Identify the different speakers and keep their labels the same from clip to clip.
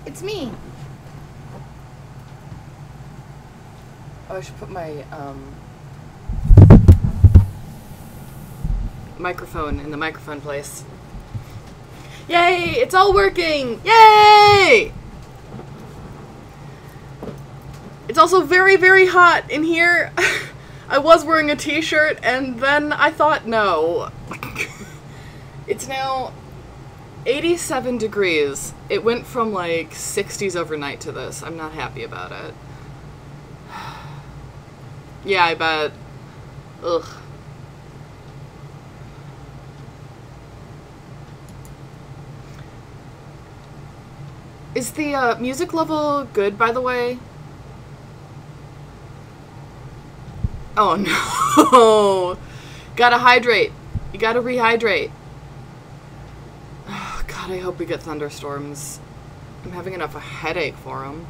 Speaker 1: It's me. Oh, I should put my microphone in the microphone place. Yay! It's all working! Yay! It's also very, very hot in here. I was wearing a t-shirt, and then I thought, no. It's now 87 degrees. It went from, like, 60s overnight to this. I'm not happy about it. Yeah, I bet. Ugh. Is the music level good, by the way? Oh no! Gotta hydrate. You gotta rehydrate. Oh, God, I hope we get thunderstorms. I'm having enough of a headache for them.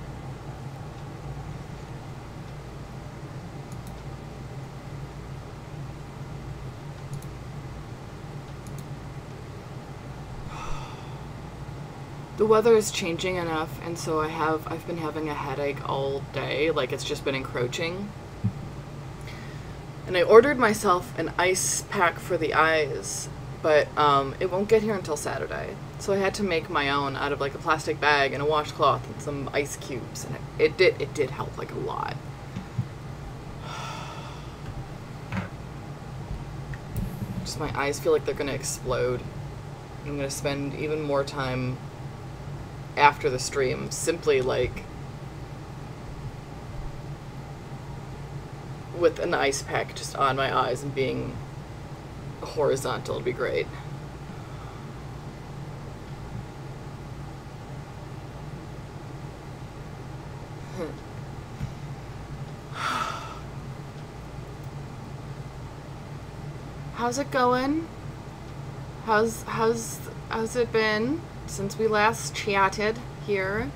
Speaker 1: The weather is changing enough, and so I've been having a headache all day, like it's just been encroaching. And I ordered myself an ice pack for the eyes, but it won't get here until Saturday. So I had to make my own out of like a plastic bag and a washcloth and some ice cubes, and it did help like a lot. Just my eyes feel like they're gonna explode. I'm gonna spend even more time after the stream simply like with an ice pack just on my eyes and being horizontal. It'd be great. How's it going? How's it been since we last chatted here?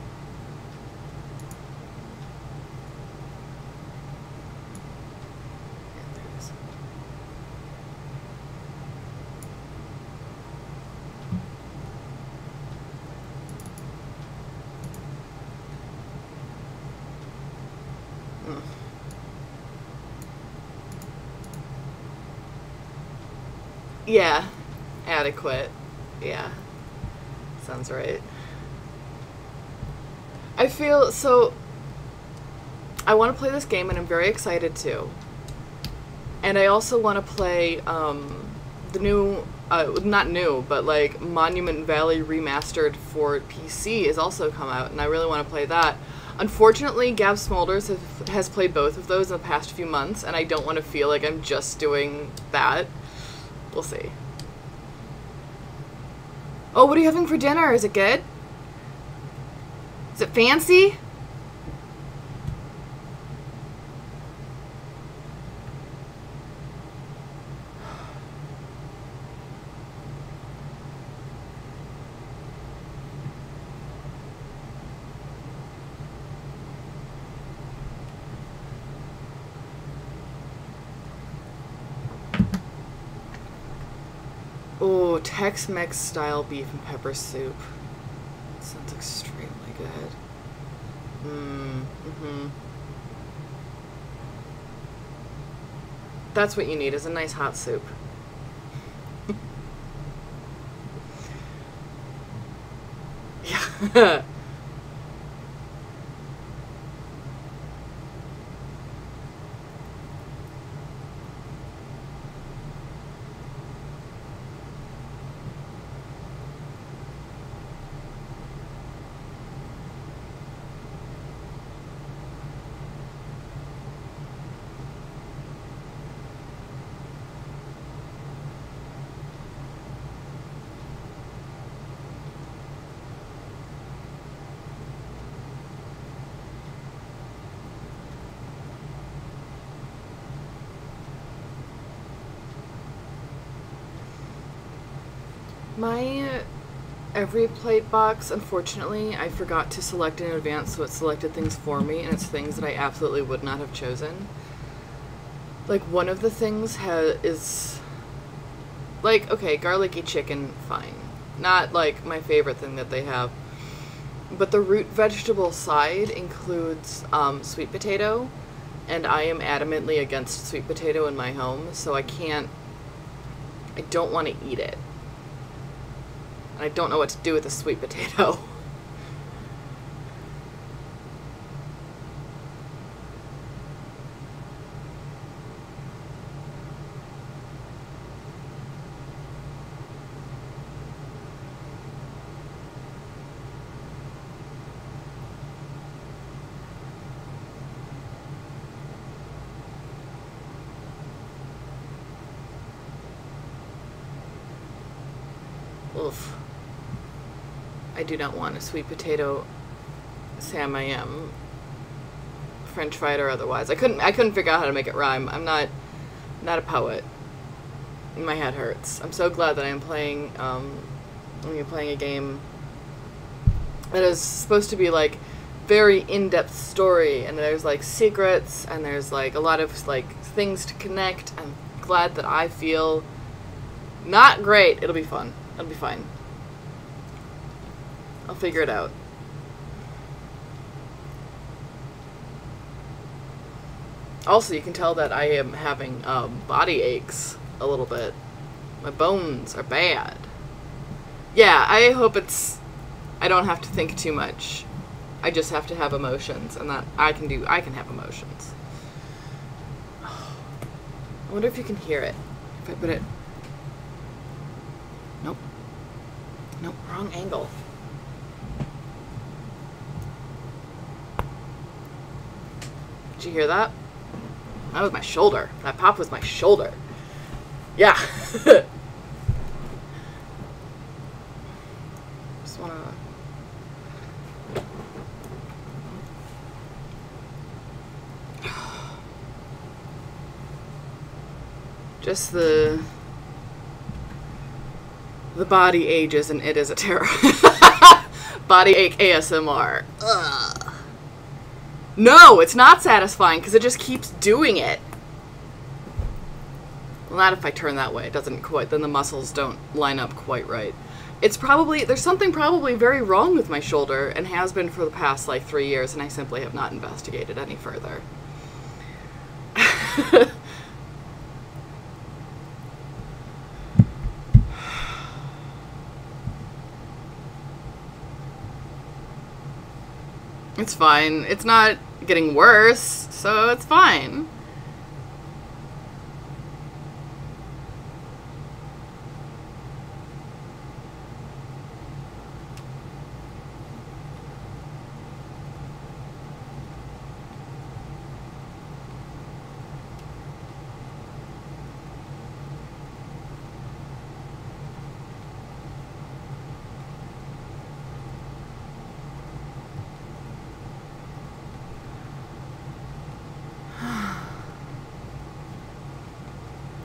Speaker 1: Yeah, adequate. Yeah, sounds right. I feel so. I want to play this game, and I'm very excited to. And I also want to play the new, not new, but like Monument Valley Remastered for PC has also come out, and I really want to play that. Unfortunately, Gav Smulders has played both of those in the past few months, and I don't want to feel like I'm just doing that. We'll see. Oh, what are you having for dinner? Is it good? Is it fancy? Oh, Tex-Mex style beef and pepper soup. Sounds extremely good. That's what you need, is a nice hot soup. Yeah. My every plate box, unfortunately, I forgot to select in advance, so it selected things for me, and it's things that I absolutely would not have chosen. Like, one of the things is, like, okay, garlicky chicken, fine. Not, like, my favorite thing that they have. But the root vegetable side includes sweet potato, and I am adamantly against sweet potato in my home, so I don't want to eat it. And I don't know what to do with a sweet potato. Oof. I do not want a sweet potato Sam I am. French fried or otherwise. I couldn't figure out how to make it rhyme. I'm not a poet. My head hurts. I'm so glad that I'm playing playing a game that is supposed to be like very in-depth story, and there's like secrets, and there's like a lot of like things to connect. I'm glad that I feel not great. It'll be fun. It'll be fine. I'll figure it out. Also, you can tell that I am having body aches a little bit. My bones are bad. Yeah, I hope I don't have to think too much. I just have to have emotions, and that I can have emotions. I wonder if you can hear it. If I put it... Nope. Nope, wrong angle. Did you hear that? That was my shoulder. That pop was my shoulder. Yeah. Just wanna... Just the body ages and it is a terror. Body ache ASMR. Ugh. No, it's not satisfying because it just keeps doing it. Well, not if I turn that way. It doesn't quite, then the muscles don't line up quite right. It's probably, there's something probably very wrong with my shoulder and has been for the past like 3 years, and I simply have not investigated any further. It's fine. It's not getting worse, so it's fine.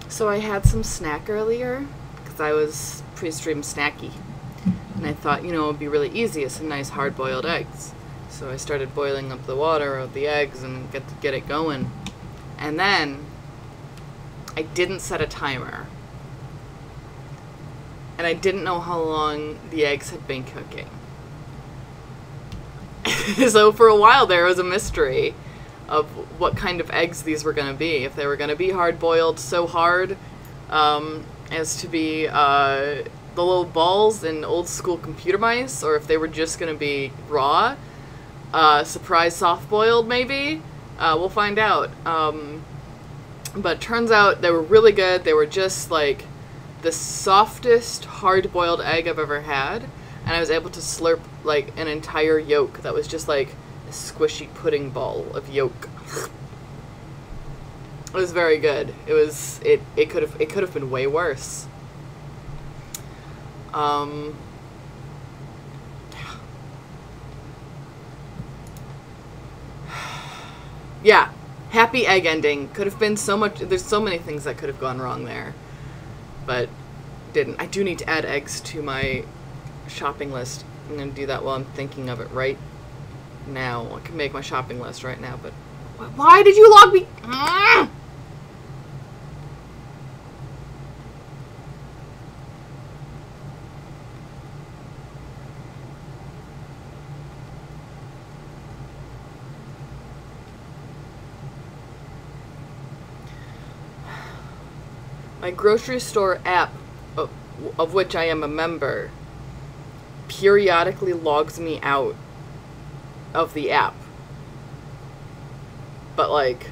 Speaker 1: So I had some snack earlier, because I was pre-stream snacky. And I thought, you know, it would be really easy, it's some nice hard-boiled eggs. So I started boiling up the water of the eggs and get it going. And then, I didn't set a timer. And I didn't know how long the eggs had been cooking. So for a while there was a mystery of what kind of eggs these were going to be. If they were going to be hard-boiled so hard as to be the little balls in old-school computer mice, or if they were just going to be raw, surprise soft-boiled maybe. We'll find out. But turns out they were really good. They were just like the softest hard-boiled egg I've ever had, and I was able to slurp like an entire yolk that was just like a squishy pudding ball of yolk. It was very good. It could have been way worse. Yeah, happy egg ending. Could have been so much. There's so many things that could have gone wrong there, but didn't. I do need to add eggs to my shopping list. I'm gonna do that while I'm thinking of it right now. I can make my shopping list right now, but why did you log me? my grocery store app, of which I am a member, periodically logs me out of the app. But, like,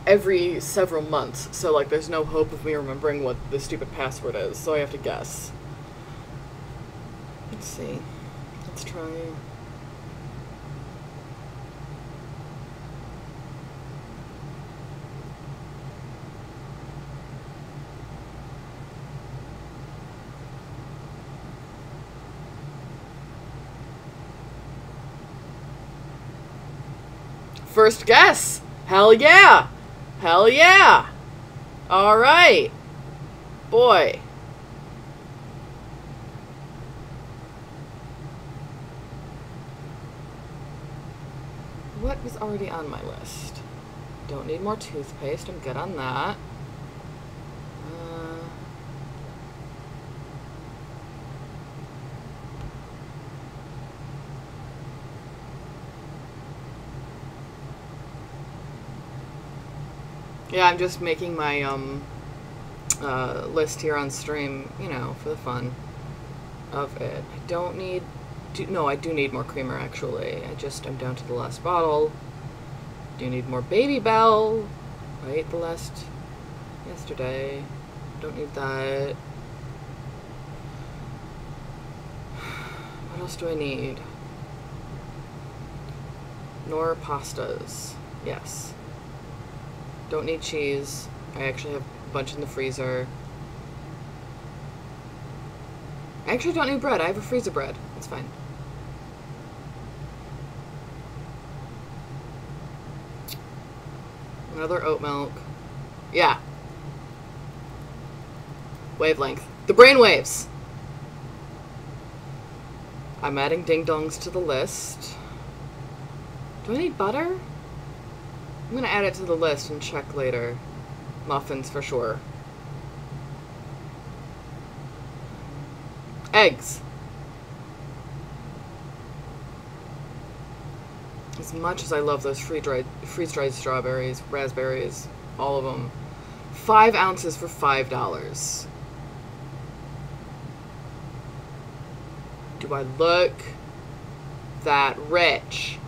Speaker 1: every several months. So, like, there's no hope of me remembering what the stupid password is, so I have to guess. Let's see. Let's try... First guess! Hell yeah! Hell yeah! Alright! Boy. What is already on my list? Don't need more toothpaste, I'm good on that. Yeah, I'm just making my list here on stream, you know, for the fun of it. I don't need... no, I do need more creamer, actually. I'm down to the last bottle. Do need more Baby Bell. I ate the last yesterday. Don't need that. What else do I need? Nor pastas. Yes. Don't need cheese. I actually have a bunch in the freezer. I actually don't need bread. I have a freezer bread. It's fine. Another oat milk. Yeah. Wavelength. The brain waves! I'm adding ding-dongs to the list. Do I need butter? I'm gonna add it to the list and check later. Muffins for sure. Eggs. As much as I love those freeze-dried strawberries, raspberries, all of them. 5 ounces for $5. Do I look that rich?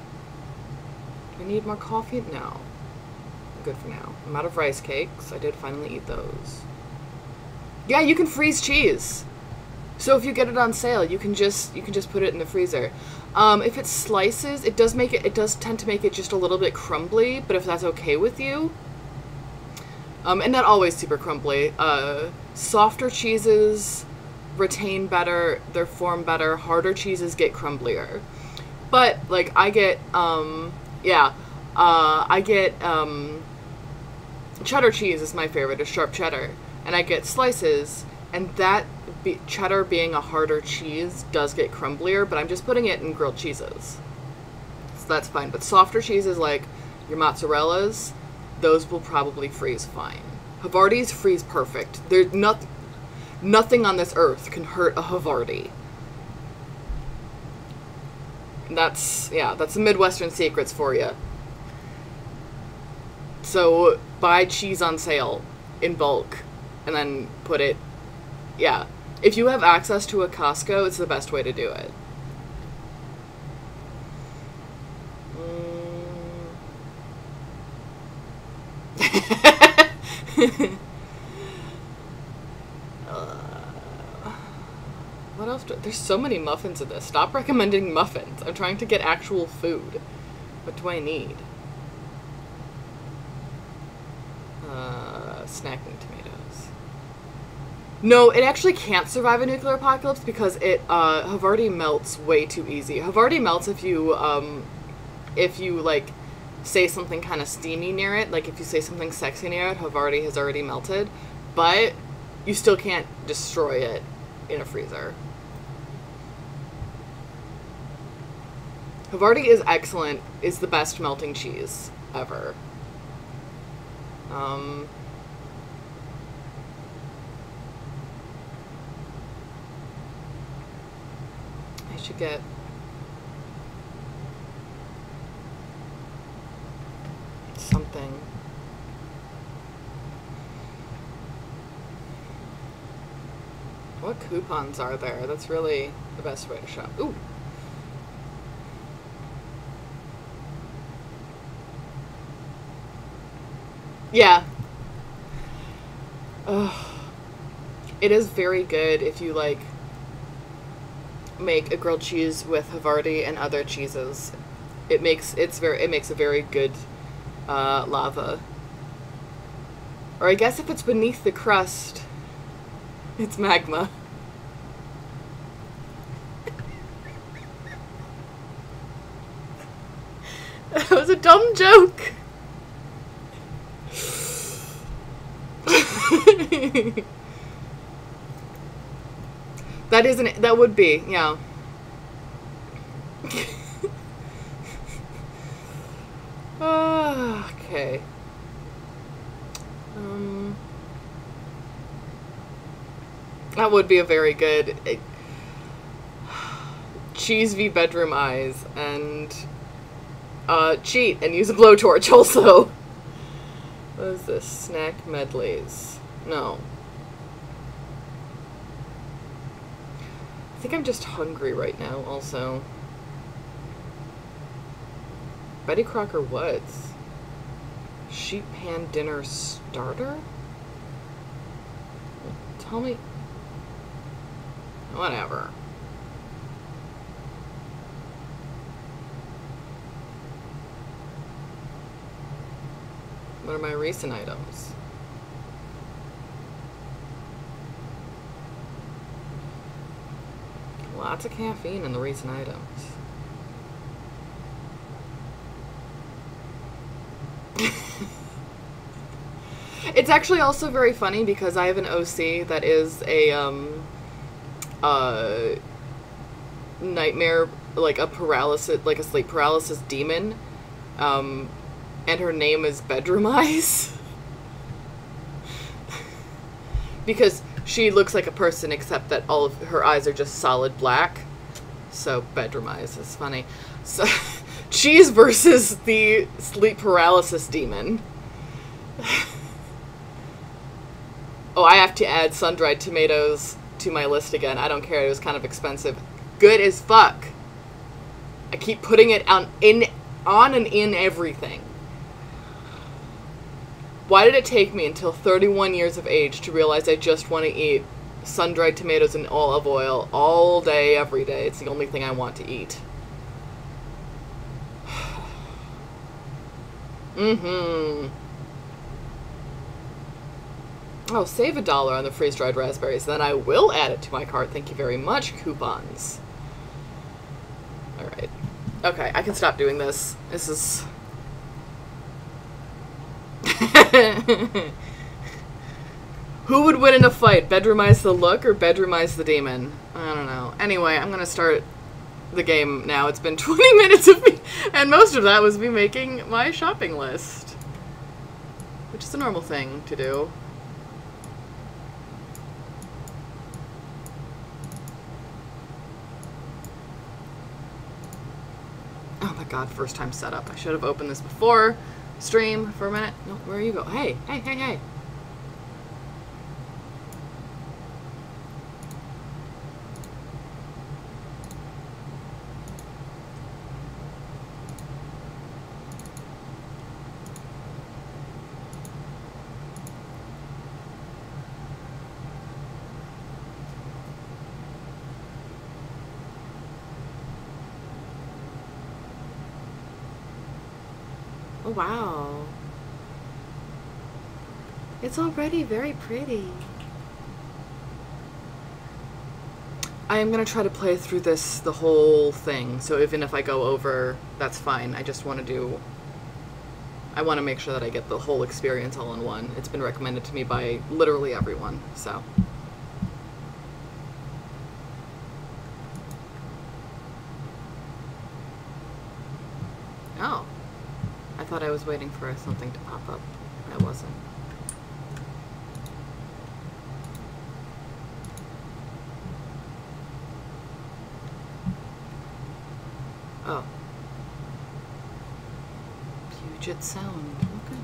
Speaker 1: Do I need more coffee? No. I'm good for now. I'm out of rice cakes. I did finally eat those. Yeah, you can freeze cheese. So if you get it on sale, you can just put it in the freezer. If it's slices, it does tend to make it just a little bit crumbly, but if that's okay with you, and not always super crumbly. Softer cheeses retain better, they form better. Harder cheeses get crumblier. But like I get cheddar cheese is my favorite, a sharp cheddar, and I get slices, and that cheddar being a harder cheese does get crumblier, but I'm just putting it in grilled cheeses, so that's fine. But softer cheeses like your mozzarellas, those will probably freeze fine. Havartis freeze perfect. There's nothing on this earth can hurt a Havarti. That's the Midwestern secrets for you. So buy cheese on sale in bulk and then put it, yeah. If you have access to a Costco, it's the best way to do it. What else? There's so many muffins in this. Stop recommending muffins. I'm trying to get actual food. What do I need? Snacking tomatoes. No, it actually can't survive a nuclear apocalypse because it Havarti melts way too easy. Havarti melts if you like say something kind of steamy near it, like if you say something sexy near it, Havarti has already melted, but you still can't destroy it in a freezer. Havarti is excellent, is the best melting cheese ever. I should get something. What coupons are there? That's really the best way to shop. Ooh. Yeah. Ugh. It is very good if you, like, make a grilled cheese with Havarti and other cheeses. It makes a very good lava. Or I guess if it's beneath the crust, it's magma. That was a dumb joke. That would be, yeah. Okay. That would be a very good cheese v bedroom eyes, and cheat and use a blowtorch also. What is this? Snack medleys. No. I think I'm just hungry right now also. Betty Crocker Woods. Sheet pan dinner starter? Tell me. Whatever. What are my recent items? Lots of caffeine in the recent items. It's actually also very funny because I have an OC that is a nightmare, like a paralysis, like a sleep paralysis demon, and her name is Bedroom Eyes. Because she looks like a person except that all of her eyes are just solid black. So Bedroom Eyes is funny. So cheese versus the sleep paralysis demon. Oh, I have to add sun-dried tomatoes to my list again. I don't care. It was kind of expensive. Good as fuck. I keep putting it on and in everything. Why did it take me until 31 years of age to realize I just want to eat sun-dried tomatoes and olive oil all day, every day? It's the only thing I want to eat. Mm-hmm. Oh, save $1 on the freeze-dried raspberries. Then I will add it to my cart. Thank you very much, coupons. Alright. Okay, I can stop doing this. This is... Who would win in a fight? Bedroom Eyes the look or Bedroom Eyes the demon? I don't know. Anyway, I'm gonna start the game now. It's been 20 minutes of me, and most of that was me making my shopping list. Which is a normal thing to do. Oh my god, first time setup. I should have opened this before stream for a minute. No, where you go? Hey, hey, hey, hey. Oh, wow. It's already very pretty. I am going to try to play through this, the whole thing, so even if I go over, that's fine. I just want to do... I want to make sure that I get the whole experience all in one. It's been recommended to me by literally everyone, so... Oh. I thought I was waiting for something to pop up. I wasn't. Oh. Puget Sound. Oh, good.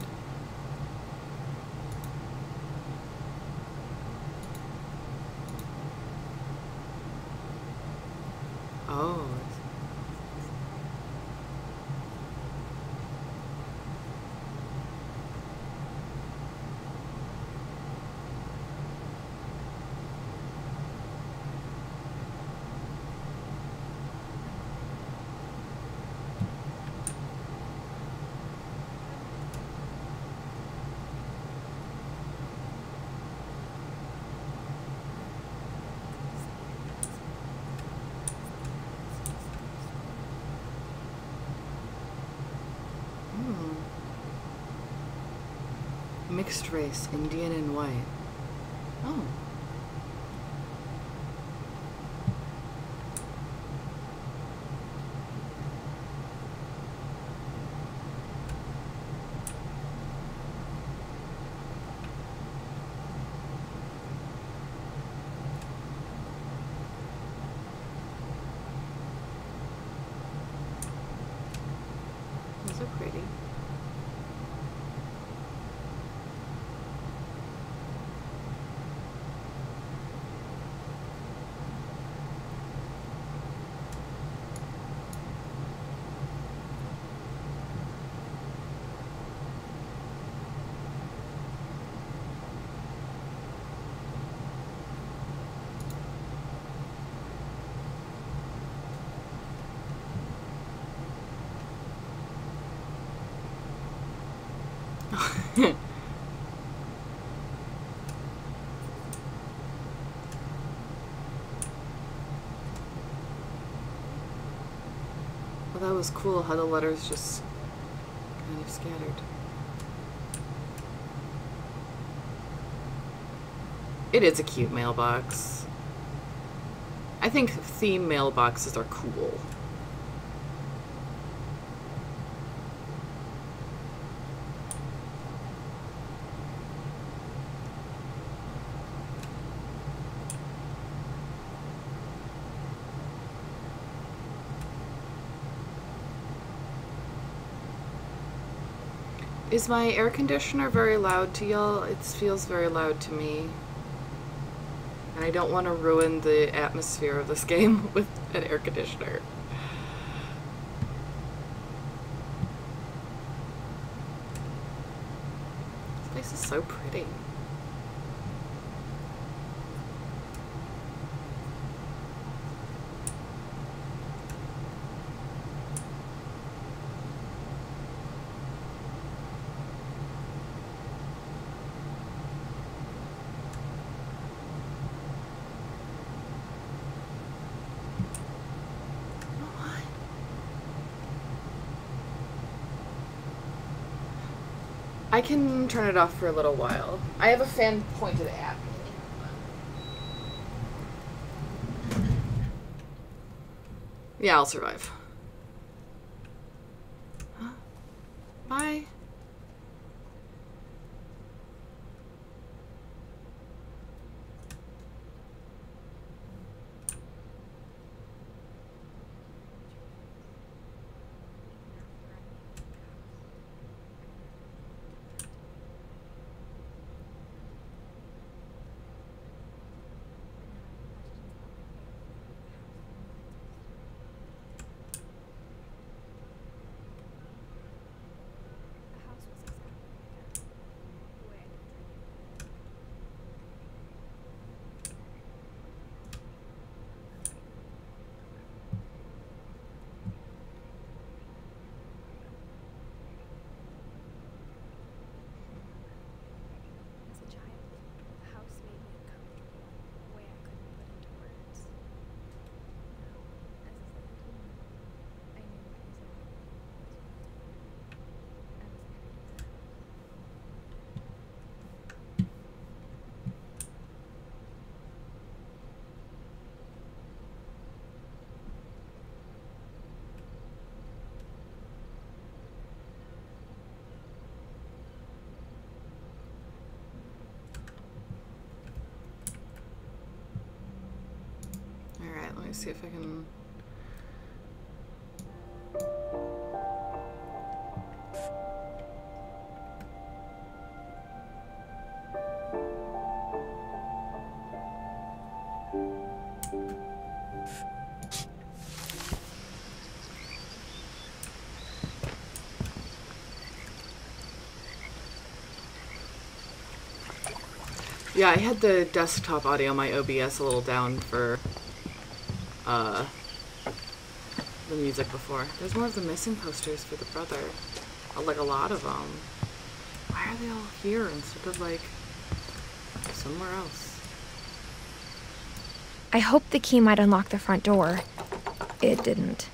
Speaker 1: Oh. Mixed race, Indian and white. Oh. Those are pretty. Well, that was cool how the letters just kind of scattered. It is a cute mailbox. I think theme mailboxes are cool. Is my air conditioner very loud to y'all? It feels very loud to me. And I don't want to ruin the atmosphere of this game with an air conditioner. This place is so pretty. I can turn it off for a little while. I have a fan pointed at me. Yeah, I'll survive. Huh? Bye. Alright, let me see if I can... Yeah, I had the desktop audio, my OBS, a little down for the music before. There's more of the missing posters for the brother. Like a lot of them. Why are they all here instead of like somewhere else?
Speaker 2: I hoped the key might unlock the front door. It didn't.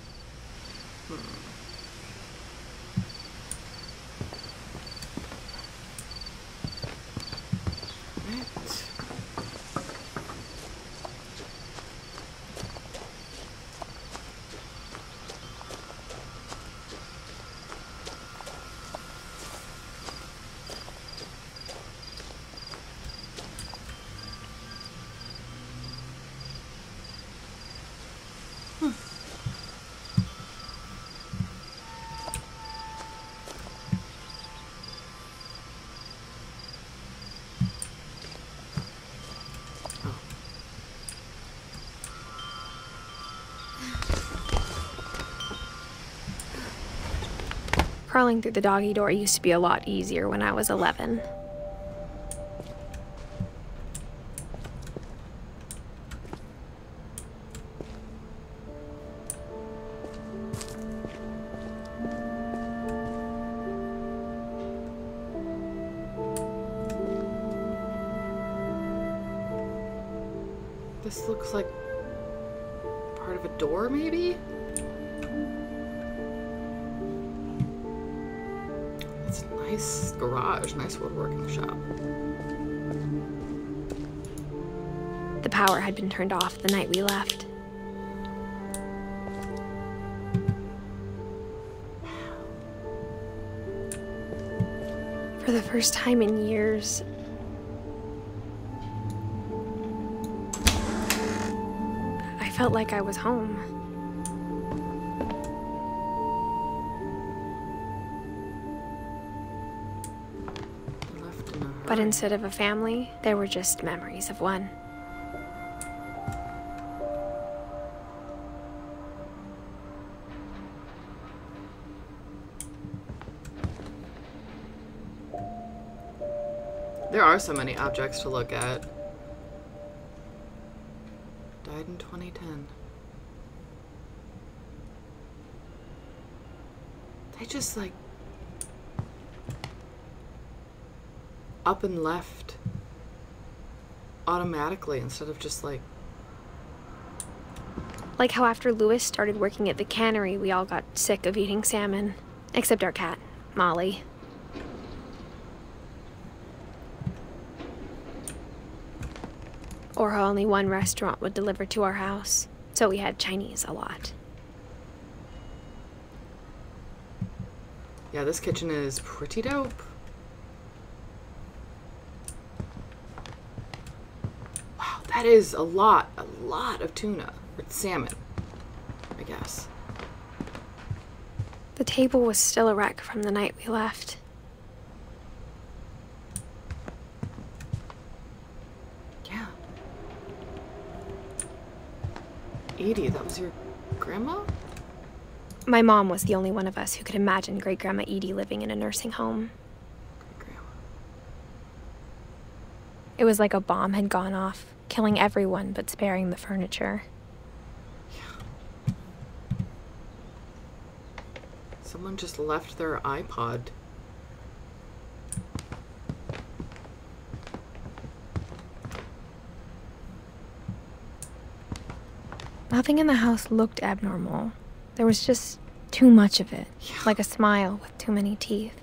Speaker 2: Crawling through the doggy door used to be a lot easier when I was 11.
Speaker 1: This looks like part of a door, maybe? It's a nice garage, nice woodworking shop.
Speaker 2: The power had been turned off the night we left. For the first time in years, I felt like I was home. But instead of a family, there were just memories of one.
Speaker 1: There are so many objects to look at. Died in 2010. They just like up and left automatically instead of just like
Speaker 2: how after Louis started working at the cannery, we all got sick of eating salmon. Except our cat, Molly. Or how only one restaurant would deliver to our house, so we had Chinese a lot.
Speaker 1: Yeah, this kitchen is pretty dope. Wow, that is a lot of tuna. Or salmon, I guess.
Speaker 2: The table was still a wreck from the night we left.
Speaker 1: Yeah. Edie, that was your grandma?
Speaker 2: My mom was the only one of us who could imagine Great-Grandma Edie living in a nursing home.
Speaker 1: Great-grandma.
Speaker 2: It was like a bomb had gone off, killing everyone but sparing the furniture.
Speaker 1: Yeah. Someone just left their iPod.
Speaker 2: Nothing in the house looked abnormal. There was just too much of it,
Speaker 1: Yeah.
Speaker 2: like a smile with too many teeth.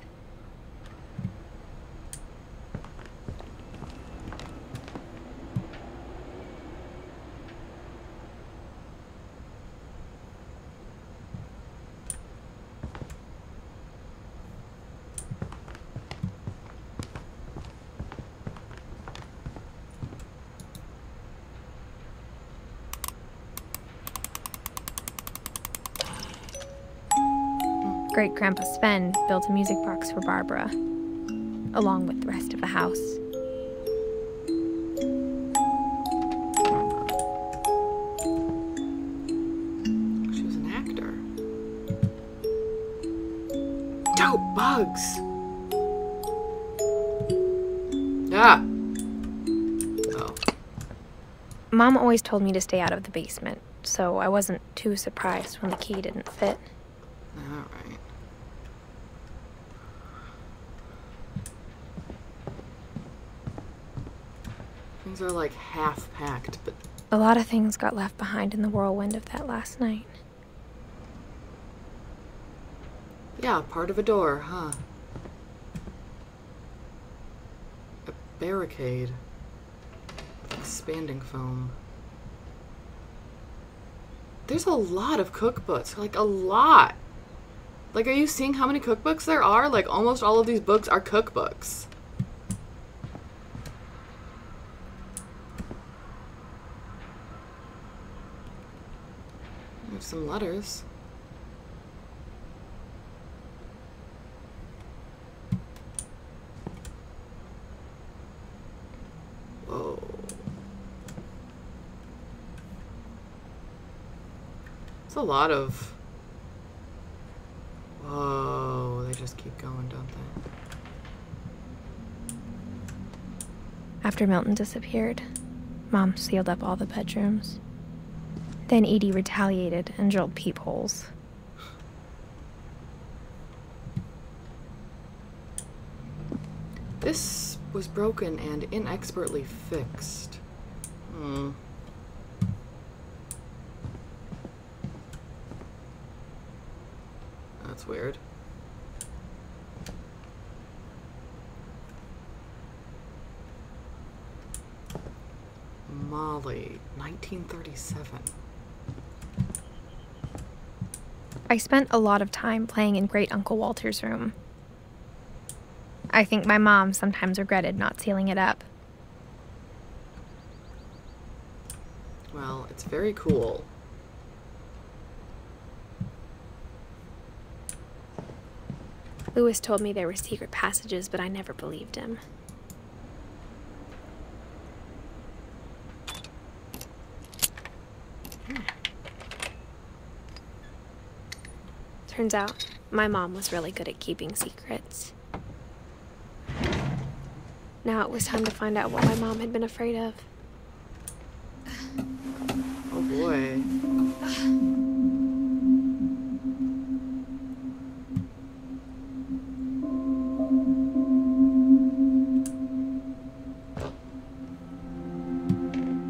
Speaker 2: Great-Grandpa Sven built a music box for Barbara, along with the rest of the house.
Speaker 1: She was an actor. Dope bugs! Ah!
Speaker 2: Mom always told me to stay out of the basement, so I wasn't too surprised when the key didn't fit.
Speaker 1: Alright. Things are like half packed, but...
Speaker 2: A lot of things got left behind in the whirlwind of that last night.
Speaker 1: Yeah, part of a door, huh? A barricade. Expanding foam. There's a lot of cookbooks. Like, a lot. Like, are you seeing how many cookbooks there are? Like, almost all of these books are cookbooks. There's some letters. Whoa. It's a lot of... Whoa, they just keep going, don't they?
Speaker 2: After Milton disappeared, Mom sealed up all the bedrooms. Then Edie retaliated and drilled peepholes.
Speaker 1: This was broken and inexpertly fixed. That's weird. Molly, 1937.
Speaker 2: I spent a lot of time playing in Great Uncle Walter's room. I think my mom sometimes regretted not sealing it up.
Speaker 1: Well, it's very cool.
Speaker 2: Lewis told me there were secret passages, but I never believed him. Turns out, my mom was really good at keeping secrets. Now it was time to find out what my mom had been afraid of.
Speaker 1: Oh boy.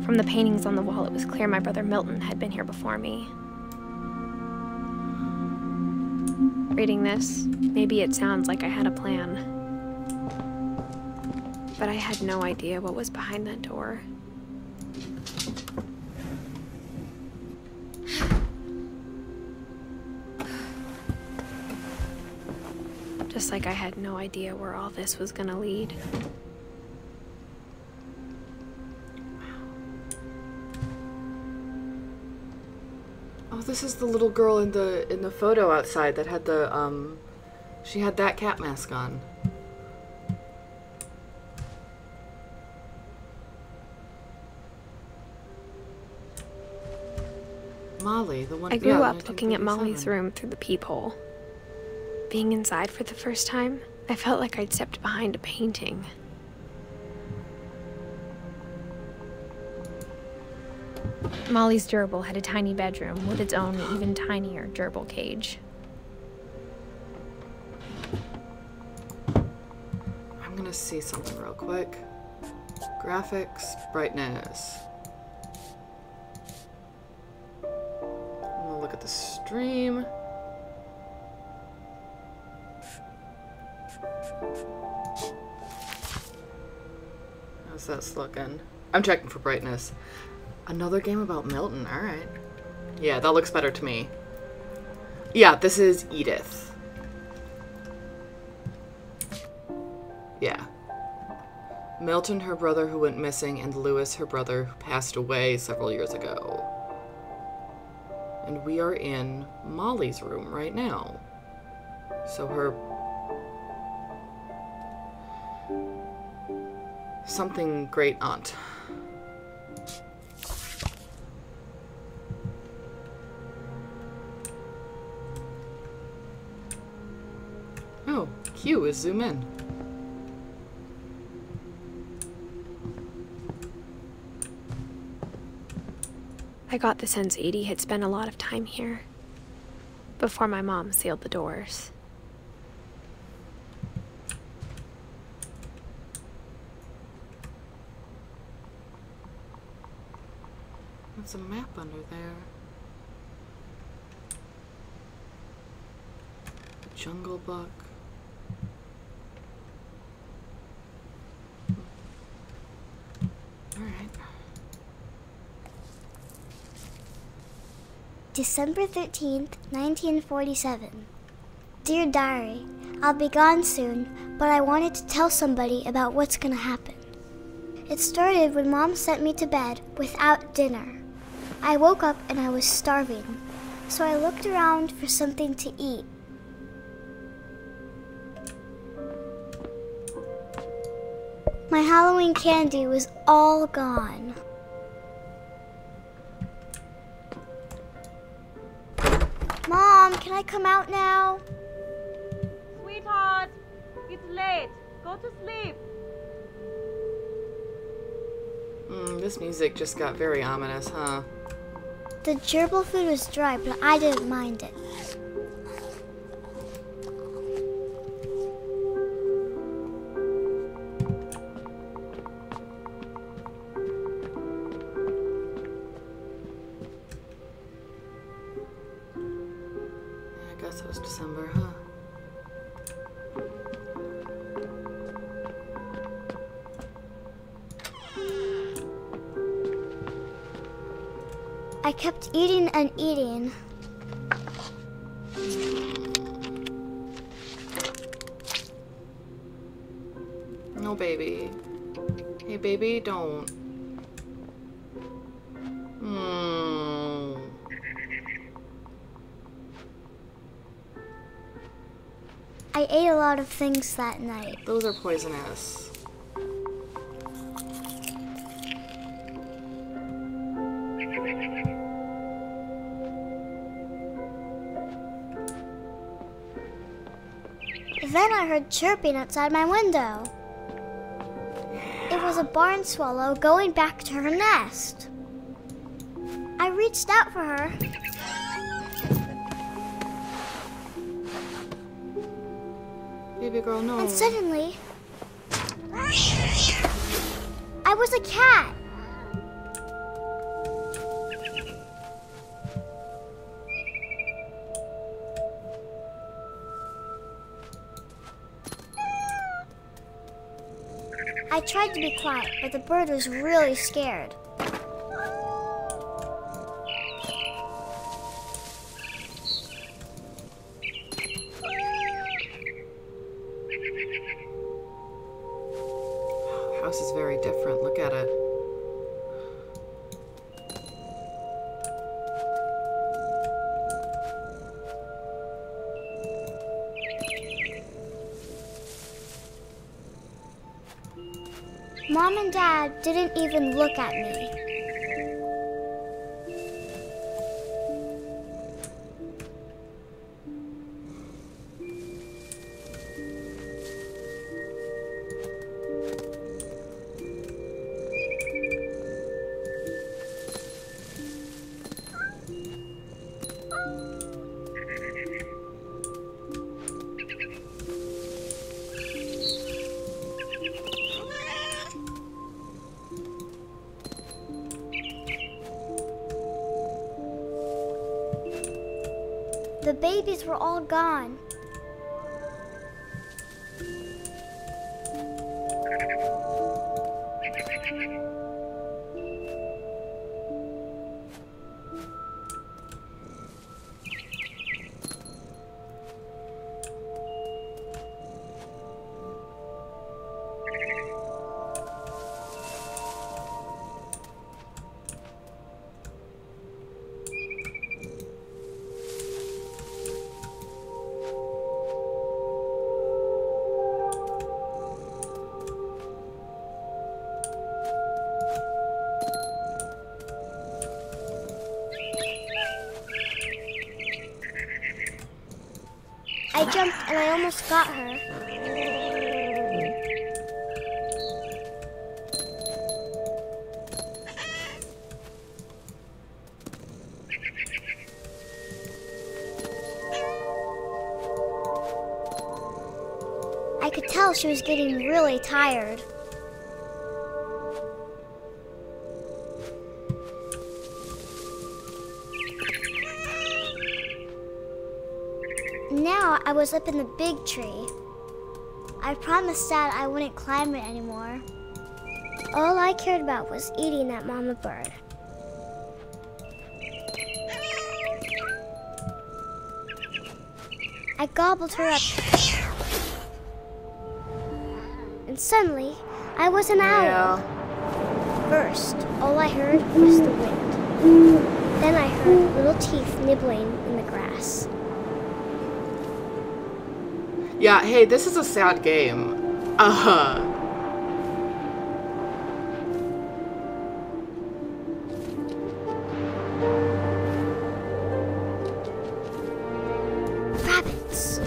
Speaker 2: From the paintings on the wall, it was clear my brother Milton had been here before me. Reading this, maybe it sounds like I had a plan. But I had no idea what was behind that door. Just like I had no idea where all this was gonna lead.
Speaker 1: Oh, this is the little girl in the photo outside that had the she had that cat mask on. Molly, the one
Speaker 2: I grew
Speaker 1: yeah,
Speaker 2: up looking at Molly's
Speaker 1: 1937.
Speaker 2: room through the peephole. Being inside for the first time, I felt like I'd stepped behind a painting. Molly's gerbil had a tiny bedroom with its own even tinier gerbil cage.
Speaker 1: I'm gonna see something real quick. Graphics, brightness. I'm gonna look at the stream. How's that looking? I'm checking for brightness. Another game about Milton, alright. Yeah, that looks better to me. Yeah, this is Edith. Yeah. Milton, her brother who went missing, and Lewis, her brother who passed away several years ago. And we are in Molly's room right now. So her... something great aunt. Oh, Q is zoom in.
Speaker 2: I got the sense Edie had spent a lot of time here before my mom sealed the doors.
Speaker 1: There's a map under there. Jungle Book. Alright.
Speaker 3: December 13th, 1947. Dear Diary, I'll be gone soon, but I wanted to tell somebody about what's gonna happen. It started when Mom sent me to bed without dinner. I woke up and I was starving, so I looked around for something to eat. My Halloween candy was all gone. Mom, can I come out now?
Speaker 4: Sweetheart, it's late. Go to sleep.
Speaker 1: This music just got very ominous, huh?
Speaker 3: The gerbil food was dry, but I didn't mind it.
Speaker 1: I guess it was December, huh?
Speaker 3: I kept eating and eating.
Speaker 1: No, baby. Hey, baby, don't.
Speaker 3: I ate a lot of things that night.
Speaker 1: Those are poisonous.
Speaker 3: Then I heard chirping outside my window. It was a barn swallow going back to her nest. I reached out for her.
Speaker 1: Baby girl, no.
Speaker 3: And suddenly, I was a cat. I tried to be quiet, but the bird was really scared.
Speaker 1: House is very different. Look at it.
Speaker 3: Mom and Dad didn't even look at me. The babies were all gone. I jumped and I almost got her. tell she was getting really tired. Now I was up in the big tree. I promised Dad I wouldn't climb it anymore. All I cared about was eating that mama bird. I gobbled her up. And suddenly, I was an owl. First, all I heard was the wind. Then I heard little teeth nibbling in the grass.
Speaker 1: Yeah, hey, this is a sad game.
Speaker 3: Rabbits.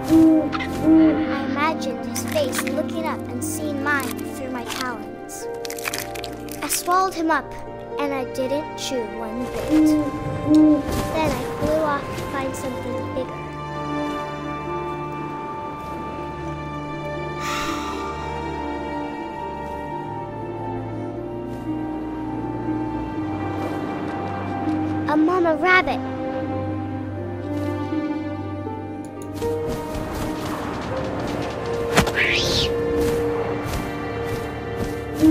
Speaker 3: I imagined his face looking up and seeing mine through my talons. I swallowed him up, and I didn't chew one bit. Then I flew off to find something bigger. A mama rabbit.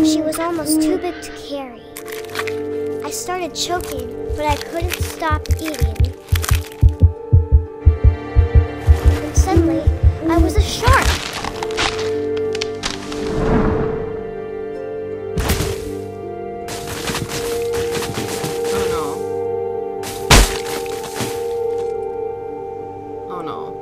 Speaker 3: She was almost too big to carry. I started choking, but I couldn't stop eating. And suddenly, I was a shark.
Speaker 1: Oh no. Oh no.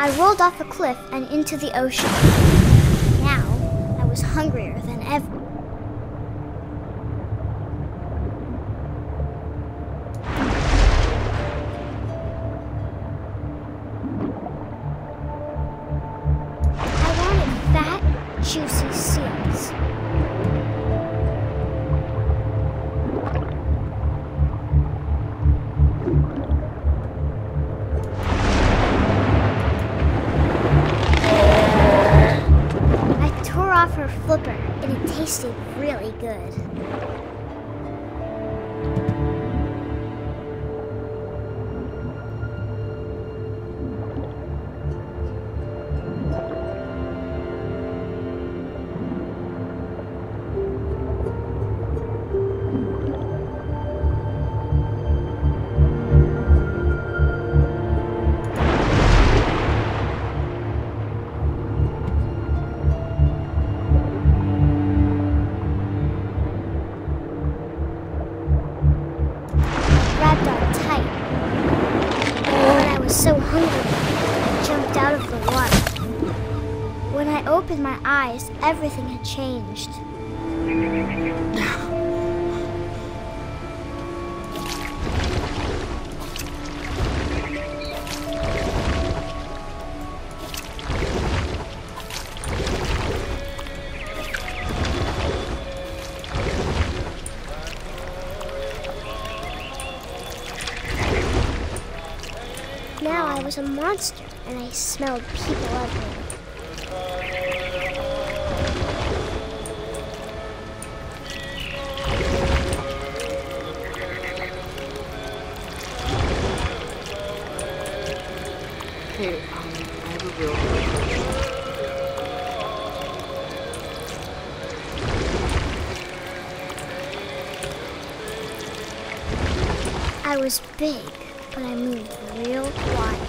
Speaker 3: I rolled off a cliff and into the ocean. Now, I was hungrier than ever. I wanted fat, juicy seals. Off her flipper, and it tasted really good. So hungry, I jumped out of the water. When I opened my eyes, everything had changed. Now I was a monster, and I smelled people everywhere.
Speaker 1: Hey, I have a real question.
Speaker 3: I was big, but I moved real quiet.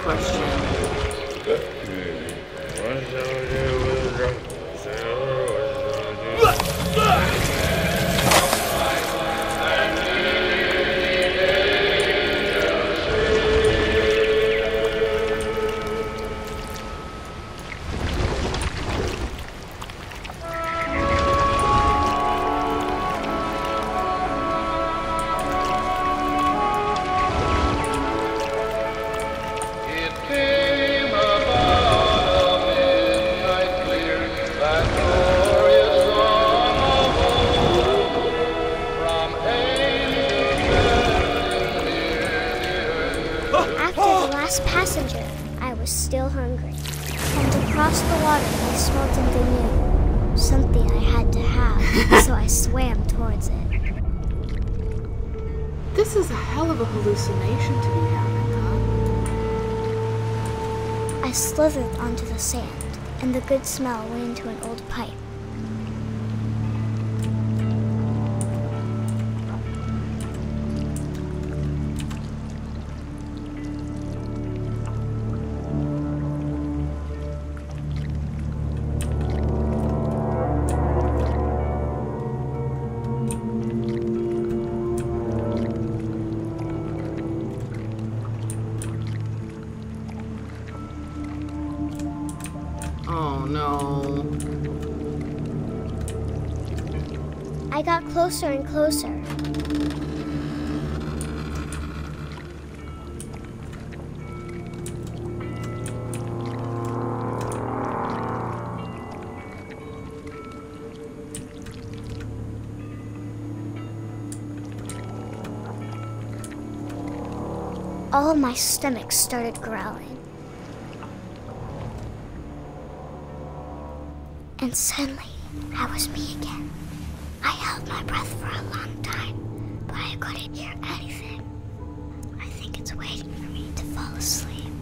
Speaker 1: question.
Speaker 3: Passenger, I was still hungry, and across the water I smelled something new, something I had to have, so I swam towards it.
Speaker 1: This is a hell of a hallucination to be having, huh?
Speaker 3: I slithered onto the sand, and the good smell went into an old pipe.
Speaker 1: Oh no.
Speaker 3: I got closer and closer. All of my stomach started growling. And suddenly, I was me again. I held my breath for a long time, but I couldn't hear anything. I think it's waiting for me to fall asleep.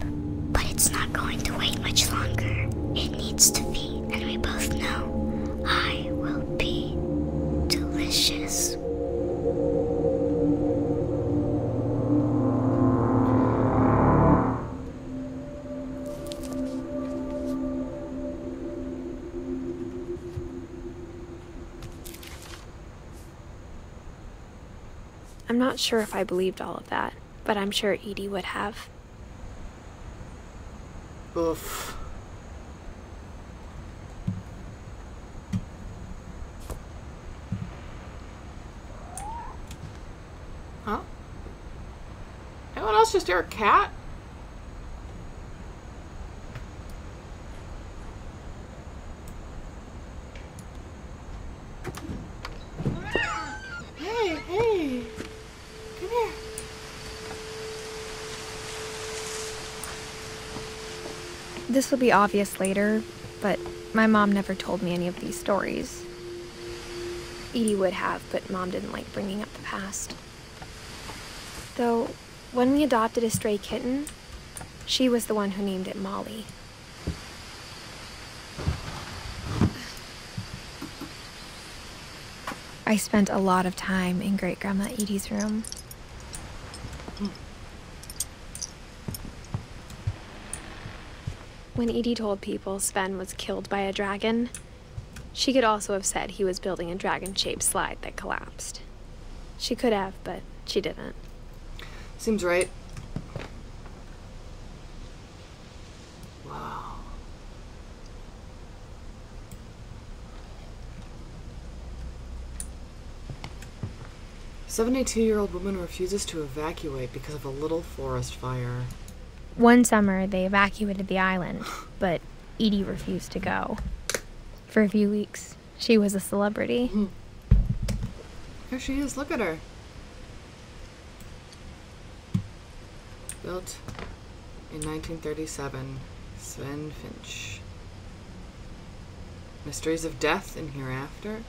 Speaker 3: But it's not going to wait much longer. It needs to feed, and we both know I will be delicious.
Speaker 2: I'm not sure if I believed all of that, but I'm sure Edie would have.
Speaker 1: Oof. Huh? Anyone else just hear a cat? Hey, hey. Come here.
Speaker 2: This will be obvious later, but my mom never told me any of these stories. Edie would have, but Mom didn't like bringing up the past. Though, when we adopted a stray kitten, she was the one who named it Molly. I spent a lot of time in Great-Grandma Edie's room. When Edie told people Sven was killed by a dragon, she could also have said he was building a dragon-shaped slide that collapsed. She could have, but she didn't.
Speaker 1: Seems right. Wow. 72-year-old woman refuses to evacuate because of a little forest fire.
Speaker 2: One summer, they evacuated the island, but Edie refused to go. For a few weeks, she was a celebrity.
Speaker 1: Here she is, look at her. Built in 1937, Sven Finch. Mysteries of Death and Hereafter.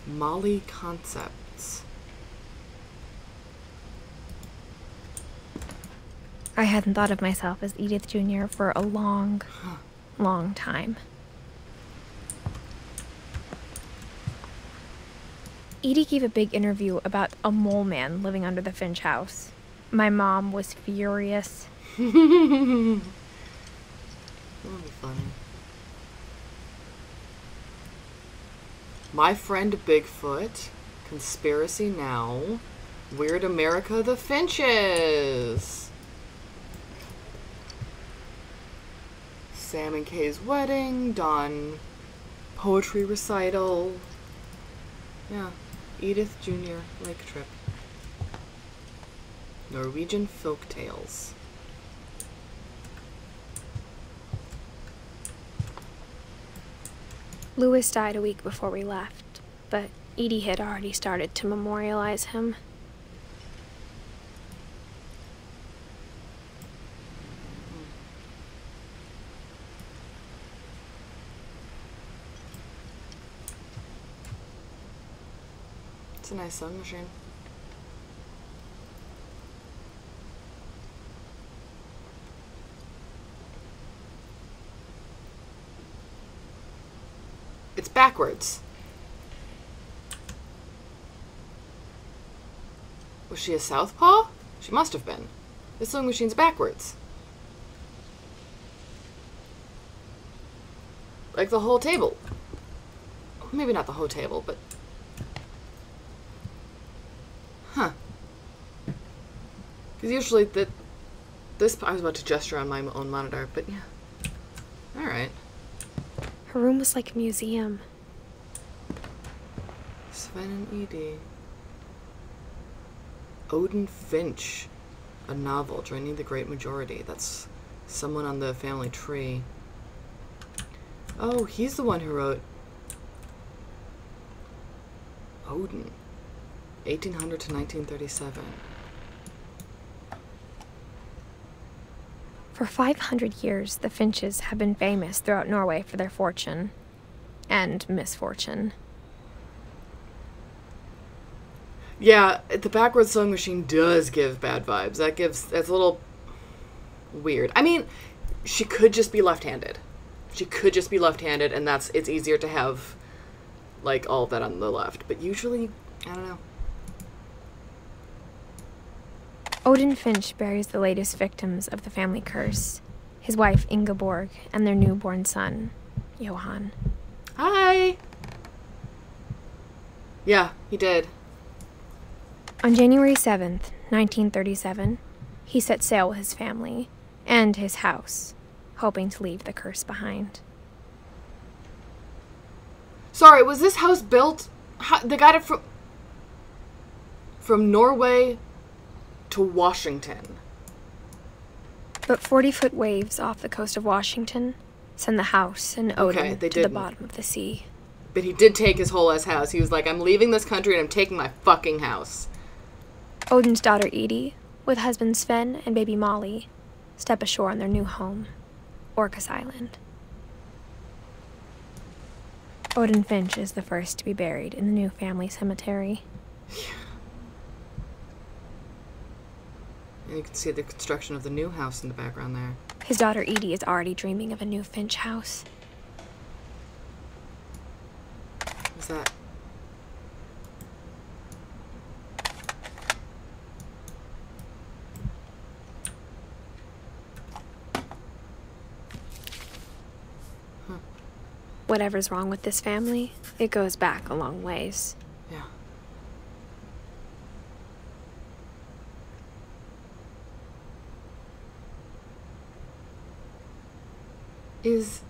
Speaker 1: Molly Concepts.
Speaker 2: I hadn't thought of myself as Edith Jr. for a long, long time. Edie gave a big interview about a mole man living under the Finch house. My mom was furious.
Speaker 1: That would be funny. My Friend Bigfoot, Conspiracy Now, Weird America the Finches, Sam and Kay's Wedding, Dawn Poetry Recital, yeah, Edith Jr. Lake Trip, Norwegian Folk Tales.
Speaker 2: Louis died a week before we left, but Edie had already started to memorialize him.
Speaker 1: It's a nice sewing machine. It's backwards. Was she a southpaw? She must have been. This sewing machine's backwards. Like the whole table. Maybe not the whole table, but... Huh. Because usually this... I was about to gesture on my own monitor, but yeah. Alright.
Speaker 2: Her room was like a museum.
Speaker 1: Sven and Edie. Odin Finch. A novel, Joining the Great Majority. That's someone on the family tree. Oh, he's the one who wrote Odin. 1800 to 1937.
Speaker 2: For 500 years, the Finches have been famous throughout Norway for their fortune and misfortune.
Speaker 1: Yeah, the backwards sewing machine does give bad vibes. That's a little weird. I mean, she could just be left-handed. She could just be left-handed, and it's easier to have, like, all of that on the left. But usually, I don't know.
Speaker 2: Odin Finch buries the latest victims of the family curse, his wife Ingeborg and their newborn son, Johan.
Speaker 1: Hi! Yeah, he did.
Speaker 2: On January 7th, 1937, he set sail with his family and his house, hoping to leave the curse behind.
Speaker 1: Sorry, was this house built... They got it from Norway to Washington.
Speaker 2: But 40-foot waves off the coast of Washington send the house and Odin to the bottom of the sea.
Speaker 1: But he did take his whole ass house. He was like, I'm leaving this country and I'm taking my fucking house.
Speaker 2: Odin's daughter Edie, with husband Sven and baby Molly, step ashore on their new home, Orcas Island. Odin Finch is the first to be buried in the new family cemetery.
Speaker 1: And you can see the construction of the new house in the background there.
Speaker 2: His daughter Edie is already dreaming of a new Finch house.
Speaker 1: What's that?
Speaker 2: Whatever's wrong with this family, it goes back a long ways.
Speaker 1: Yeah. Is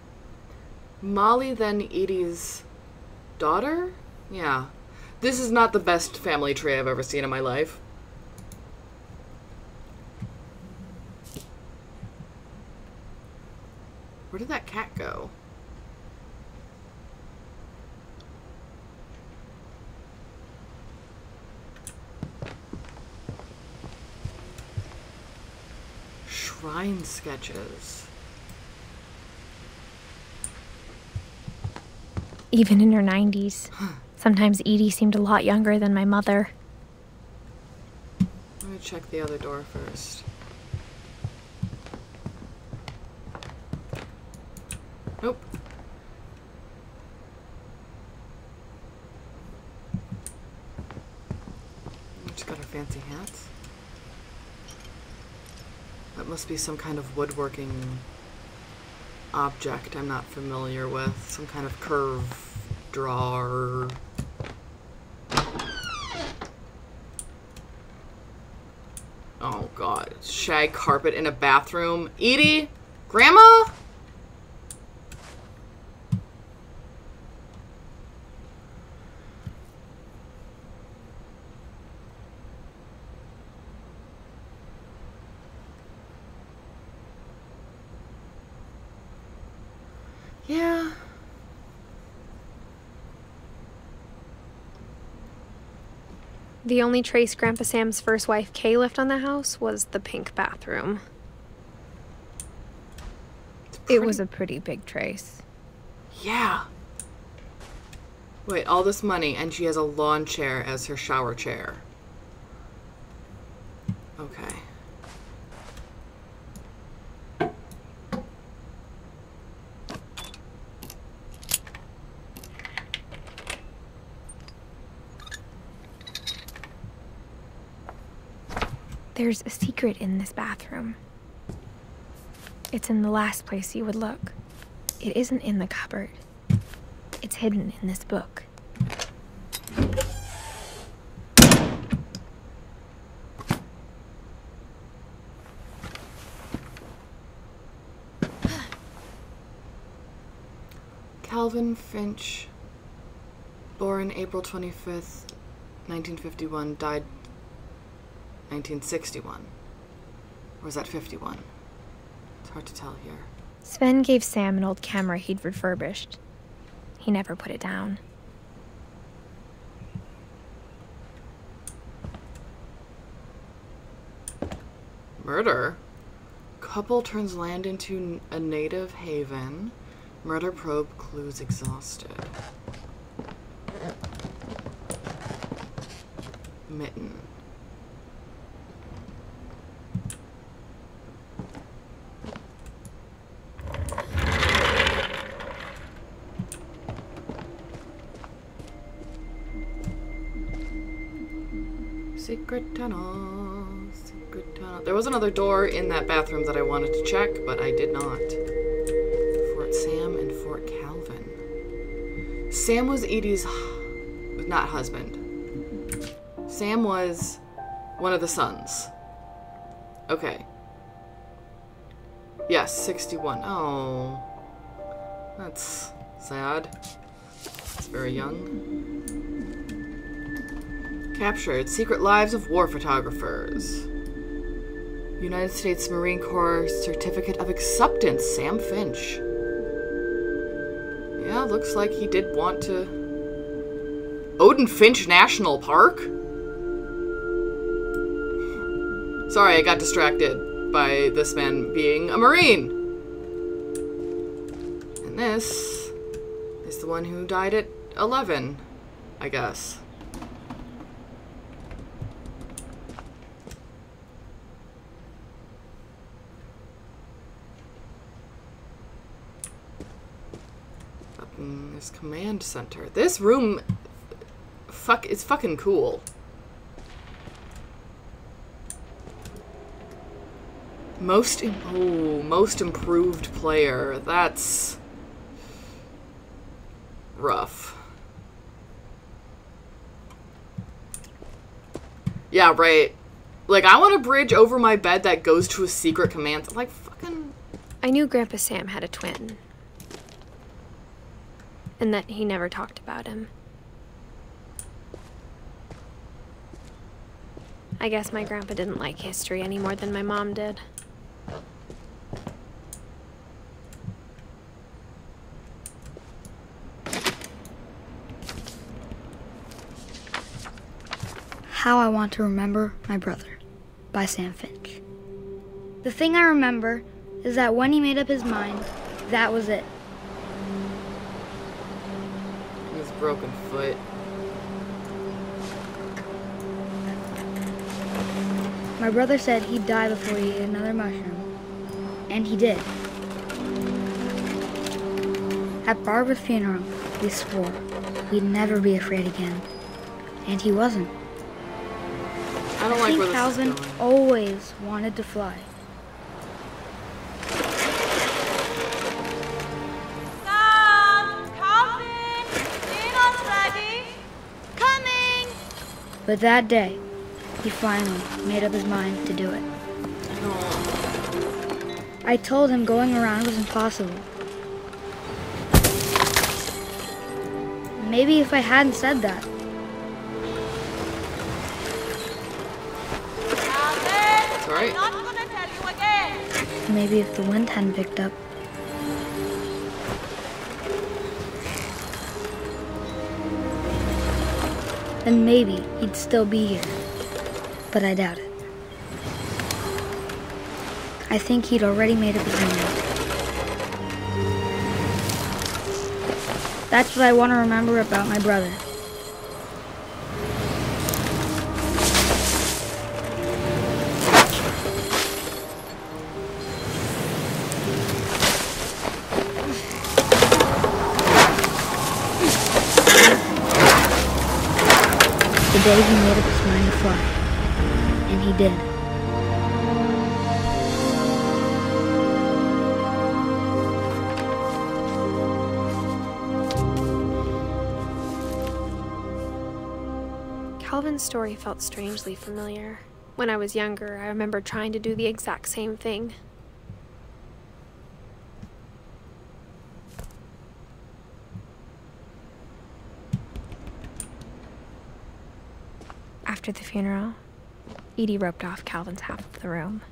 Speaker 1: Molly then Edie's daughter? Yeah. This is not the best family tree I've ever seen in my life. Where did that cat go? Shrine sketches.
Speaker 2: Even in her 90s. Sometimes Edie seemed a lot younger than my mother.
Speaker 1: Let me check the other door first. Nope. She's got her fancy hat. That must be some kind of woodworking object I'm not familiar with. Some kind of curve drawer. Oh god. Shag carpet in a bathroom. Edie? Grandma? Yeah.
Speaker 2: The only trace Grandpa Sam's first wife, Kay, left on the house was the pink bathroom. It was a pretty big trace.
Speaker 1: Yeah. Wait, all this money, and she has a lawn chair as her shower chair. Okay.
Speaker 2: There's a secret in this bathroom. It's in the last place you would look. It isn't in the cupboard. It's hidden in this book.
Speaker 1: Calvin Finch, born April 25th, 1951, died 1961. Or was that 51? It's hard to tell here.
Speaker 2: Sven gave Sam an old camera he'd refurbished. He never put it down.
Speaker 1: Murder? Couple turns land into a native haven. Murder probe clues exhausted. Mitten. Secret tunnel, secret tunnel. There was another door in that bathroom that I wanted to check, but I did not. Fort Sam and Fort Calvin. Sam was Edie's not husband. Sam was one of the sons. Okay. Yes, 61. Oh. That's sad. It's very young. Captured. Secret Lives of War Photographers. United States Marine Corps Certificate of Acceptance. Sam Finch. Yeah, looks like he did want to... Odin Finch National Park? Sorry, I got distracted by this man being a Marine. And this is the one who died at 11, I guess. This command center. This room is fucking cool. Most improved player. That's rough. Yeah, right. Like, I want a bridge over my bed that goes to a secret command. Like, fucking...
Speaker 2: I knew Grandpa Sam had a twin. And that he never talked about him. I guess my grandpa didn't like history any more than my mom did.
Speaker 5: How I Want to Remember My Brother by Sam Finch. The thing I remember is that when he made up his mind, that was it.
Speaker 1: His broken foot.
Speaker 5: My brother said he'd die before he ate another mushroom. And he did. At Barbara's funeral, we swore we'd never be afraid again. And he wasn't.
Speaker 1: I don't like where this is
Speaker 5: Calvin
Speaker 1: going.
Speaker 5: always wanted to fly. But that day, he finally made up his mind to do it. I told him going around was impossible. Maybe if I hadn't said that.
Speaker 1: That's right.
Speaker 4: I'm not gonna tell you again.
Speaker 5: Maybe if the wind hadn't picked up. Then maybe he'd still be here. But I doubt it. I think he'd already made up his mind. That's what I want to remember about my brother. The day he made up his mind to fly. And he did.
Speaker 2: Calvin's story felt strangely familiar. When I was younger, I remember trying to do the exact same thing. After the funeral, Edie roped off Calvin's half of the room.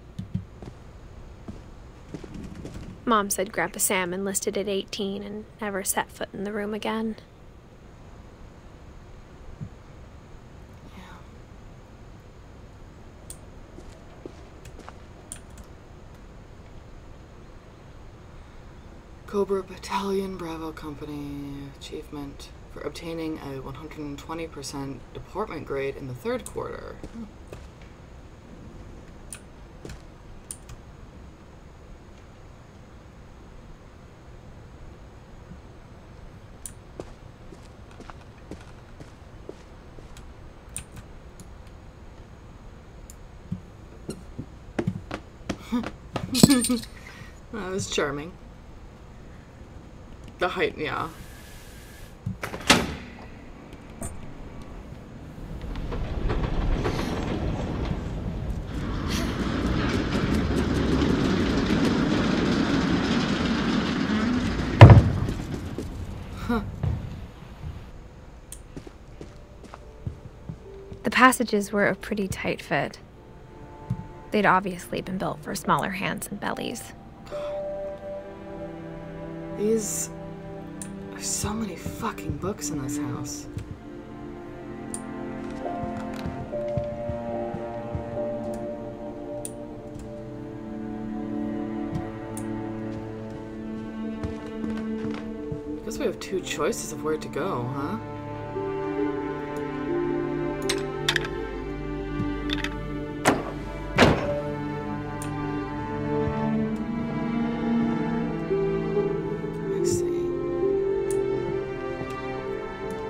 Speaker 2: Mom said Grandpa Sam enlisted at 18 and never set foot in the room again.
Speaker 1: Cobra Battalion Bravo Company achievement for obtaining a 120% department grade in the third quarter. That was charming. The height, yeah. Huh.
Speaker 2: The passages were a pretty tight fit. They'd obviously been built for smaller hands and bellies.
Speaker 1: There's so many fucking books in this house. I guess we have two choices of where to go, huh?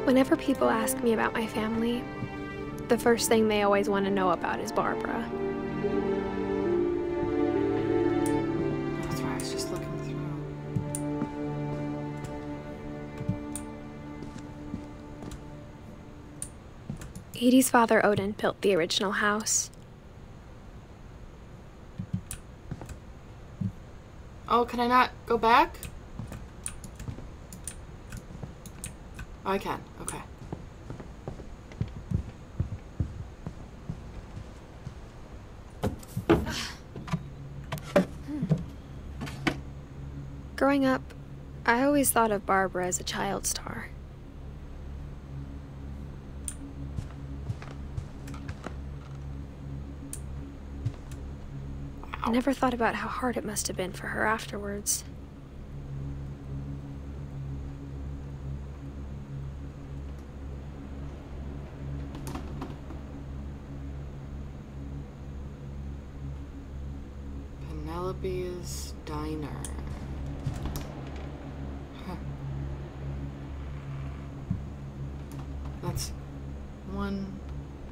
Speaker 2: Whenever people ask me about my family, the first thing they always want to know about is Barbara.
Speaker 1: That's why I was just looking through.
Speaker 2: Edie's father, Odin, built the original house.
Speaker 1: Oh, can I not go back? Oh, I can. Okay.
Speaker 2: Growing up, I always thought of Barbara as a child star. I never thought about how hard it must have been for her afterwards.
Speaker 1: Penelope's Diner. Huh. That's 1,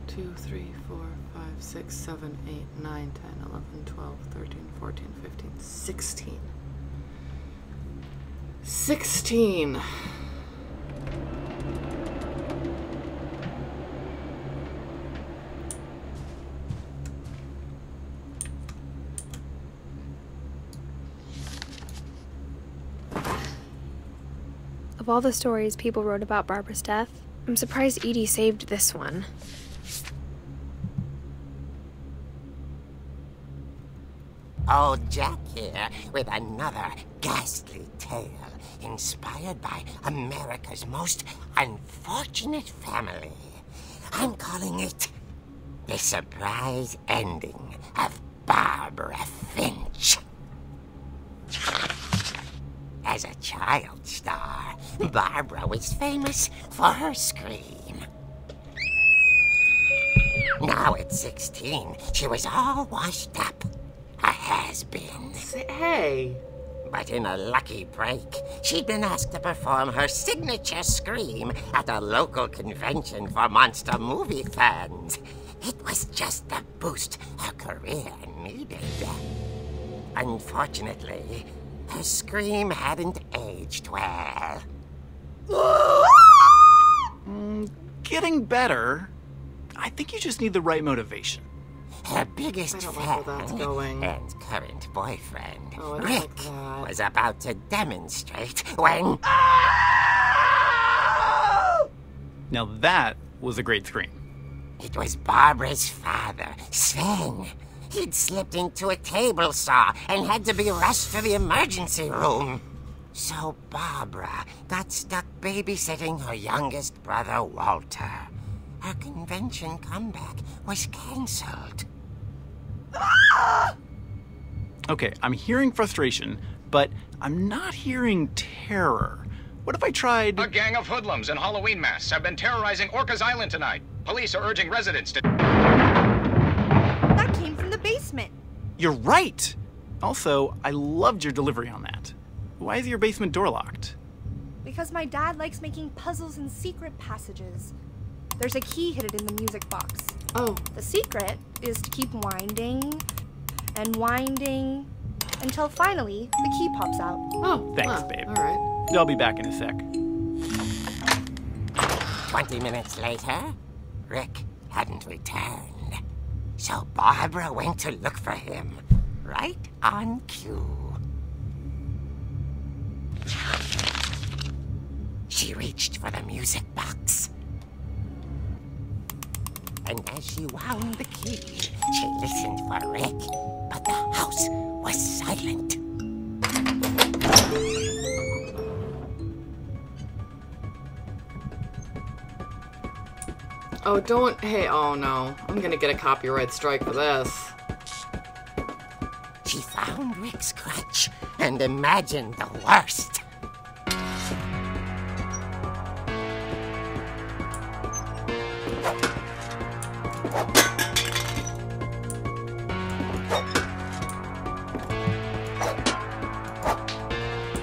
Speaker 1: 2, 3, 4, 5, 6, 7, 8, 9, 10, 11, 12, 13, 14, 15, 16. 16! I
Speaker 2: Of all the stories people wrote about Barbara's death, I'm surprised Edie saved this one.
Speaker 6: Old Jack here with another ghastly tale inspired by America's most unfortunate family. I'm calling it The Surprise Ending of Barbara Finch. As a child star, Barbara was famous for her scream. Now at 16, she was all washed up. A has-been.
Speaker 1: Hey.
Speaker 6: But in a lucky break, she'd been asked to perform her signature scream at a local convention for monster movie fans. It was just the boost her career needed. Unfortunately, her scream hadn't aged well.
Speaker 7: Getting better. I think you just need the right motivation.
Speaker 6: Her biggest
Speaker 1: I don't
Speaker 6: fan
Speaker 1: like where that's going.
Speaker 6: and current boyfriend,
Speaker 1: Oh, I don't
Speaker 6: Rick,
Speaker 1: like that.
Speaker 6: was about to demonstrate when...
Speaker 7: Now that was a great scream.
Speaker 6: It was Barbara's father, Sven. He'd slipped into a table saw and had to be rushed to the emergency room. So Barbara got stuck babysitting her youngest brother, Walter. Her convention comeback was cancelled.
Speaker 7: Okay, I'm hearing frustration, but I'm not hearing terror. What if I tried...
Speaker 8: A gang of hoodlums in Halloween masks have been terrorizing Orcas Island tonight. Police are urging residents to...
Speaker 9: That came from the basement.
Speaker 7: You're right! Also, I loved your delivery on that. Why is your basement door locked?
Speaker 9: Because my dad likes making puzzles and secret passages. There's a key hidden in the music box.
Speaker 1: Oh.
Speaker 9: The secret is to keep winding and winding until finally the key pops out.
Speaker 1: Oh.
Speaker 7: Thanks,
Speaker 1: wow.
Speaker 7: babe.
Speaker 1: All right.
Speaker 7: I'll be back in a sec.
Speaker 6: 20 minutes later, Rick hadn't returned. So Barbara went to look for him, right on cue. She reached for the music box. And as she wound the key, she listened for Rick, but the house was silent.
Speaker 1: Oh, don't. Hey, oh no. I'm gonna get a copyright strike for this.
Speaker 6: She found Rick's crutch and imagined the worst.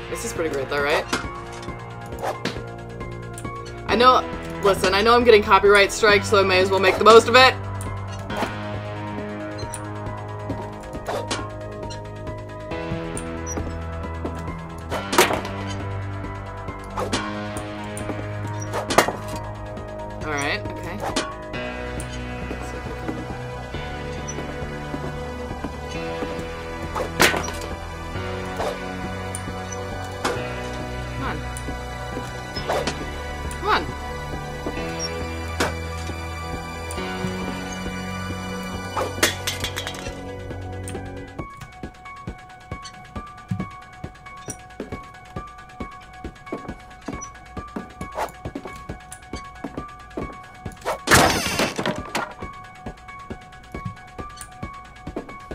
Speaker 1: This is pretty great though, right? I know, listen, I know I'm getting copyright strikes, so I may as well make the most of it. Alright, okay. Let's see if I can... Come on. Come on.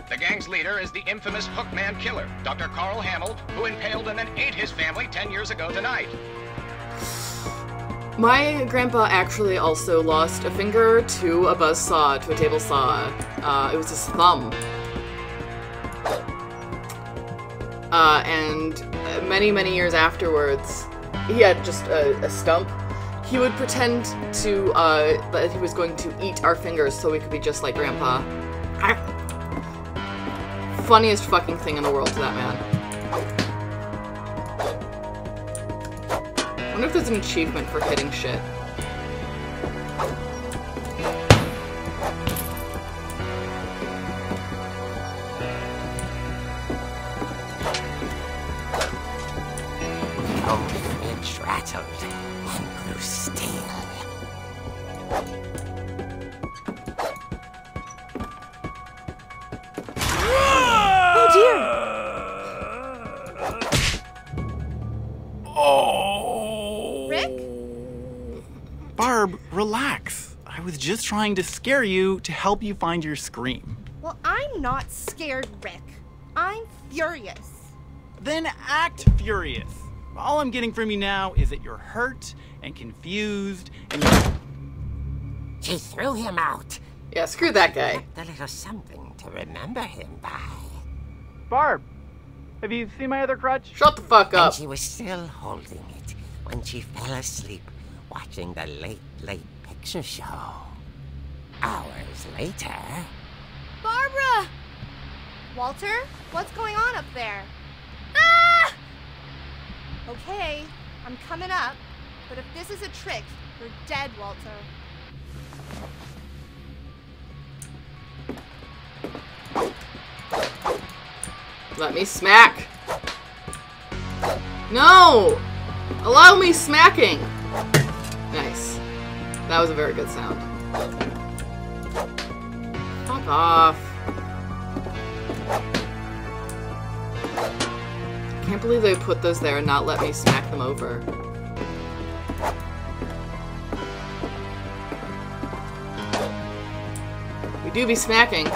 Speaker 8: The gang's leader is the infamous Hookman Killer, Dr. Carl Hamill, who impaled and then ate his family 10 years ago tonight.
Speaker 1: My grandpa actually also lost a finger to a buzzsaw, to a table saw. It was his thumb. And many, many years afterwards, he had just a stump. He would pretend to, that he was going to eat our fingers so we could be just like grandpa. Funniest fucking thing in the world to that man. I wonder if there's an achievement for hitting shit.
Speaker 6: Oh, Finch rattled
Speaker 7: was just trying to scare you to help you find your scream.
Speaker 9: Well, I'm not scared, Rick. I'm furious.
Speaker 7: Then act furious. All I'm getting from you now is that you're hurt and confused and
Speaker 6: She threw him out.
Speaker 1: Yeah, screw that guy.
Speaker 6: A little something to remember him by.
Speaker 7: Barb, have you seen my other crutch?
Speaker 1: Shut the fuck
Speaker 6: And
Speaker 1: up.
Speaker 6: she was still holding it when she fell asleep watching the Late Picture Show. Hours later...
Speaker 9: Barbara! Walter, what's going on up there? Ah! Okay, I'm coming up, but if this is a trick, you're dead, Walter.
Speaker 1: Let me smack. No! Allow me smacking. Nice. That was a very good sound. Fuck off. Can't believe they put those there and not let me smack them over. We do be smacking.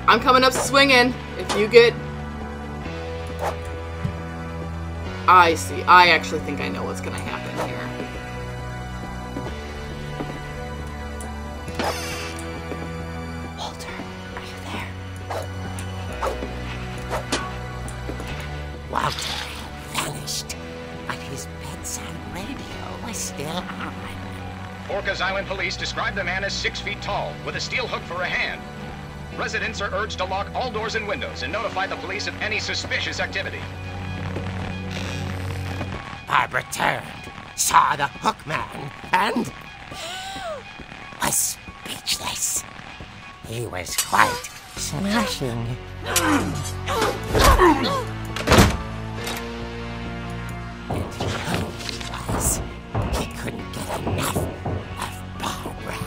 Speaker 1: I'm coming up swinging. If you get... I see. I actually think I know what's gonna happen here.
Speaker 9: Walter, are you there?
Speaker 6: Walter had vanished, but his bedside radio was still on.
Speaker 8: Orcas Island police describe the man as 6 feet tall, with a steel hook for a hand. Residents are urged to lock all doors and windows and notify the police of any suspicious activity.
Speaker 6: Barbara turned, saw the hook man, and was speechless. He was quite smashing. And he couldn't get enough of Barbara.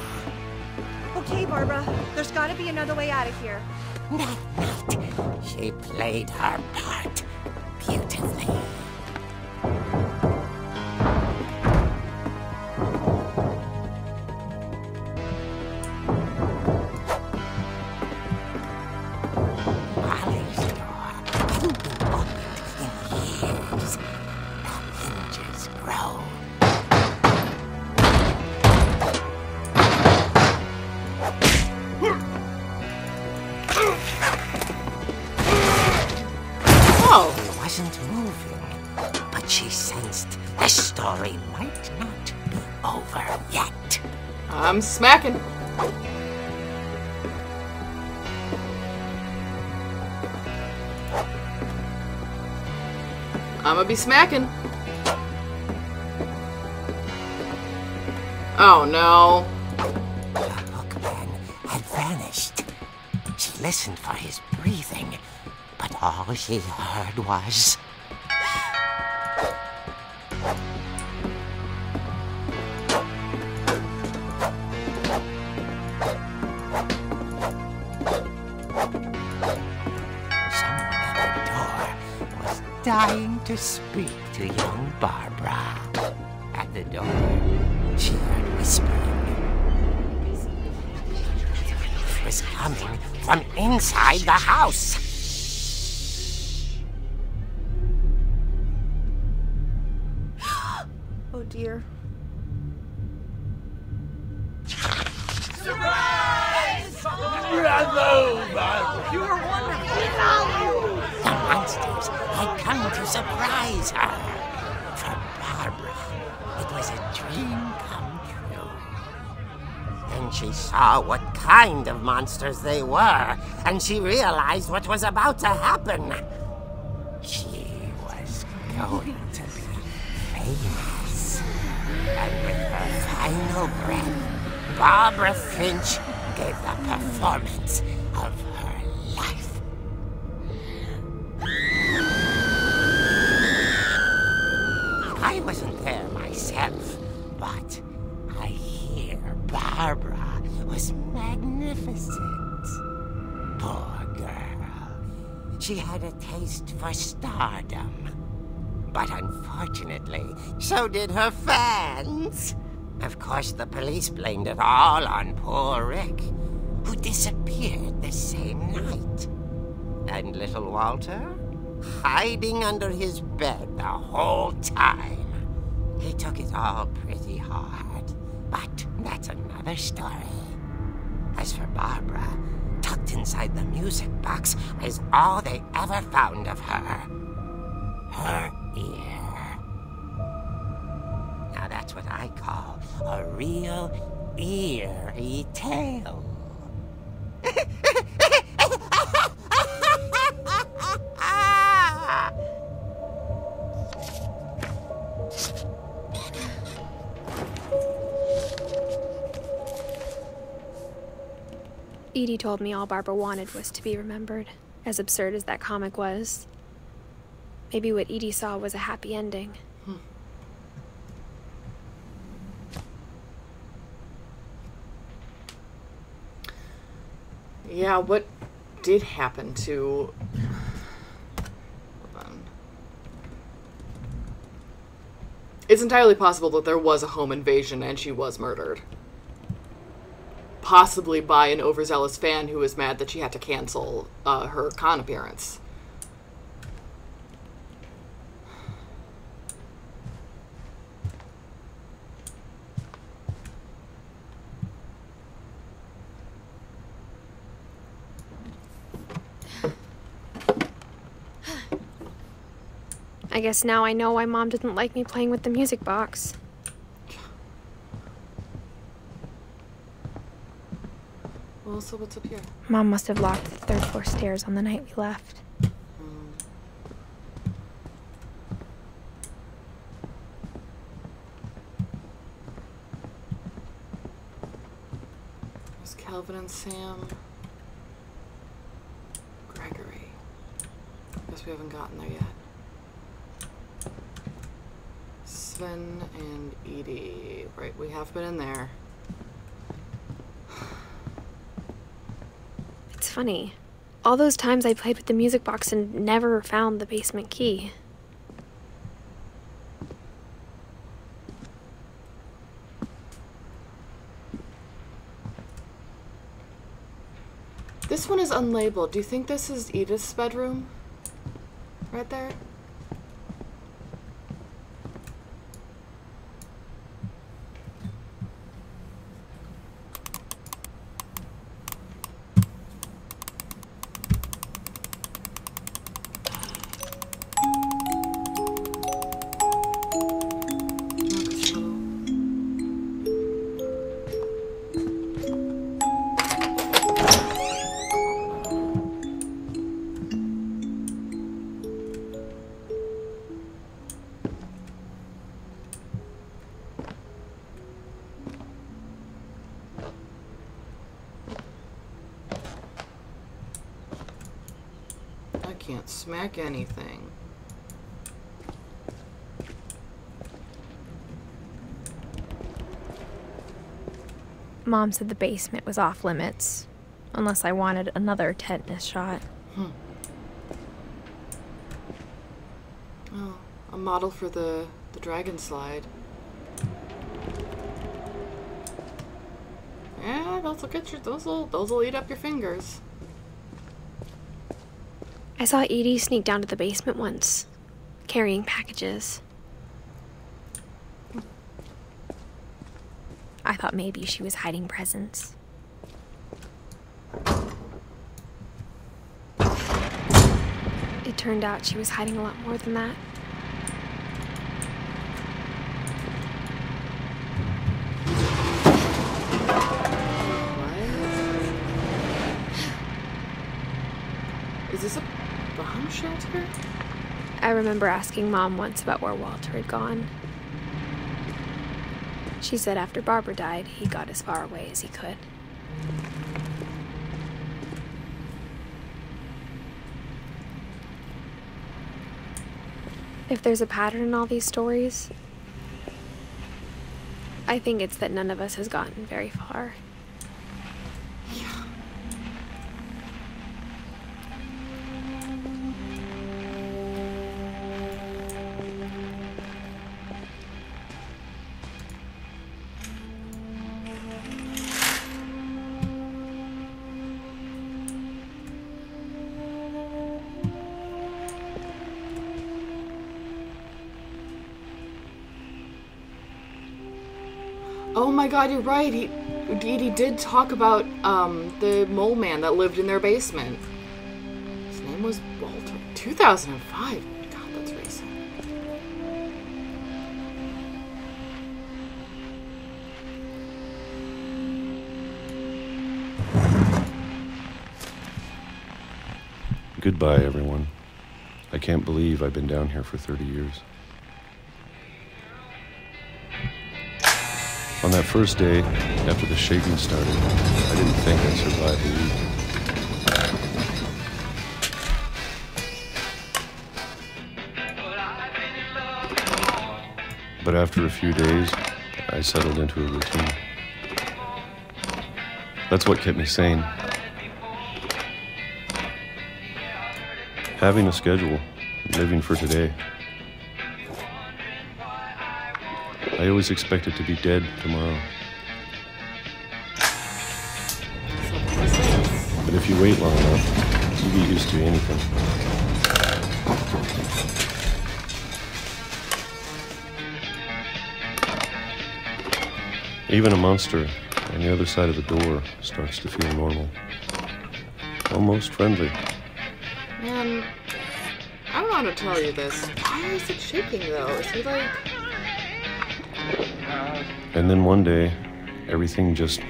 Speaker 9: Okay, Barbara, there's gotta be another way out of here.
Speaker 6: That night, she played her part beautifully. Molly's door hadn't been opened in years. The hinges groaned.
Speaker 1: Oh!
Speaker 6: He wasn't moving, but she sensed the story might not be over yet.
Speaker 1: I'm smacking. I'ma be smacking. Oh no.
Speaker 6: The hookman had vanished. She listened for his breathing, but all she heard was... Someone at the door was dying to speak to young Barbara. At the door, she heard whispering. It was coming from inside the house.
Speaker 9: Oh dear.
Speaker 6: The monsters had come to surprise her. For Barbara, it was a dream come true. Then she saw what kind of monsters they were, and she realized what was about to happen. She was going to be famous. And with her final breath, Barbara Finch gave the performance of her life. I wasn't there myself, but I hear Barbara was magnificent. Bold, she had a taste for stardom. But unfortunately, so did her fans. Of course, the police blamed it all on poor Rick, who disappeared the same night. And little Walter, hiding under his bed the whole time. He took it all pretty hard, but that's another story. As for Barbara, tucked inside the music box was all they ever found of her. Her ear. Now that's what I call a real eerie tale.
Speaker 2: Edie told me all Barbara wanted was to be remembered, as absurd as that comic was. Maybe what Edie saw was a happy ending.
Speaker 1: Yeah, what did happen to... Hold on. It's entirely possible that there was a home invasion and she was murdered. Possibly by an overzealous fan who was mad that she had to cancel her con appearance.
Speaker 2: I guess now I know why Mom didn't like me playing with the music box.
Speaker 1: Well, so what's up here?
Speaker 2: Mom must have locked the third floor stairs on the night we left.
Speaker 1: There's Calvin and Sam. Gregory. Guess we haven't gotten there yet. Sven and Edie. Right, we have been in there.
Speaker 2: It's funny. All those times I played with the music box and never found the basement key.
Speaker 1: This one is unlabeled. Do you think this is Edith's bedroom? Right there? Can't smack anything.
Speaker 2: Mom said the basement was off limits, unless I wanted another tetanus shot.
Speaker 1: Oh, a model for the dragon slide. Yeah, those will get your those will eat up your fingers.
Speaker 2: I saw Edie sneak down to the basement once, carrying packages. I thought maybe she was hiding presents. It turned out she was hiding a lot more than that.
Speaker 1: Is this a bomb shelter?
Speaker 2: I remember asking Mom once about where Walter had gone. She said after Barbara died, he got as far away as he could. If there's a pattern in all these stories, I think it's that none of us has gotten very far.
Speaker 1: Oh my god, you're right. He did talk about the mole man that lived in their basement. His name was Walter. 2005. God, that's recent.
Speaker 10: Goodbye, everyone. I can't believe I've been down here for 30 years. On that first day, after the shaking started, I didn't think I'd survive the week. But after a few days, I settled into a routine. That's what kept me sane. Having a schedule, living for today. I always expected to be dead tomorrow. But if you wait long enough, you get used to anything. Even a monster on the other side of the door starts to feel normal. Almost friendly.
Speaker 1: Man, I don't know how to tell you this. Why is it shaking though? Is he like...
Speaker 10: And then one day, everything just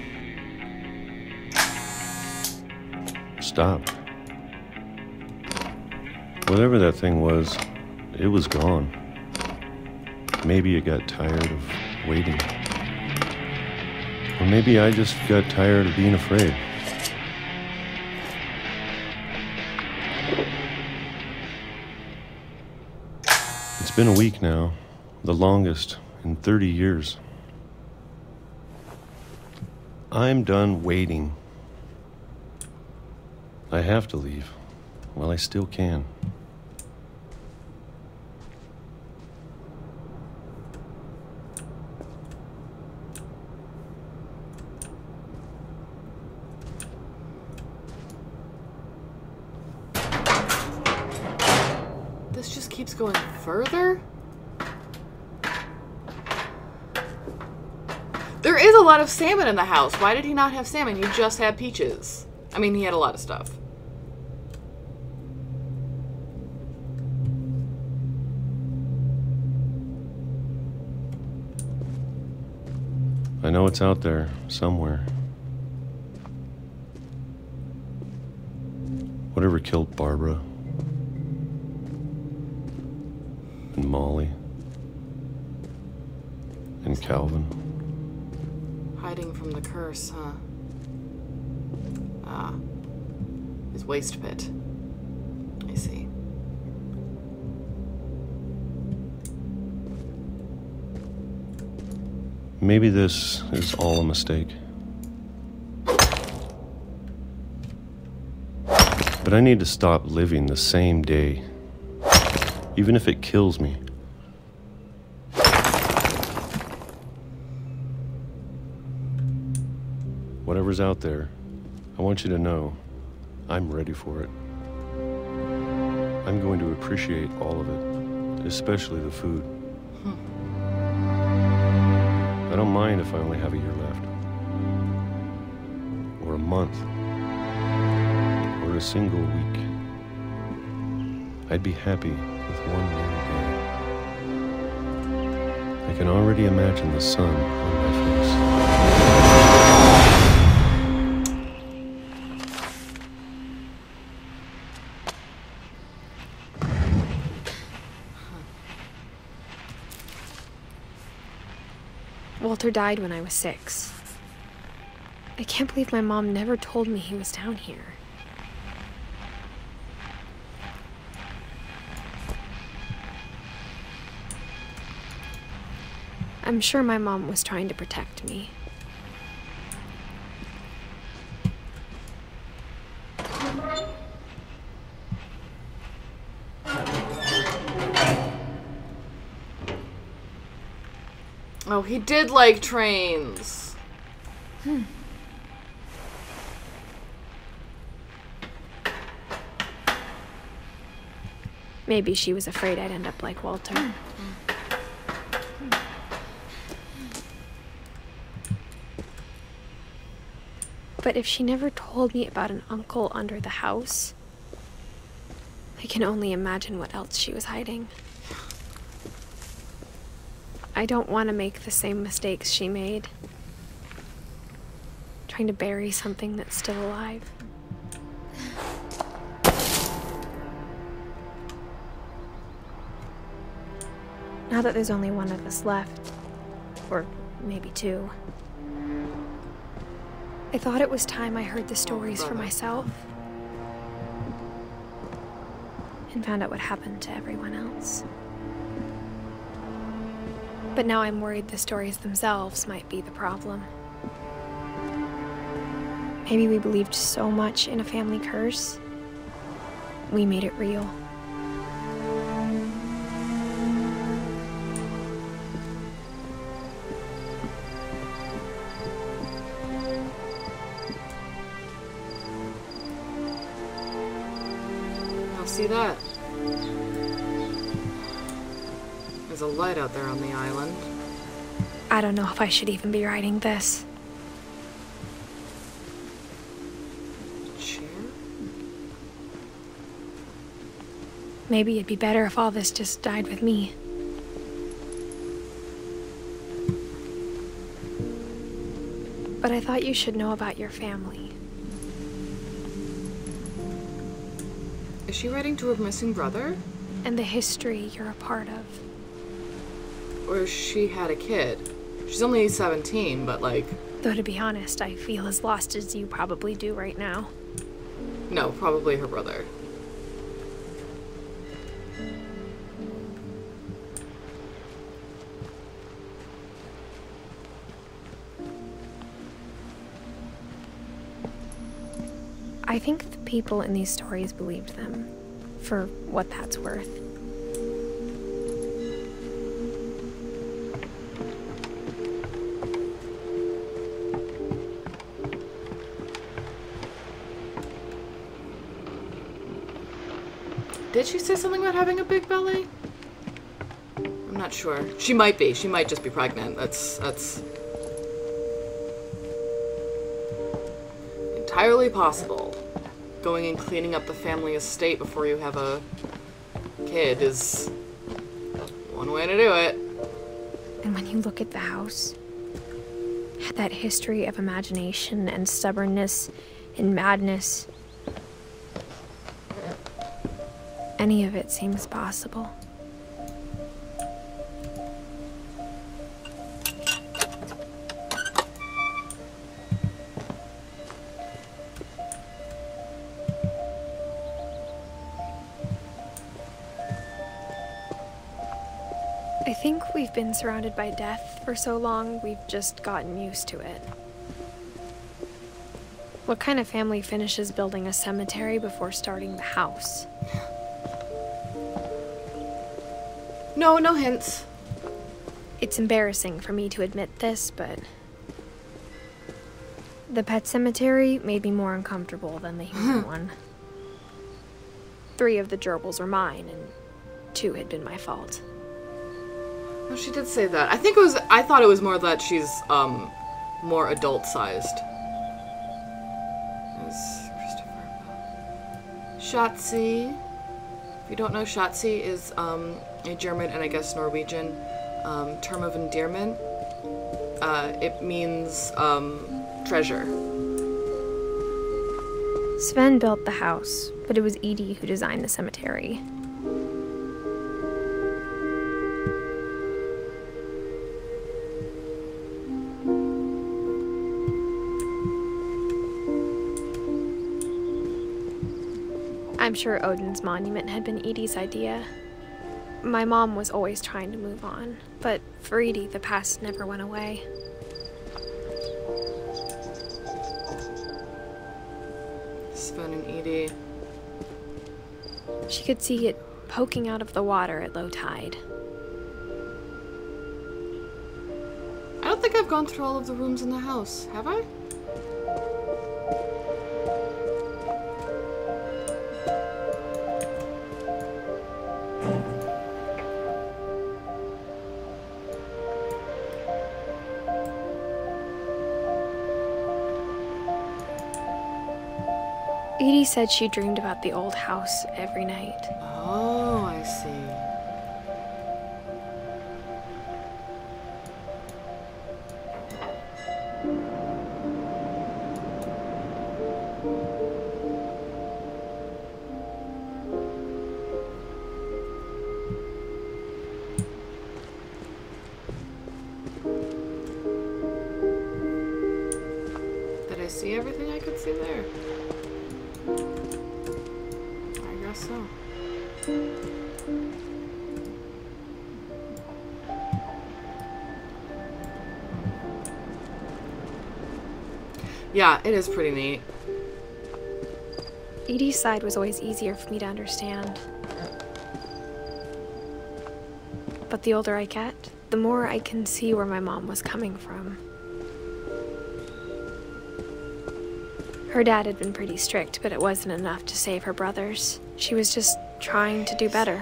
Speaker 10: stopped. Whatever that thing was, it was gone. Maybe it got tired of waiting. Or maybe I just got tired of being afraid. It's been a week now, the longest in 30 years. I'm done waiting. I have to leave while I still can.
Speaker 1: This just keeps going further? There is a lot of salmon in the house. Why did he not have salmon? He just had peaches. I mean, he had a lot of stuff.
Speaker 10: I know it's out there somewhere. Whatever killed Barbara and Molly and Calvin.
Speaker 1: Hiding from the curse, huh? Ah. His waste pit. I see.
Speaker 10: Maybe this is all a mistake. But I need to stop living the same day, even if it kills me. Whatever's out there, I want you to know I'm ready for it. I'm going to appreciate all of it, especially the food. I don't mind if I only have a year left, or a month, or a single week. I'd be happy with one more day. I can already imagine the sun on my face.
Speaker 2: Walter died when I was 6. I can't believe my mom never told me he was down here. I'm sure my mom was trying to protect me.
Speaker 1: Oh, he did like trains.
Speaker 2: Maybe she was afraid I'd end up like Walter. But if she never told me about an uncle under the house, I can only imagine what else she was hiding. I don't want to make the same mistakes she made. Trying to bury something that's still alive. Now that there's only one of us left, or maybe two, I thought it was time I heard the stories for myself and found out what happened to everyone else. But now I'm worried the stories themselves might be the problem. Maybe we believed so much in a family curse, we made it real.
Speaker 1: See that? There's a light out there on the island.
Speaker 2: I don't know if I should even be writing this.
Speaker 1: Chair?
Speaker 2: Maybe it'd be better if all this just died with me. But I thought you should know about your family.
Speaker 1: Is she writing to her missing brother?
Speaker 2: And the history you're a part of.
Speaker 1: Or she had a kid. She's only 17, but like...
Speaker 2: Though to be honest, I feel as lost as you probably do right now.
Speaker 1: No, probably her brother.
Speaker 2: I think the people in these stories believed them, for what that's worth.
Speaker 1: Did she say something about having a big belly? I'm not sure. She might be. She might just be pregnant. That's entirely possible. Going and cleaning up the family estate before you have a kid is one way to do it.
Speaker 2: And when you look at the house, it had that history of imagination and stubbornness and madness. Any of it seems possible. I think we've been surrounded by death for so long, we've just gotten used to it. What kind of family finishes building a cemetery before starting the house?
Speaker 1: No, no hints.
Speaker 2: It's embarrassing for me to admit this, but the pet cemetery made me more uncomfortable than the human one. 3 of the gerbils were mine, and 2 had been my fault.
Speaker 1: Oh, she did say that. I thought it was more that she's more adult-sized. Schatzi. If you don't know, Schatzi is a German and I guess Norwegian term of endearment. It means treasure.
Speaker 2: Sven built the house, but it was Edie who designed the cemetery. I'm sure Odin's monument had been Edie's idea. My mom was always trying to move on, but for Edie, the past never went away.
Speaker 1: Sven and Edie.
Speaker 2: She could see it poking out of the water at low tide.
Speaker 1: I don't think I've gone through all of the rooms in the house, have I?
Speaker 2: Edie said she dreamed about the old house every night.
Speaker 1: Oh, I see. Did I see everything I could see there? I guess so. Yeah, it is pretty neat.
Speaker 2: Edie's side was always easier for me to understand. But the older I get, the more I can see where my mom was coming from. Her dad had been pretty strict, but it wasn't enough to save her brothers. She was just trying to do better.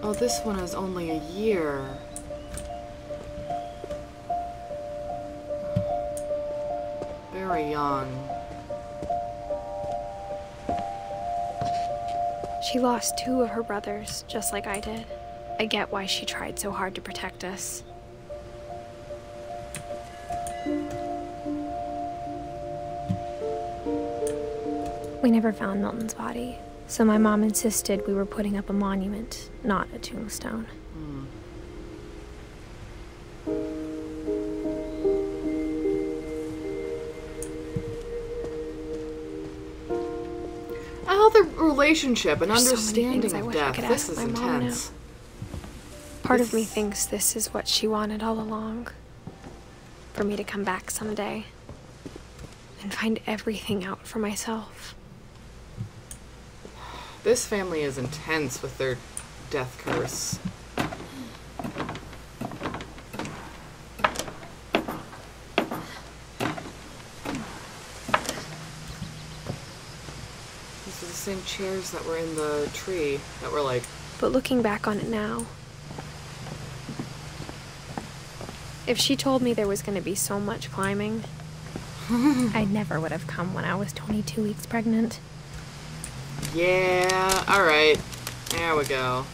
Speaker 1: Oh, this one is only a year. Very young.
Speaker 2: She lost 2 of her brothers, just like I did. I get why she tried so hard to protect us. We never found Milton's body, so my mom insisted we were putting up a monument, not a tombstone.
Speaker 1: Oh, the relationship and
Speaker 2: There's so many
Speaker 1: understanding
Speaker 2: things I
Speaker 1: of
Speaker 2: wish I
Speaker 1: death.
Speaker 2: could
Speaker 1: This
Speaker 2: ask
Speaker 1: is
Speaker 2: my mom
Speaker 1: intense.
Speaker 2: Part of me thinks this is what she wanted all along. For me to come back someday and find everything out for myself.
Speaker 1: This family is intense with their death curse. These are the same chairs that were in the tree that were like...
Speaker 2: But looking back on it now, if she told me there was going to be so much climbing, I never would have come when I was 22 weeks pregnant.
Speaker 1: Yeah, alright. There we go.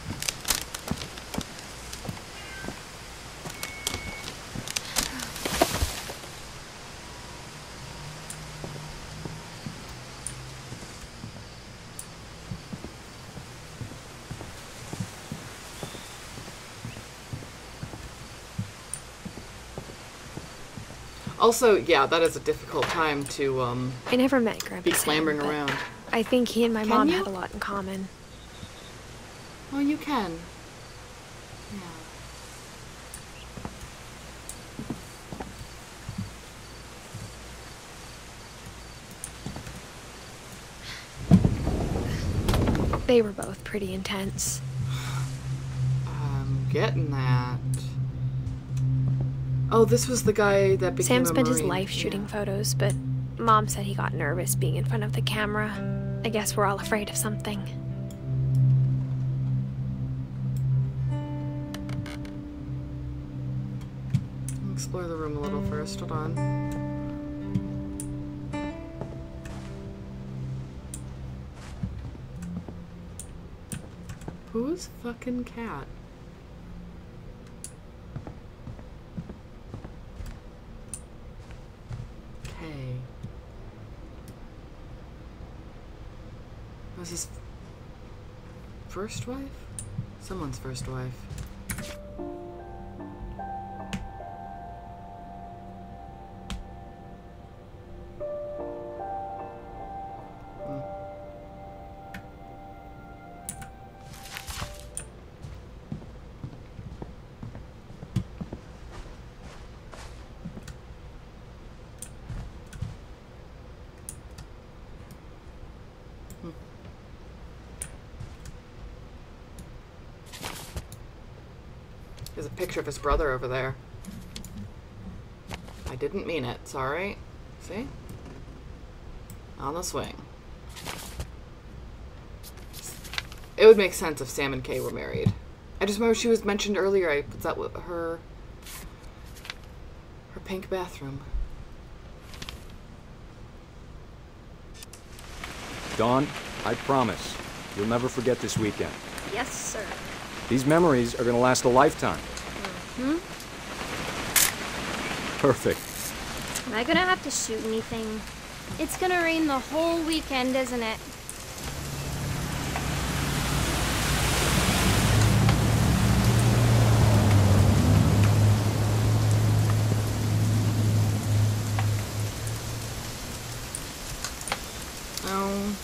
Speaker 1: Also, yeah, that is a difficult time to,
Speaker 2: I never met Grandpa
Speaker 1: be clambering
Speaker 2: Sam, but
Speaker 1: around.
Speaker 2: I think he and my
Speaker 1: Can
Speaker 2: mom
Speaker 1: you?
Speaker 2: had a lot in common.
Speaker 1: Well, you can. Yeah.
Speaker 2: They were both pretty intense.
Speaker 1: I'm getting that. Oh, this was the guy that became
Speaker 2: Sam
Speaker 1: a
Speaker 2: spent his
Speaker 1: Marine.
Speaker 2: life shooting photos, but Mom said he got nervous being in front of the camera. I guess we're all afraid of something.
Speaker 1: I'll explore the room a little first. Hold on. Whose fucking cat? Okay. Was his first wife? Someone's first wife. There's a picture of his brother over there. I didn't mean it, sorry. See? On the swing. It would make sense if Sam and Kay were married. I just remember she was mentioned earlier. Was that what her pink bathroom.
Speaker 11: Dawn, I promise, you'll never forget this weekend.
Speaker 2: Yes, sir.
Speaker 11: These memories are gonna last a lifetime.
Speaker 2: Hmm?
Speaker 11: Perfect.
Speaker 2: Am I gonna have to shoot anything? It's gonna rain the whole weekend, isn't it?
Speaker 1: Oh.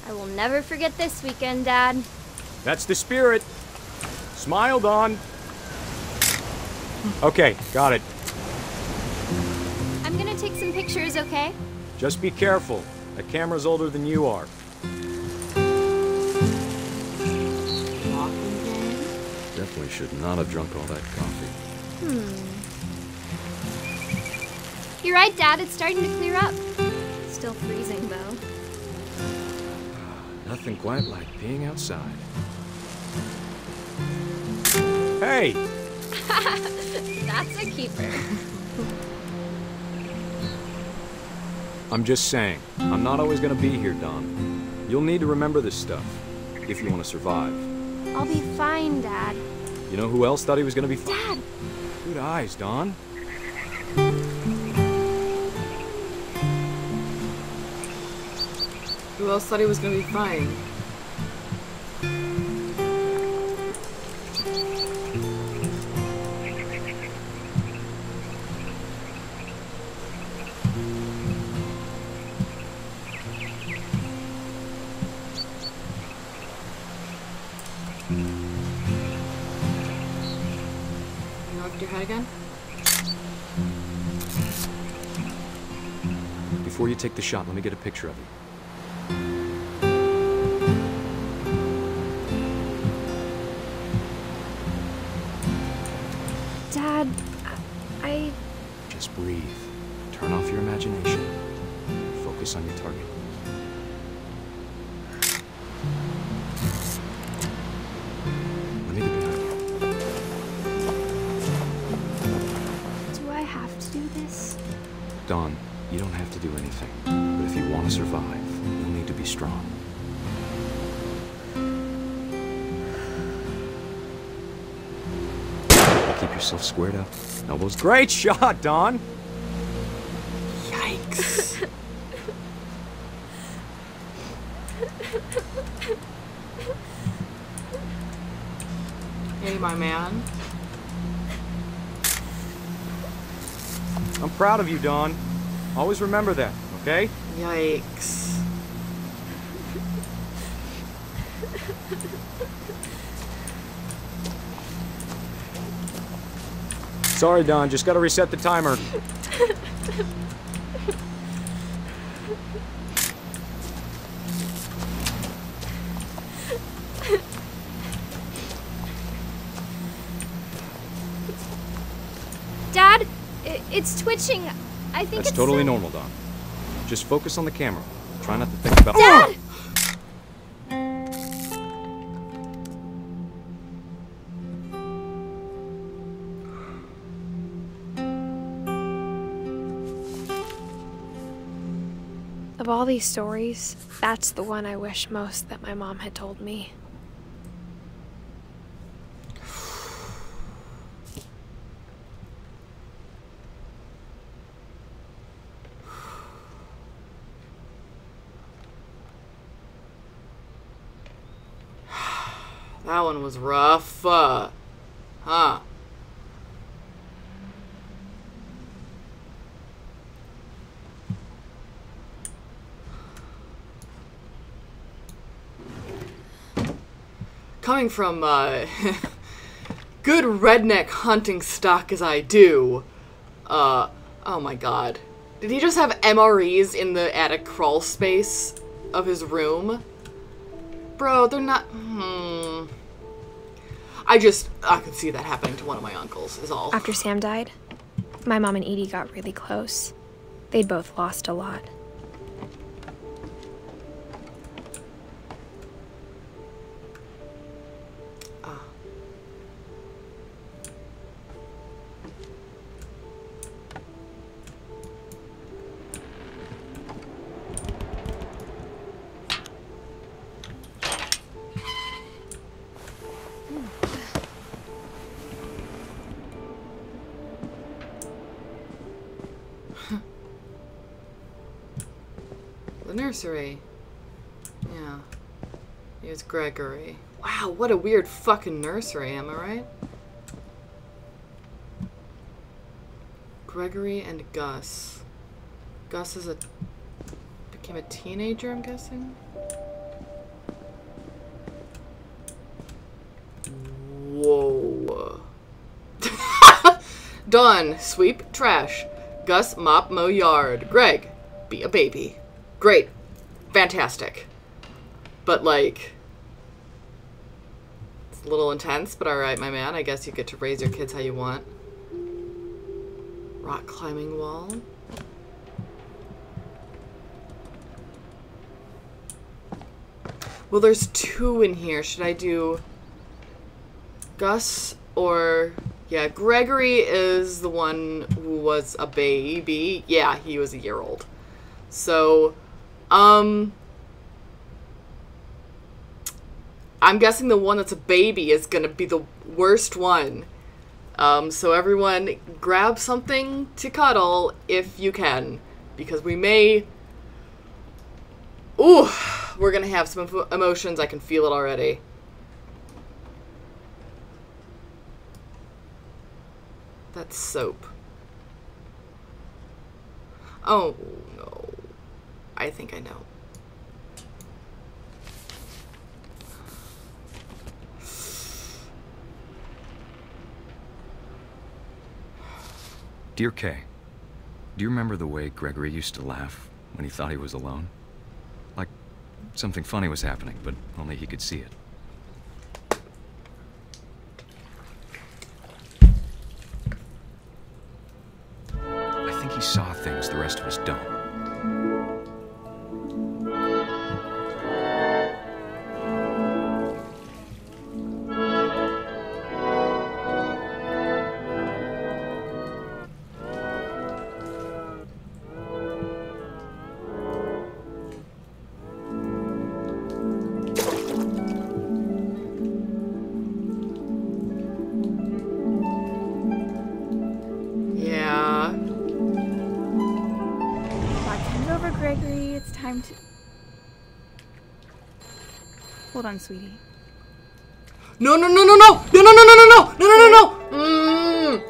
Speaker 2: I will never forget this weekend, Dad.
Speaker 11: That's the spirit. Smile, Dawn. Okay, got it.
Speaker 2: I'm gonna take some pictures, okay?
Speaker 11: Just be careful. That camera's older than you are. Definitely should not have drunk all that coffee.
Speaker 2: You're right, Dad. It's starting to clear up. Still freezing, though.
Speaker 11: Nothing quite like being outside. Hey!
Speaker 2: That's a keeper.
Speaker 11: I'm just saying, I'm not always gonna be here, Dawn. You'll need to remember this stuff, if you want to survive.
Speaker 2: I'll be fine, Dad.
Speaker 11: You know who else thought he was gonna be fine?
Speaker 2: Dad!
Speaker 11: Good eyes, Dawn.
Speaker 1: Who else thought he was gonna be fine? You knocked your head again?
Speaker 11: Before you take the shot, let me get a picture of you.
Speaker 2: Dad, I...
Speaker 11: Just breathe. Turn off your imagination. Focus on your target. Let me get behind you.
Speaker 2: Do I have to do this?
Speaker 11: Dawn, you don't have to do anything. But if you want to survive, you'll need to be strong. Keep yourself squared up. Elbows. Great shot, Dawn!
Speaker 1: Yikes. Hey, my man.
Speaker 11: I'm proud of you, Dawn. Always remember that, okay?
Speaker 1: Yikes.
Speaker 11: Sorry, Dawn. Just gotta reset the timer.
Speaker 2: Dad, it's twitching. I think
Speaker 11: That's
Speaker 2: it's
Speaker 11: totally normal, Dawn. Just focus on the camera. Try not to think about...
Speaker 2: Dad!
Speaker 12: Of all these stories, that's the one I wish most that my mom had told me.
Speaker 1: That one was rough. Huh. Coming from, good redneck hunting stock as I do, oh my god. Did he just have MREs in the attic crawl space of his room? Bro, they're not, I could see that happening to one of my uncles, is all.
Speaker 12: After Sam died, my mom and Edie got really close. They'd both lost a lot.
Speaker 1: The nursery. Yeah. Here's Gregory. Wow, what a weird fucking nursery, am I right? Gregory and Gus. Gus became a teenager, I'm guessing? Whoa. Dawn, sweep trash. Gus, mop, mow yard. Greg, be a baby. Great. Fantastic. But, like, it's a little intense, but alright, my man. I guess you get to raise your kids how you want. Rock climbing wall. Well, there's 2 in here. Should I do Gus or... Yeah, Gregory is the one who was a baby. Yeah, he was a year old. So, I'm guessing the one that's a baby is gonna be the worst one. So everyone grab something to cuddle if you can, because we may... Ooh, we're gonna have some emotions. I can feel it already. That's soap. Oh, no. I think I know.
Speaker 11: Dear Kay, do you remember the way Gregory used to laugh when he thought he was alone? Like something funny was happening, but only he could see it. I think he saw things the rest of us don't.
Speaker 13: Hold on, sweetie.
Speaker 1: No, no, no, no, no! No, no, no, no, no, no! No, no, no, no!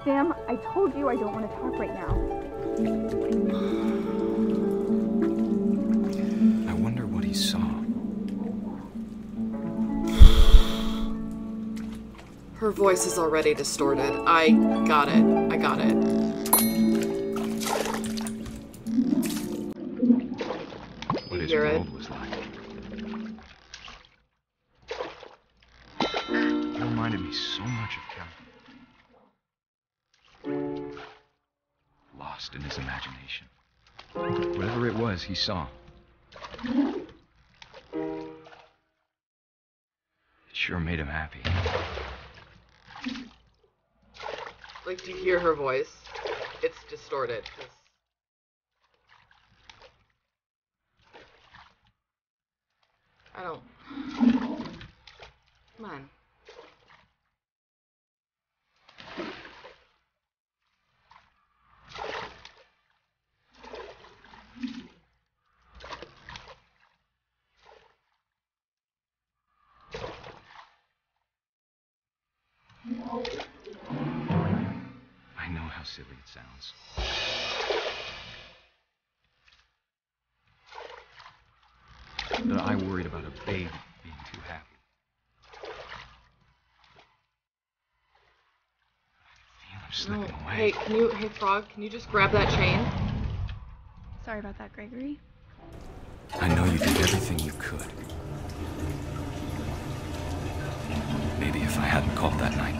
Speaker 13: Sam, I told you I don't want to talk right now.
Speaker 11: I wonder what he saw.
Speaker 1: Her voice is already distorted. I got it. I got it.
Speaker 11: What his
Speaker 1: hear it?
Speaker 11: world was like. It reminded me so much of Kevin. Lost in his imagination. Whatever it was he saw. It sure made him happy.
Speaker 1: Like, do you hear her voice? It's distorted. I don't... Come on.
Speaker 11: I know how silly it sounds. But I worried about a baby being too happy. I feel him slipping away.
Speaker 1: Hey, hey Frog, can you just grab that chain?
Speaker 13: Sorry about that, Gregory.
Speaker 11: I know you did everything you could. Maybe if I hadn't called that night.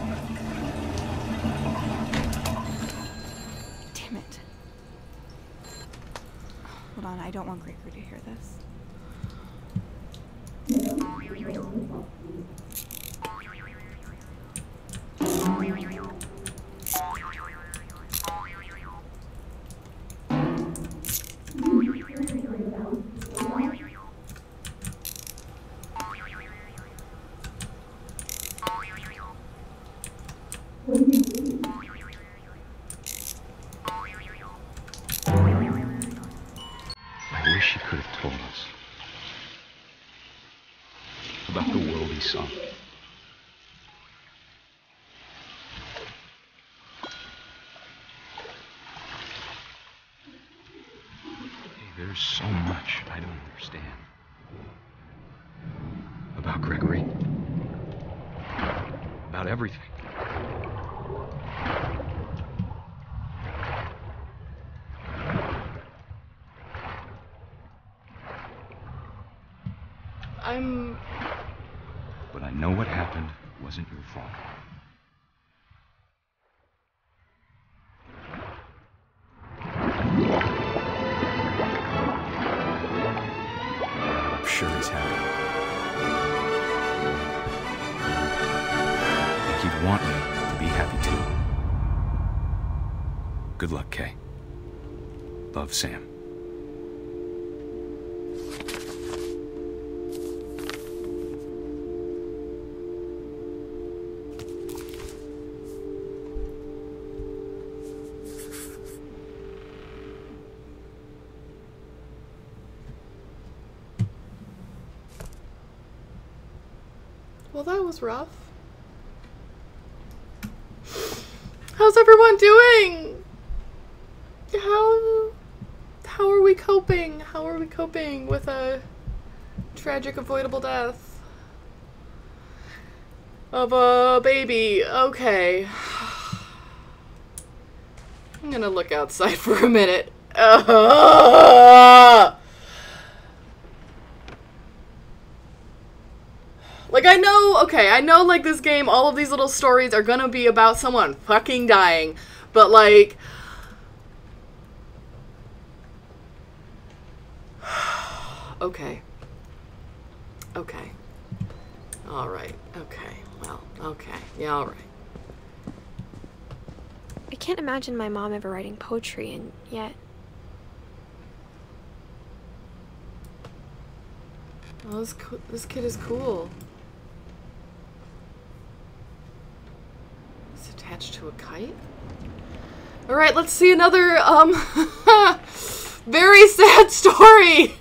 Speaker 13: Damn it. Hold on, I don't want Gregory to hear this.
Speaker 14: song. Hey, there's so much I don't understand. About Gregory. About everything. But I know what happened wasn't your fault. I'm sure he's happy. And he'd want me to be happy too. Good luck, Kay. Love, Sam.
Speaker 1: Well, that was rough. How's everyone doing? How are we coping? How are we coping with a tragic avoidable death of a baby? Okay. I'm gonna look outside for a minute. Like, I know, okay, I know, like, this game, all of these little stories are gonna be about someone fucking dying, but, like... Okay. Okay. Alright. Okay. Well, okay. Yeah, alright.
Speaker 12: I can't imagine my mom ever writing poetry, and yet...
Speaker 1: Oh, this kid is cool. It's attached to a kite? Alright, let's see another, very sad story!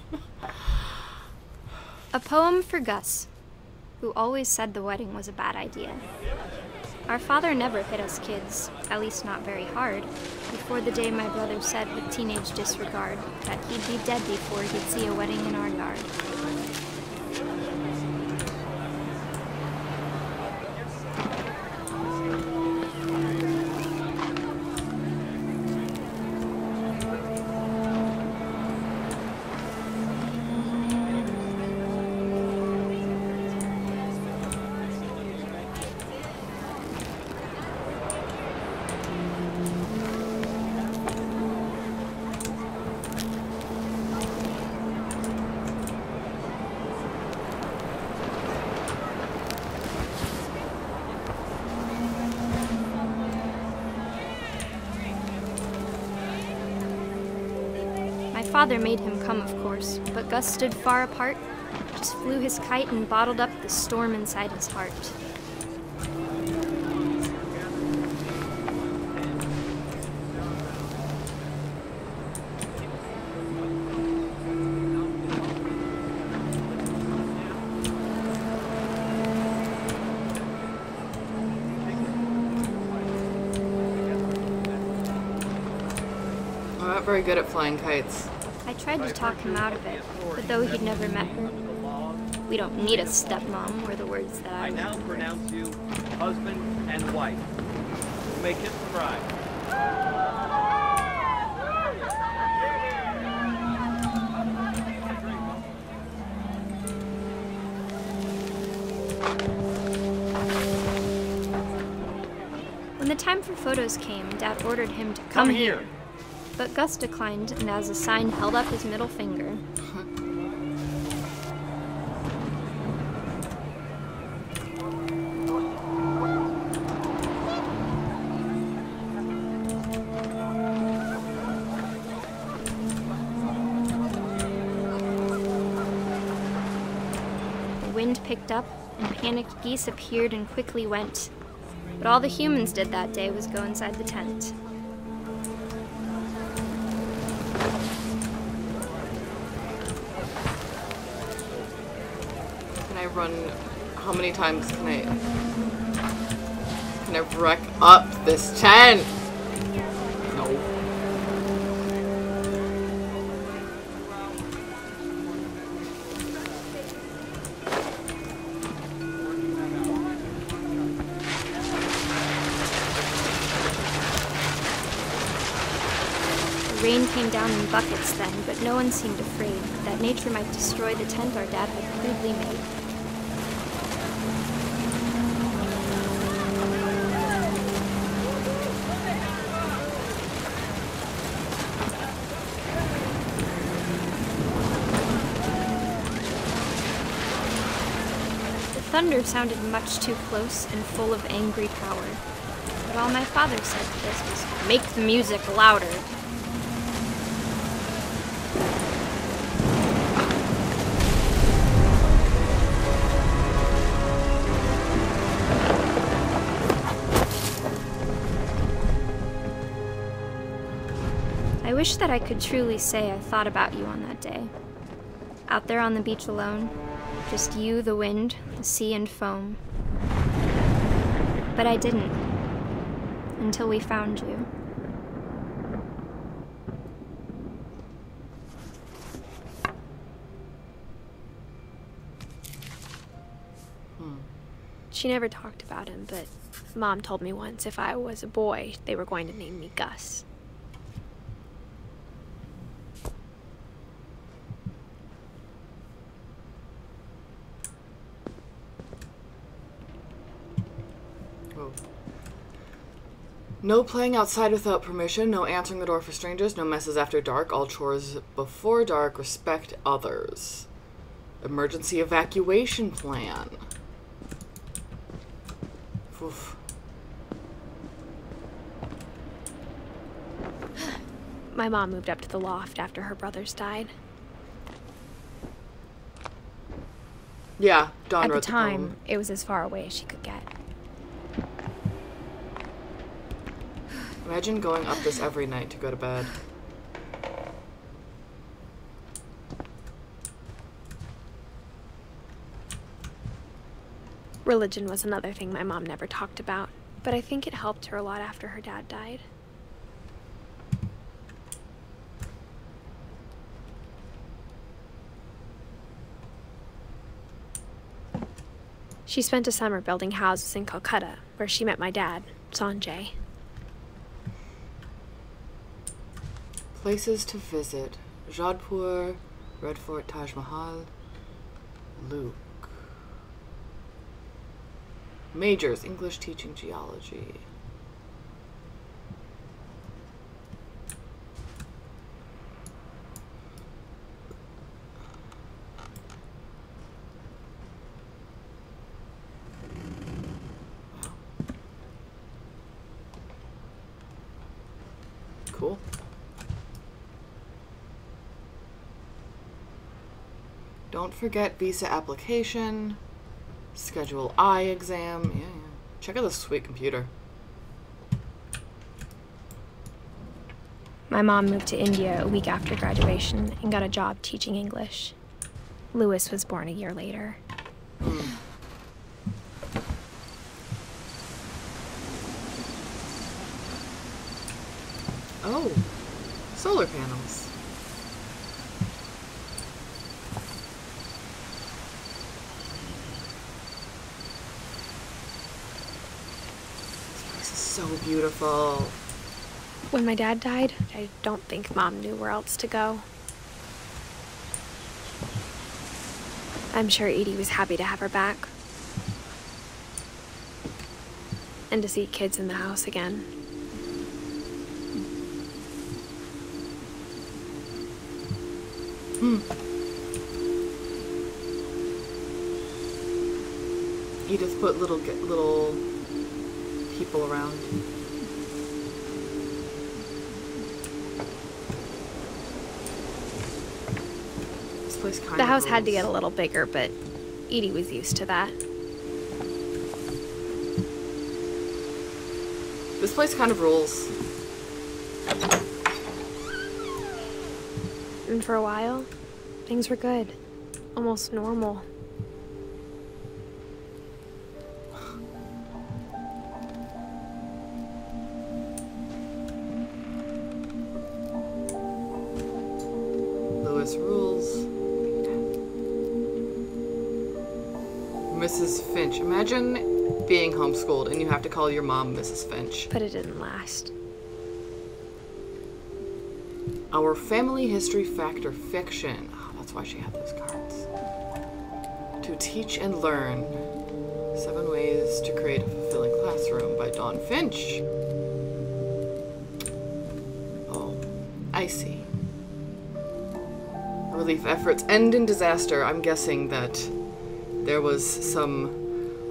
Speaker 2: A poem for Gus, who always said the wedding was a bad idea. Our father never hit us kids, at least not very hard, before the day my brother said with teenage disregard that he'd be dead before he'd see a wedding in our yard. Father made him come, of course, but Gus stood far apart, just flew his kite and bottled up the storm inside his heart.
Speaker 1: I'm not very good at flying kites.
Speaker 2: I tried to talk him out of it, but though he'd never met her, we don't need a stepmom were the words that I
Speaker 15: now pronounce you husband and wife. You may kiss the bride.
Speaker 2: When the time for photos came, Dad ordered him to come here. But Gus declined, and as a sign held up his middle finger. The wind picked up, and panicked geese appeared and quickly went. But all the humans did that day was go inside the tent.
Speaker 1: Can I run How many times can I wreck up this tent? No.
Speaker 2: The rain came down in buckets then, but no one seemed afraid that nature might destroy the tent our dad had crudely made. The thunder sounded much too close and full of angry power. But all my father said to this was, "Make the music louder." I wish that I could truly say I thought about you on that day. Out there on the beach alone, just you, the wind, the sea, and foam. But I didn't, until we found you.
Speaker 12: She never talked about him, but Mom told me once if I was a boy, they were going to name me Gus.
Speaker 1: No playing outside without permission, no answering the door for strangers, no messes after dark, all chores before dark, respect others. Emergency evacuation plan. Oof.
Speaker 12: My mom moved up to the loft after her brothers died.
Speaker 1: Yeah, Dawn
Speaker 12: At
Speaker 1: wrote
Speaker 12: the time,
Speaker 1: poem.
Speaker 12: it was as far away as she could get.
Speaker 1: Imagine going up this every night to go to bed.
Speaker 12: Religion was another thing my mom never talked about, but I think it helped her a lot after her dad died. She spent a summer building houses in Calcutta, where she met my dad, Sanjay.
Speaker 1: Places to visit. Jodhpur, Red Fort, Taj Mahal, Luke. Majors, English teaching, geology. Cool. Don't forget visa application, Schedule I exam. Yeah. Check out this sweet computer.
Speaker 12: My mom moved to India a week after graduation and got a job teaching English. Lewis was born a year later.
Speaker 1: Oh, solar panels. This is so beautiful.
Speaker 12: When my dad died, I don't think Mom knew where else to go. I'm sure Edie was happy to have her back. And to see kids in the house again.
Speaker 1: Edith put little people around. This place kind
Speaker 12: The
Speaker 1: of
Speaker 12: house had to
Speaker 1: rules.
Speaker 12: get a little bigger, but Edie was used to that.
Speaker 1: This place kind of rules.
Speaker 12: And for a while, things were good. Almost normal.
Speaker 1: Mrs. Finch. Imagine being homeschooled and you have to call your mom Mrs. Finch.
Speaker 12: But it didn't last.
Speaker 1: Our family history fact or fiction. Oh, that's why she had those cards. To Teach and Learn. 7 Ways to Create a Fulfilling Classroom by Dawn Finch. Oh, I see. Relief efforts end in disaster. I'm guessing that there was some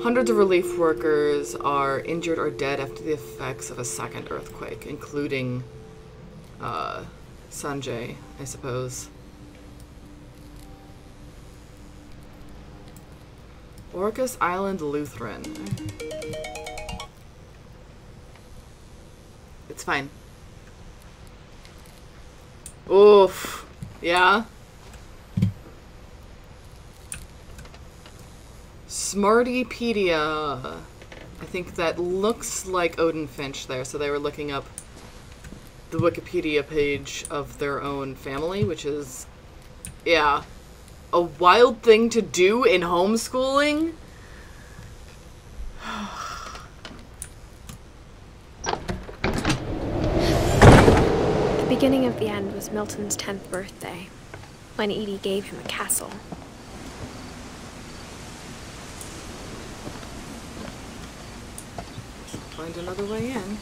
Speaker 1: hundreds of relief workers are injured or dead after the effects of a second earthquake, including Sanjay, I suppose. Orcas Island Lutheran. It's fine. Oof. Yeah. Smartypedia. I think that looks like Odin Finch there, so they were looking up the Wikipedia page of their own family, which is, yeah, a wild thing to do in homeschooling.
Speaker 12: The beginning of the end was Milton's 10th birthday, when Edie gave him a castle.
Speaker 1: Find another way in.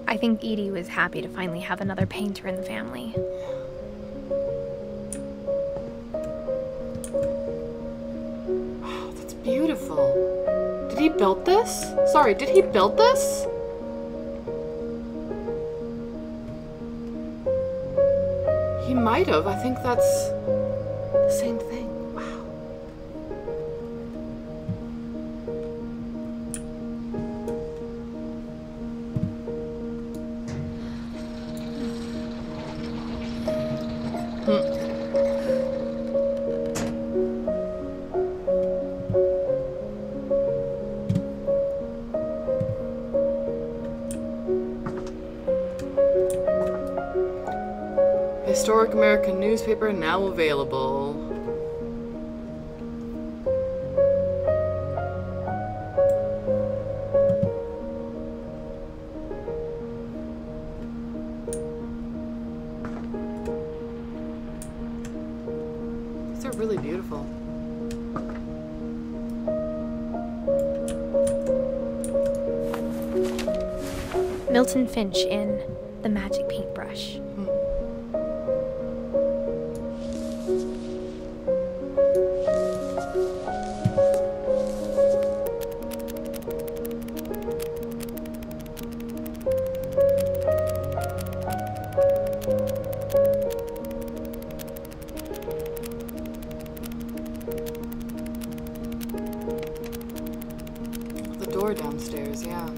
Speaker 12: I think Edie was happy to finally have another painter in the family.
Speaker 1: Wow, that's beautiful. Did he build this? Sorry, did he build this? He might have. I think that's the same thing. Wow. Historic American newspaper now available. These are really beautiful.
Speaker 12: Milton Finch in The Magic Paintbrush.
Speaker 1: The door downstairs, yeah.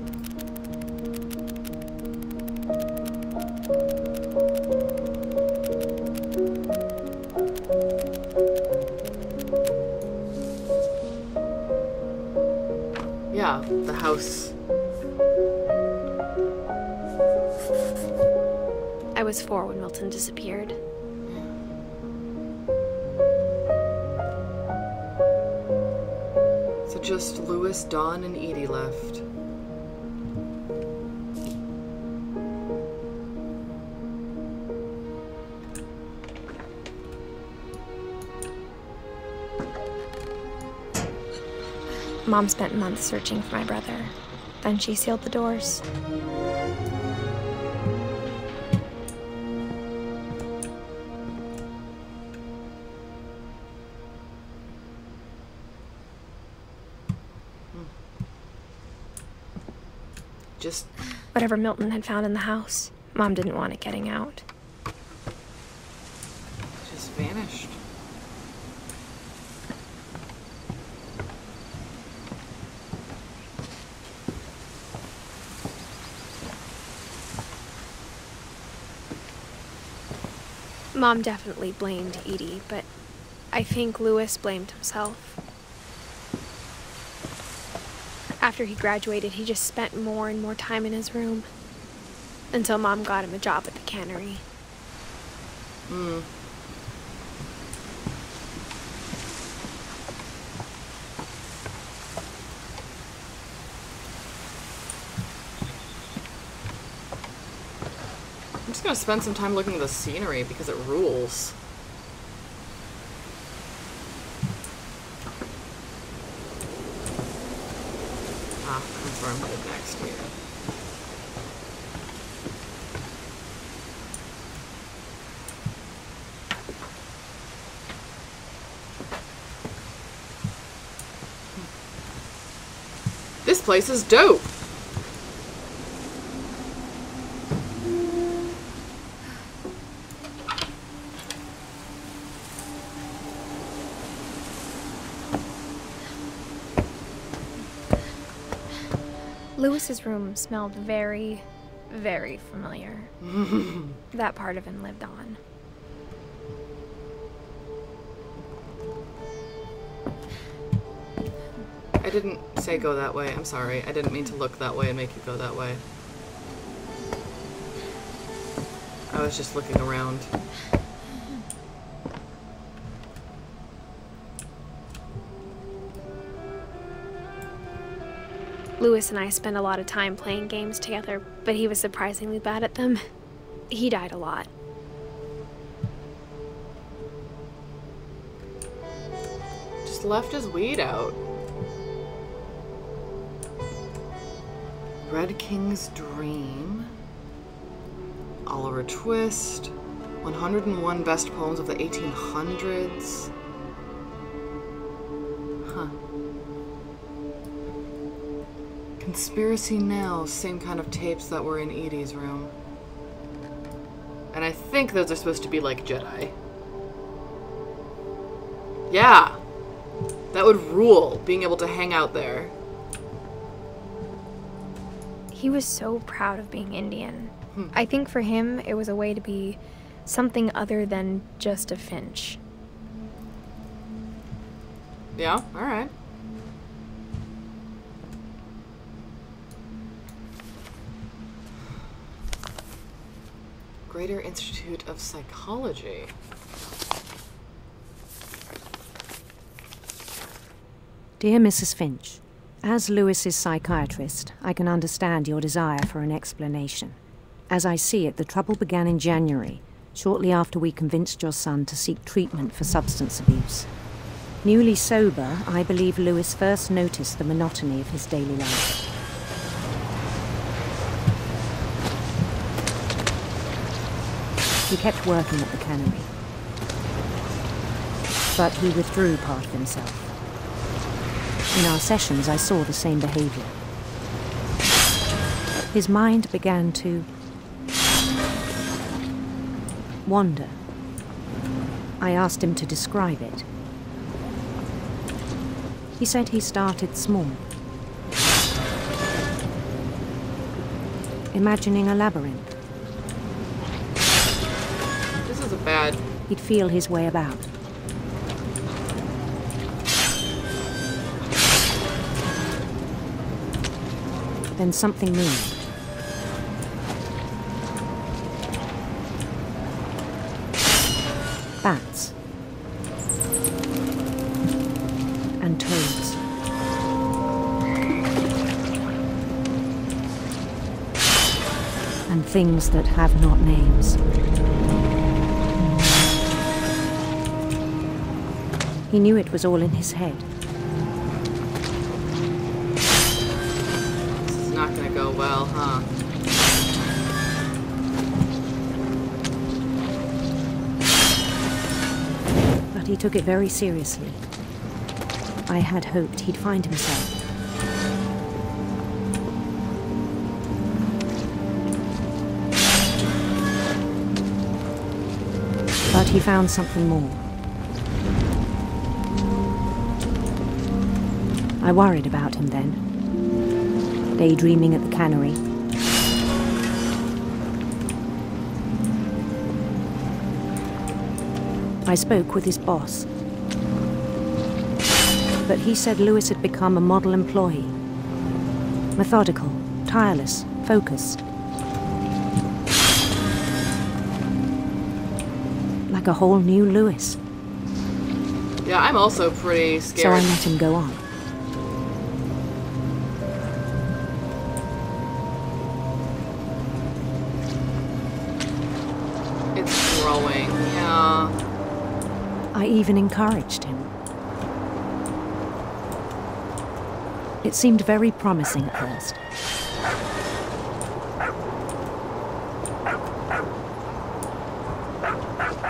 Speaker 1: Yeah, the house.
Speaker 12: I was 4 when Milton disappeared.
Speaker 1: So just Louis, Dawn, and Edie left.
Speaker 12: Mom spent months searching for my brother. Then she sealed the doors.
Speaker 1: Just
Speaker 12: whatever Milton had found in the house, Mom didn't want it getting out.
Speaker 1: just vanished.
Speaker 12: Mom definitely blamed Edie, but I think Louis blamed himself. After he graduated, he just spent more and more time in his room. Until Mom got him a job at the cannery.
Speaker 1: Hmm. I'm just gonna spend some time looking at the scenery because it rules. Ah, that's where I'm headed next here. This place is dope!
Speaker 12: Lewis's room smelled very, very familiar. That part of him lived on.
Speaker 1: I didn't say go that way. I'm sorry. I didn't mean to look that way and make you go that way. I was just looking around.
Speaker 12: Lewis and I spent a lot of time playing games together, but he was surprisingly bad at them. He died a lot.
Speaker 1: Just left his weed out. Red King's Dream. Oliver Twist. 101 Best Poems of the 1800s. Huh. Conspiracy Now. Same kind of tapes that were in Edie's room. And I think those are supposed to be like Jedi. Yeah! That would rule, being able to hang out there.
Speaker 12: He was so proud of being Indian. I think for him, it was a way to be something other than just a Finch.
Speaker 1: Yeah, alright. Greater Institute of Psychology.
Speaker 16: Dear Mrs. Finch, as Lewis's psychiatrist, I can understand your desire for an explanation. As I see it, the trouble began in January, shortly after we convinced your son to seek treatment for substance abuse. Newly sober, I believe Lewis first noticed the monotony of his daily life. He kept working at the cannery, but he withdrew part of himself. In our sessions, I saw the same behavior. His mind began to wander. I asked him to describe it. He said he started small, imagining a labyrinth.
Speaker 1: This is a bad...
Speaker 16: He'd feel his way about. Then something moved. Bats. And toads. And things that have not names. He knew it was all in his head.
Speaker 1: This is not gonna go well, huh?
Speaker 16: But he took it very seriously. I had hoped he'd find himself. But he found something more. I worried about him then, daydreaming at the cannery. I spoke with his boss, but he said Lewis had become a model employee. Methodical, tireless, focused. Like a whole new Louis.
Speaker 1: Yeah, I'm also pretty
Speaker 16: So
Speaker 1: scared.
Speaker 16: I let him go on.
Speaker 1: It's growing, yeah.
Speaker 16: I even encouraged him. It seemed very promising at first.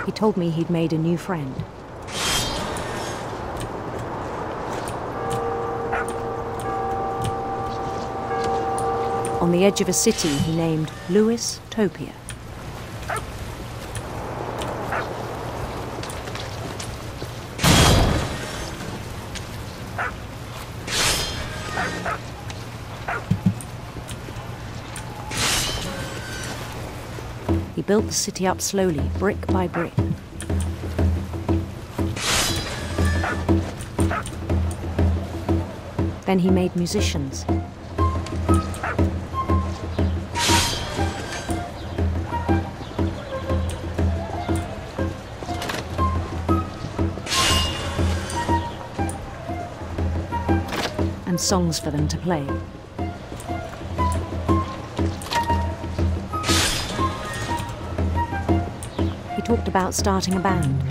Speaker 16: He told me he'd made a new friend. On the edge of a city he named Louis Topia. He built the city up slowly, brick by brick. Then he made musicians. And songs for them to play. He talked about starting a band.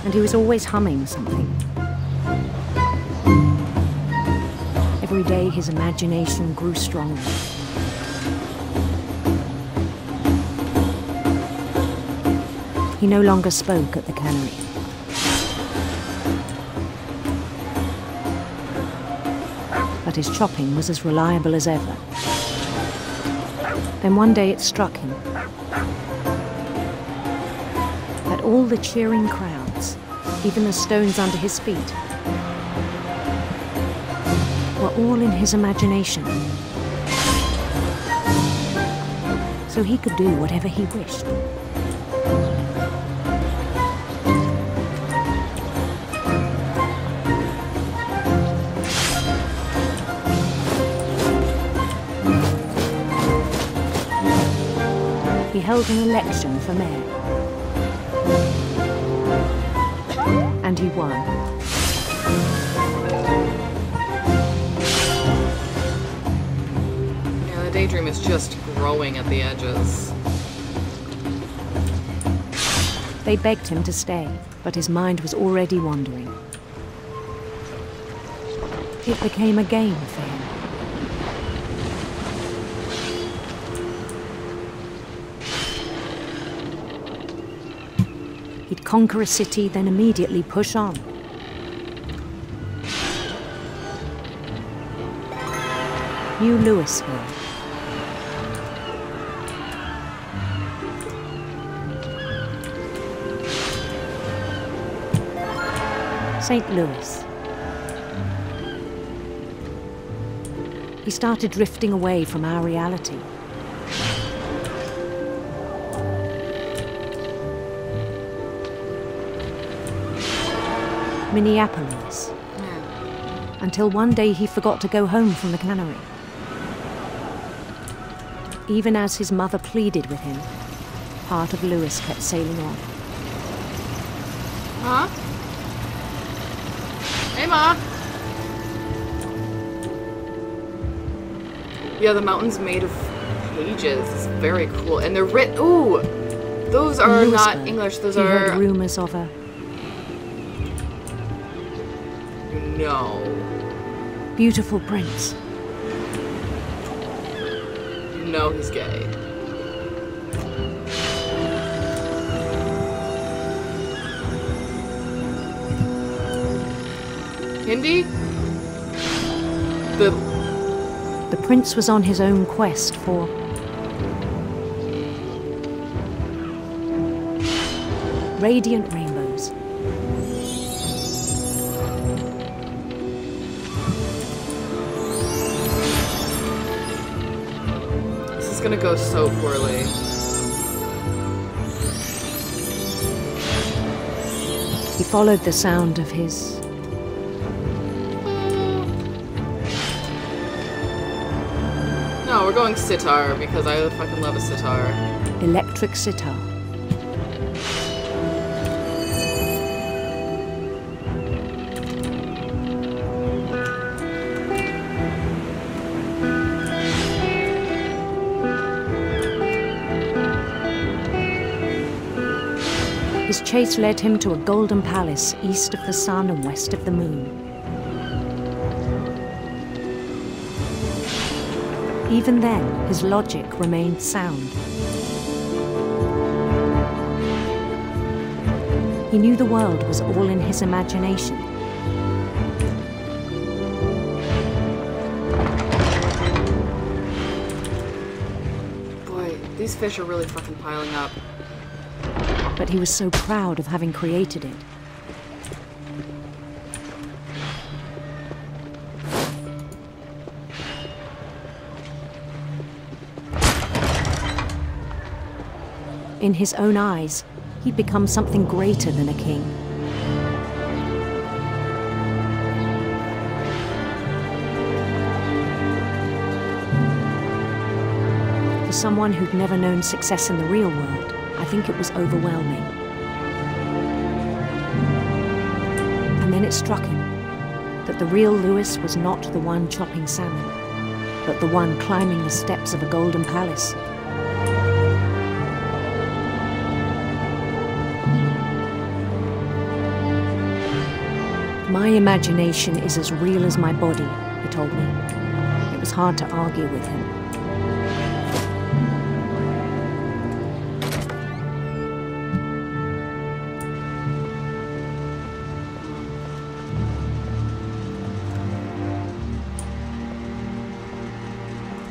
Speaker 16: And he was always humming something. Every day his imagination grew stronger. He no longer spoke at the cannery. But his chopping was as reliable as ever. Then one day it struck him that all the cheering crowds, even the stones under his feet, were all in his imagination. So he could do whatever he wished. He held an election for mayor. And he won.
Speaker 1: Yeah, the daydream is just growing at the edges.
Speaker 16: They begged him to stay, but his mind was already wandering. It became a game for him. He'd conquer a city, then immediately push on. New Louisville. St. Louis. He started drifting away from our reality. Minneapolis. Until one day he forgot to go home from the cannery. Even as his mother pleaded with him, part of Louis kept sailing on.
Speaker 1: Huh? Hey, Ma! Yeah, the mountain's made of pages. It's very cool. And they're written. Ooh! Those are not English. Those
Speaker 16: he
Speaker 1: are.
Speaker 16: Heard rumors of her.
Speaker 1: No.
Speaker 16: Beautiful prince.
Speaker 1: No, he's gay. Hindi?
Speaker 16: The prince was on his own quest for radiant rainbows.
Speaker 1: This is gonna go so poorly.
Speaker 16: He followed the sound of his...
Speaker 1: No, we're going sitar because I fucking love a sitar.
Speaker 16: electric sitar. His chase led him to a golden palace east of the sun and west of the moon. Even then, his logic remained sound. He knew the world was all in his imagination.
Speaker 1: Boy, these fish are really fucking piling up.
Speaker 16: But he was so proud of having created it. In his own eyes, he'd become something greater than a king. For someone who'd never known success in the real world, I think it was overwhelming. And then it struck him that the real Louis was not the one chopping salmon, but the one climbing the steps of a golden palace. My imagination is as real as my body, he told me. It was hard to argue with him.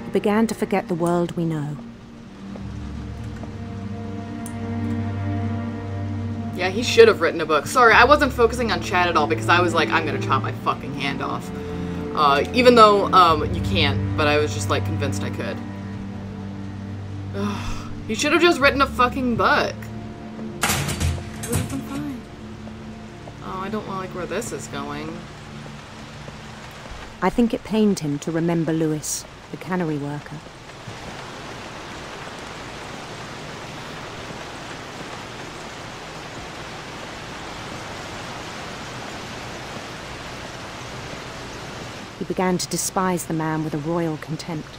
Speaker 16: He began to forget the world we know.
Speaker 1: Yeah, he should have written a book. Sorry, I wasn't focusing on Chad at all because I was like, I'm gonna chop my fucking hand off. Even though, you can't, but I was just like convinced I could. Ugh. He should have just written a fucking book. It would have been fine. Oh, I don't like where this is going.
Speaker 16: I think it pained him to remember Louis, the cannery worker. He began to despise the man with a royal contempt.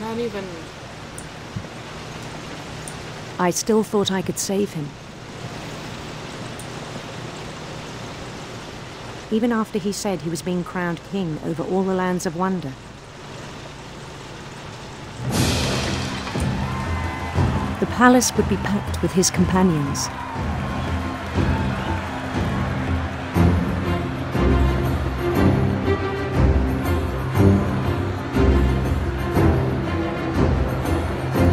Speaker 1: Not even...
Speaker 16: I still thought I could save him. Even after he said he was being crowned king over all the lands of wonder. The palace would be packed with his companions.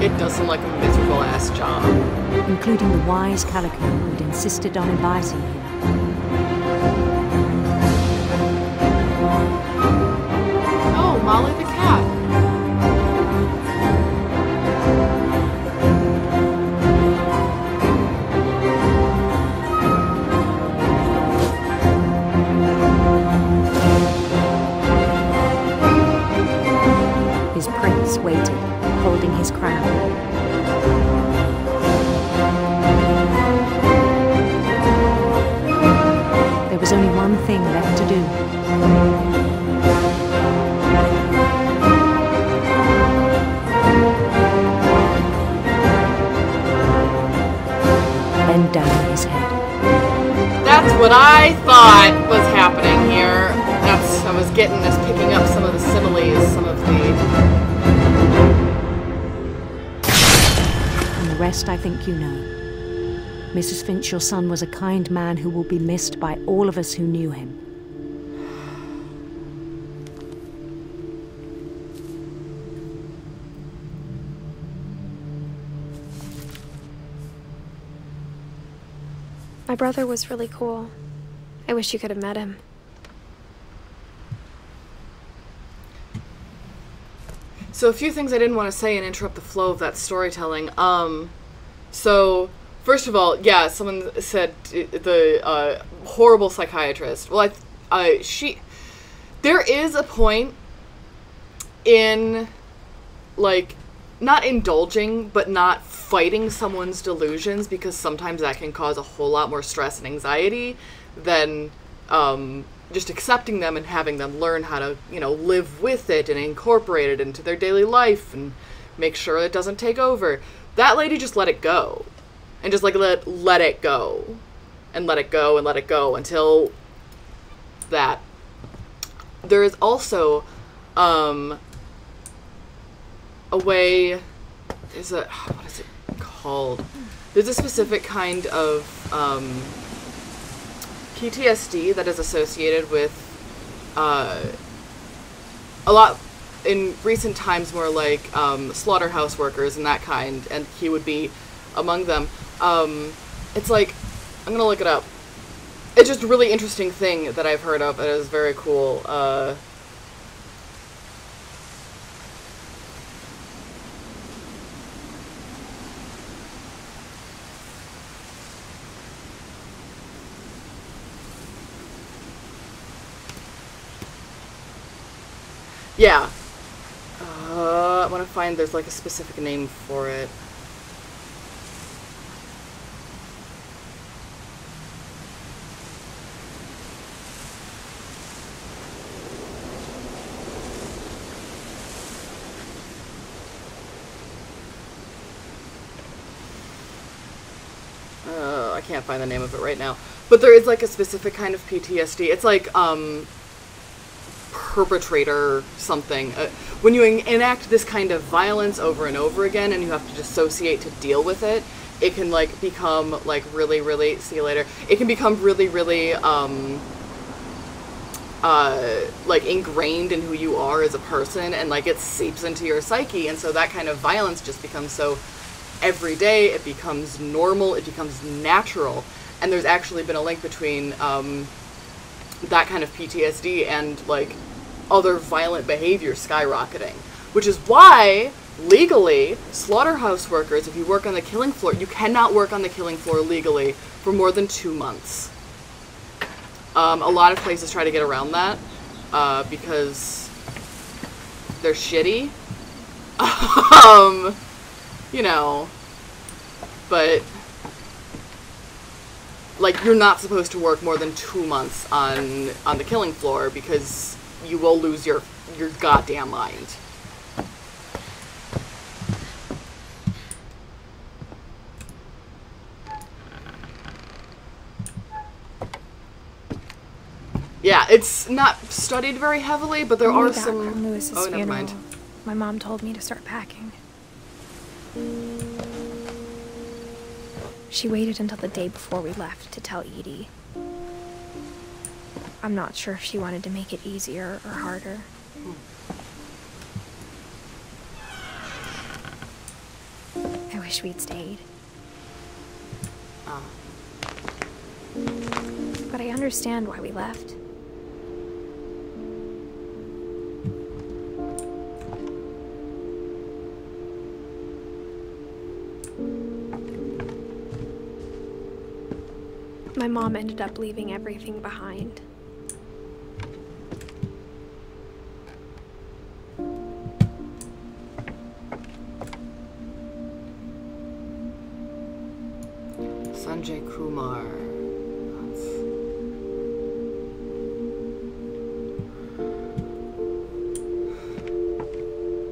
Speaker 1: It does seem like a miserable ass job.
Speaker 16: Including the wise Calico who'd insisted on inviting him.
Speaker 1: Oh, Molly the cat.
Speaker 16: His prince waited, holding his crown. There was only one thing left to do. Bend down his head.
Speaker 1: That's what I thought was happening here. I was getting this, picking up some of the similes, some of the...
Speaker 16: And the rest I think you know. Mrs. Finch, your son was a kind man who will be missed by all of us who knew him.
Speaker 12: My brother was really cool. I wish you could have met him.
Speaker 1: So a few things I didn't want to say and interrupt the flow of that storytelling. So first of all, yeah, someone said the horrible psychiatrist. Well, there is a point in, like, not indulging, but not fighting someone's delusions, because sometimes that can cause a whole lot more stress and anxiety than just accepting them and having them learn how to, live with it and incorporate it into their daily life and make sure it doesn't take over. That lady just let it go. And just, like, let it go. And let it go and let it go until that. There is also a way... what is it called? There's a specific kind of PTSD that is associated with a lot in recent times, more like slaughterhouse workers and that kind, and he would be among them. It's like, I'm gonna look it up. It's just a really interesting thing that I've heard of. It is very cool. Yeah. I want to find, there's like a specific name for it. I can't find the name of it right now. But there is like a specific kind of PTSD. It's like, perpetrator something. When you enact this kind of violence over and over again and you have to dissociate to deal with it, it can like become like really, really, see you later, it can become really, really like ingrained in who you are as a person, and like it seeps into your psyche, and so that kind of violence just becomes so everyday, it becomes normal, it becomes natural. And there's actually been a link between that kind of PTSD and like other violent behavior skyrocketing, which is why legally slaughterhouse workers, if you work on the killing floor, you cannot work on the killing floor legally for more than 2 months. A lot of places try to get around that because they're shitty. You know, but like, you're not supposed to work more than 2 months on the killing floor because you will lose your goddamn mind. Yeah, it's not studied very heavily, but there are some...
Speaker 12: From Lewis's
Speaker 1: funeral, never mind.
Speaker 12: My mom told me to start packing. She waited until the day before we left to tell Edie. I'm not sure if she wanted to make it easier or harder. I wish we'd stayed. But I understand why we left. My mom ended up leaving everything behind.
Speaker 1: Sanjay Kumar.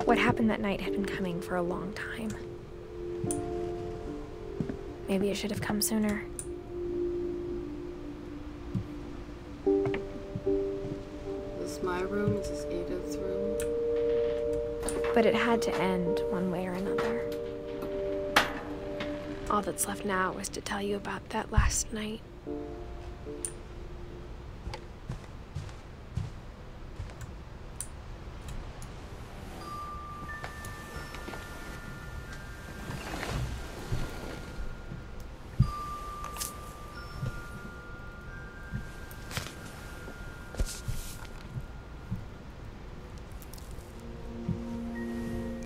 Speaker 12: What happened that night had been coming for a long time. Maybe it should have come sooner.
Speaker 1: Is this my room? Is this Edith's room?
Speaker 12: But it had to end one way or another. All that's left now is to tell you about that last night.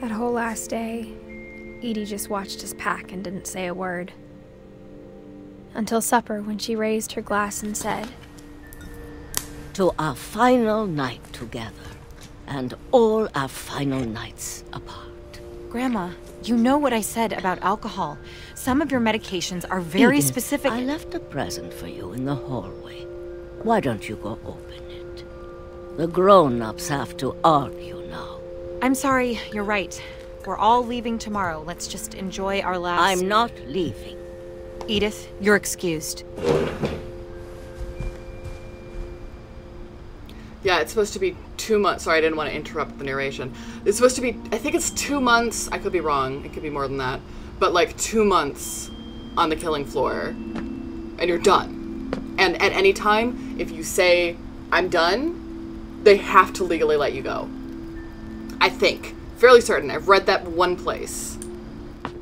Speaker 12: That whole last day, Edie just watched us pack and didn't say a word. Until supper, when she raised her glass and said,
Speaker 17: "To our final night together, and all our final nights apart."
Speaker 18: Grandma, you know what I said about alcohol. Some of your medications are very
Speaker 17: Edith,
Speaker 18: specific.
Speaker 17: I left a present for you in the hallway. Why don't you go open it? The grown-ups have to argue now.
Speaker 18: I'm sorry, you're right. We're all leaving tomorrow. Let's just enjoy our last...
Speaker 17: I'm not leaving.
Speaker 18: Edith, you're excused.
Speaker 1: Yeah, it's supposed to be 2 months. Sorry, I didn't want to interrupt the narration. It's supposed to be, I think it's 2 months. I could be wrong. It could be more than that. But like 2 months on the killing floor. And you're done. And at any time, if you say, I'm done, they have to legally let you go. I think. Fairly certain. I've read that one place.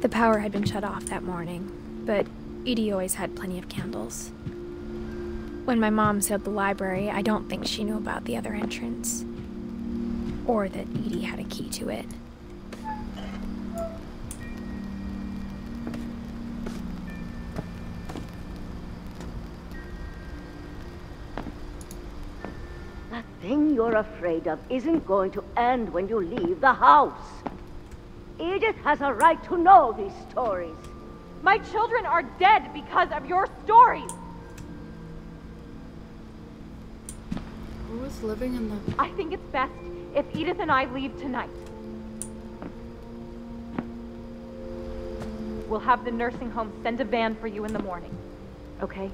Speaker 12: The power had been shut off that morning, but Edie always had plenty of candles. When my mom sealed the library, I don't think she knew about the other entrance. Or that Edie had a key to it.
Speaker 17: That thing you're afraid of isn't going to end when you leave the house. Edith has a right to know these stories.
Speaker 19: My children are dead because of your stories.
Speaker 1: Who is living in the...
Speaker 19: I think it's best if Edith and I leave tonight. We'll have the nursing home send a van for you in the morning. Okay?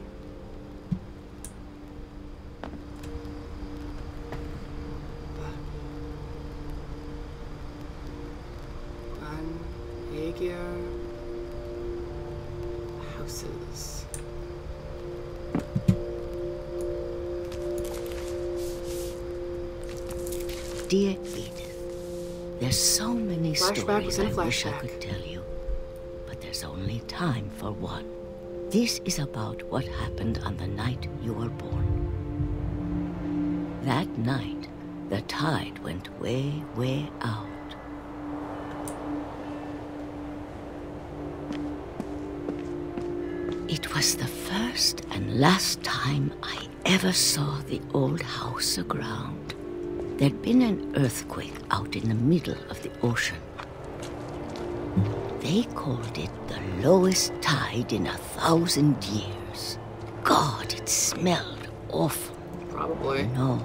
Speaker 1: Aegir houses.
Speaker 17: Dear Edith, there's so many stories I wish I could tell you, but there's only time for one. This is about what happened on the night you were born. That night, the tide went way, way out. It was the first and last time I ever saw the old house aground. There'd been an earthquake out in the middle of the ocean. They called it the lowest tide in 1,000 years. God, it smelled awful.
Speaker 1: Probably.
Speaker 17: No,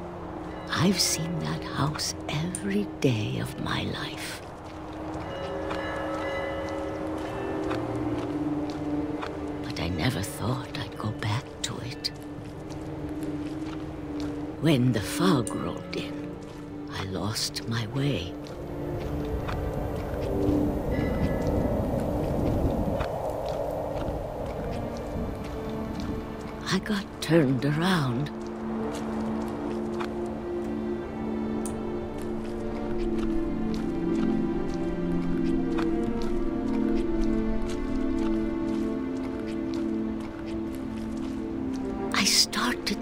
Speaker 17: I've seen that house every day of my life. I never thought I'd go back to it. When the fog rolled in, I lost my way. I got turned around.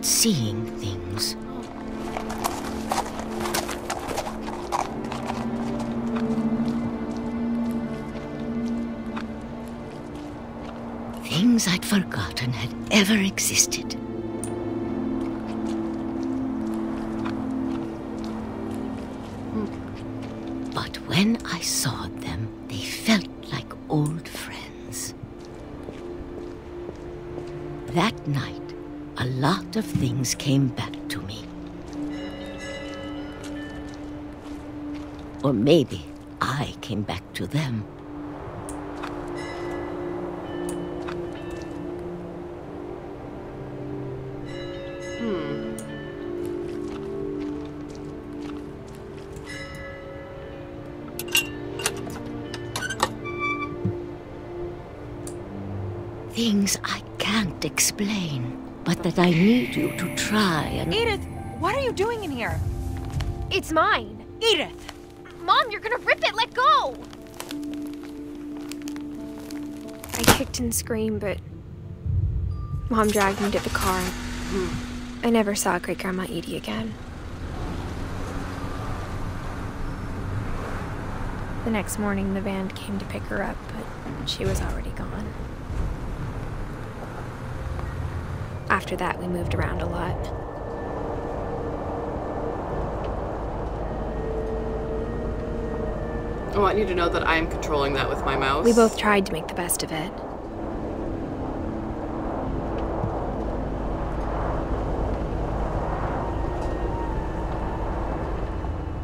Speaker 17: Seeing things. Things I'd forgotten had ever existed. But when I saw them, they felt like old friends. That night, a lot of things came back to me. Or maybe I came back to them. Things I can't explain. But that I need you to try and...
Speaker 18: Edith, what are you doing in here?
Speaker 12: It's mine.
Speaker 18: Edith!
Speaker 12: Mom, you're gonna rip it! Let go! I kicked and screamed, but Mom dragged me to the car. I never saw Great-Grandma Edie again. The next morning, the van came to pick her up, but she was already gone. After that, we moved around a lot.
Speaker 1: I want you to know that I am controlling that with my mouse.
Speaker 12: We both tried to make the best of it.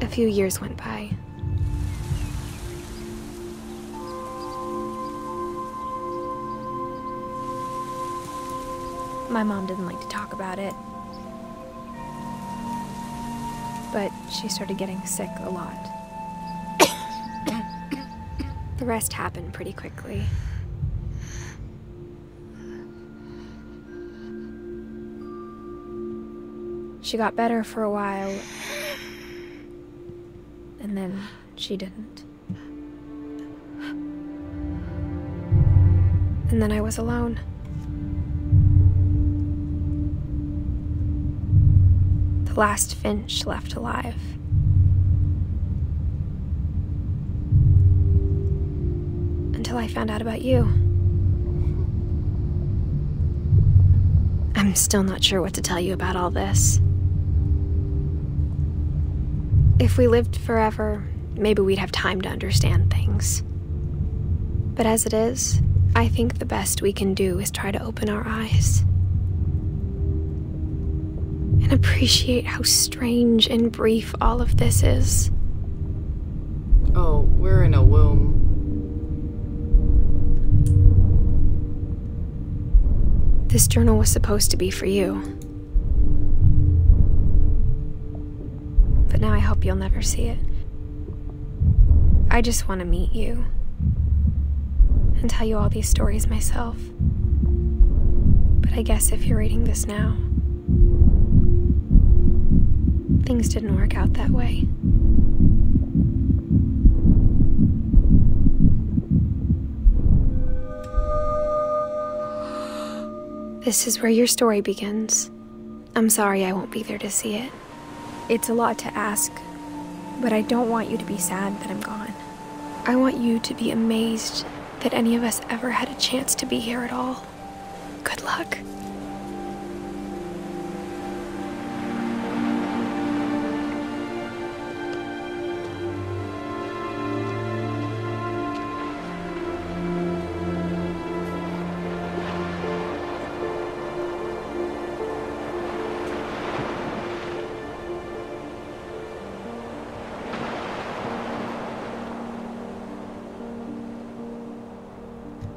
Speaker 12: A few years went by. My mom didn't like to talk about it, but she started getting sick a lot. The rest happened pretty quickly. She got better for a while, and then she didn't. And then I was alone. The last Finch left alive. Until I found out about you. I'm still not sure what to tell you about all this. If we lived forever, maybe we'd have time to understand things. But as it is, I think the best we can do is try to open our eyes. And appreciate how strange and brief all of this is.
Speaker 1: Oh, we're in a womb.
Speaker 12: This journal was supposed to be for you. But now I hope you'll never see it. I just want to meet you. And tell you all these stories myself. But I guess if you're reading this now, things didn't work out that way. This is where your story begins. I'm sorry I won't be there to see it. It's a lot to ask, but I don't want you to be sad that I'm gone. I want you to be amazed that any of us ever had a chance to be here at all. Good luck.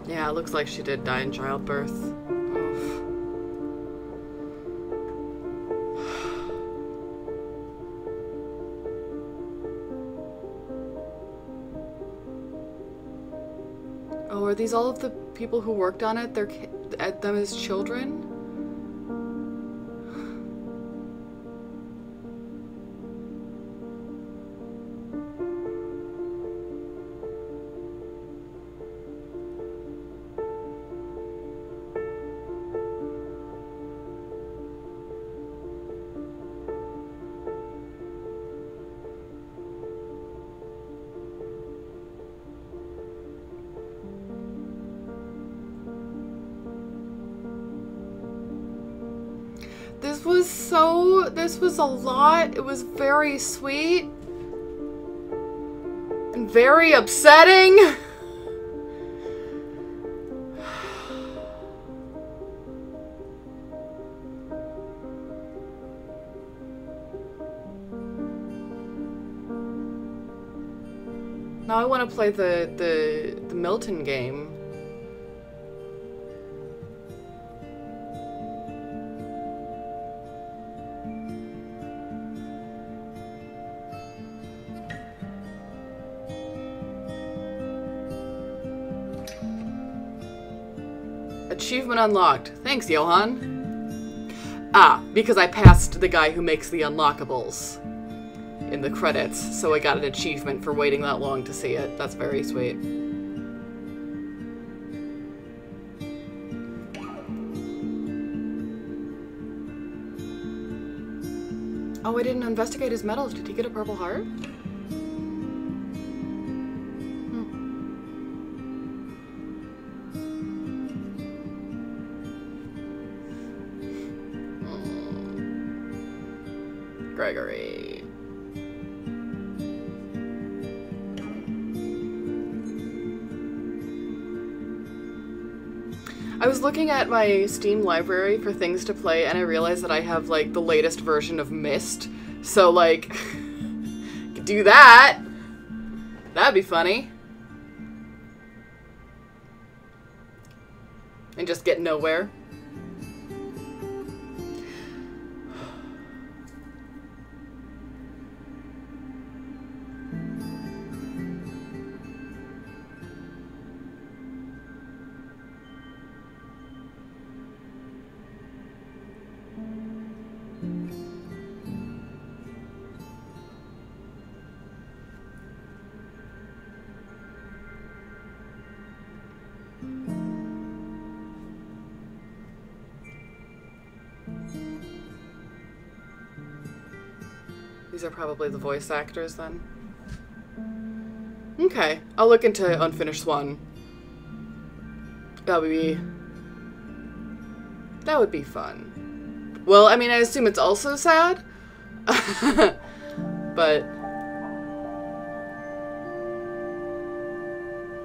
Speaker 1: Yeah, it looks like she did die in childbirth. Oof. Oh, are these all of the people who worked on it? They're at them as children? This was a lot. It was very sweet. And very upsetting. Now I want to play the Milton game. Achievement unlocked. Thanks, Johan. Ah, because I passed the guy who makes the unlockables in the credits, so I got an achievement for waiting that long to see it. That's very sweet. Oh, I didn't investigate his medals. Did he get a Purple Heart? Gregory. I was looking at my Steam library for things to play, and I realized that I have, like, the latest version of Myst. So, like, could do that. That'd be funny. And just get nowhere. These are probably the voice actors then. Okay, I'll look into Unfinished Swan. That would be fun. Well, I mean, I assume it's also sad. But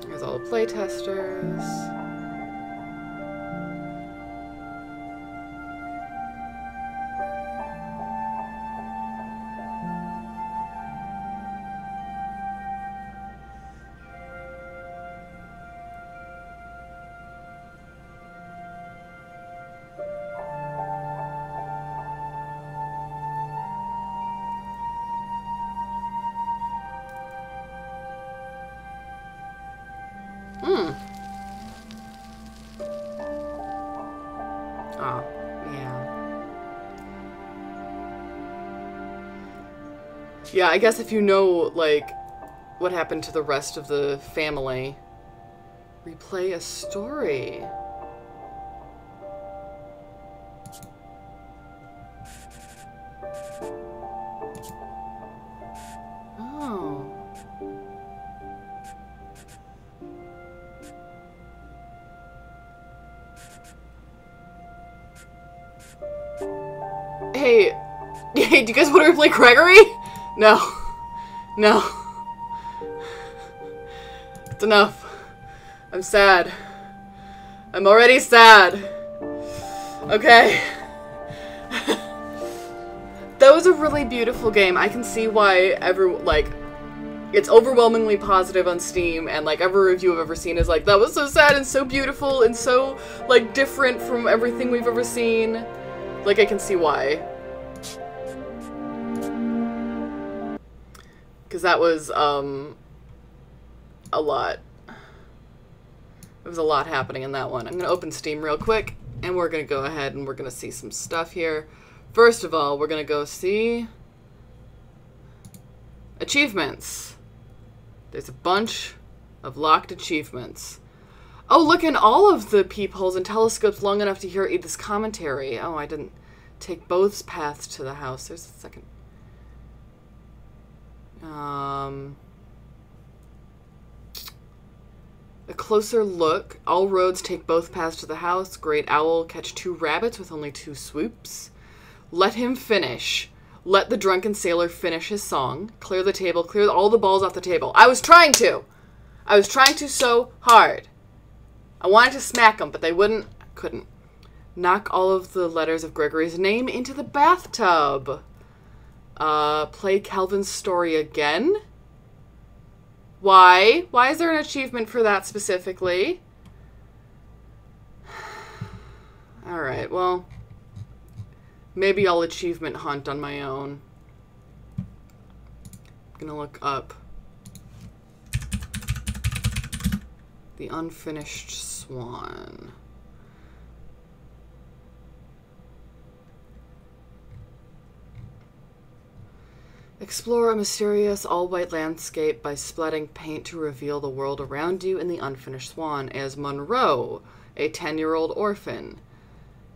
Speaker 1: there's all the playtesters. Oh, yeah. Yeah, I guess if you know, like, what happened to the rest of the family, replay a story. Oh. Hey, do you guys want to replay Gregory? No. No. It's enough. I'm sad. I'm already sad. Okay. That was a really beautiful game. I can see why it's overwhelmingly positive on Steam, and like every review I've ever seen is like, that was so sad and so beautiful and so like different from everything we've ever seen. Like, I can see why. Because that was, a lot. There was a lot happening in that one. I'm going to open Steam real quick, and we're going to go ahead and we're going to see some stuff here. First of all, we're going to go see achievements. There's a bunch of locked achievements. Oh, look, in all of the peepholes and telescopes long enough to hear Edith's commentary. Oh, I didn't take both paths to the house. There's a second. A closer look. All roads take both paths to the house. Great owl catch 2 rabbits with only 2 swoops. Let him finish. Let the drunken sailor finish his song. Clear the table. Clear all the balls off the table. I was trying to. I was trying to so hard. I wanted to smack them, but they wouldn't. Couldn't. Knock all of the letters of Gregory's name into the bathtub. Play Calvin's story again. Why? Why is there an achievement for that specifically? Alright, well, maybe I'll achievement hunt on my own. I'm gonna look up The Unfinished Swan. Explore a mysterious all-white landscape by splatting paint to reveal the world around you in The Unfinished Swan as Monroe, a 10-year-old orphan.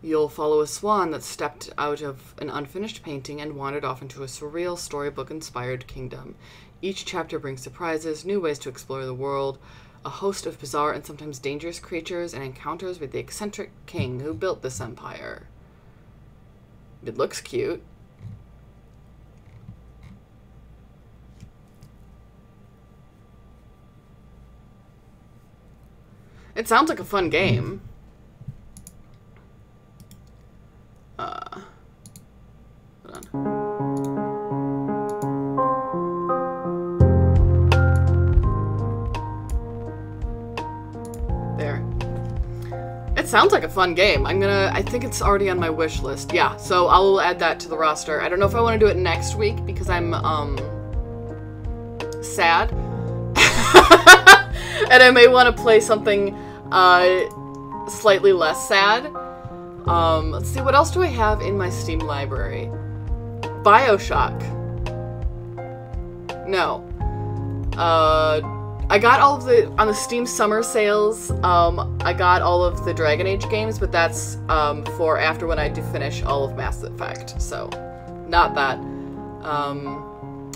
Speaker 1: You'll follow a swan that stepped out of an unfinished painting and wandered off into a surreal storybook-inspired kingdom. Each chapter brings surprises, new ways to explore the world, a host of bizarre and sometimes dangerous creatures, and encounters with the eccentric king who built this empire. It looks cute. It sounds like a fun game. Hold on. It sounds like a fun game. I think it's already on my wish list. Yeah, so I'll add that to the roster. I don't know if I want to do it next week because I'm, sad. And I may want to play something, slightly less sad. Let's see, what else do I have in my Steam library? BioShock. No. I got all of on the Steam summer sales, I got all of the Dragon Age games, but that's, for after when I do finish all of Mass Effect, so, not that.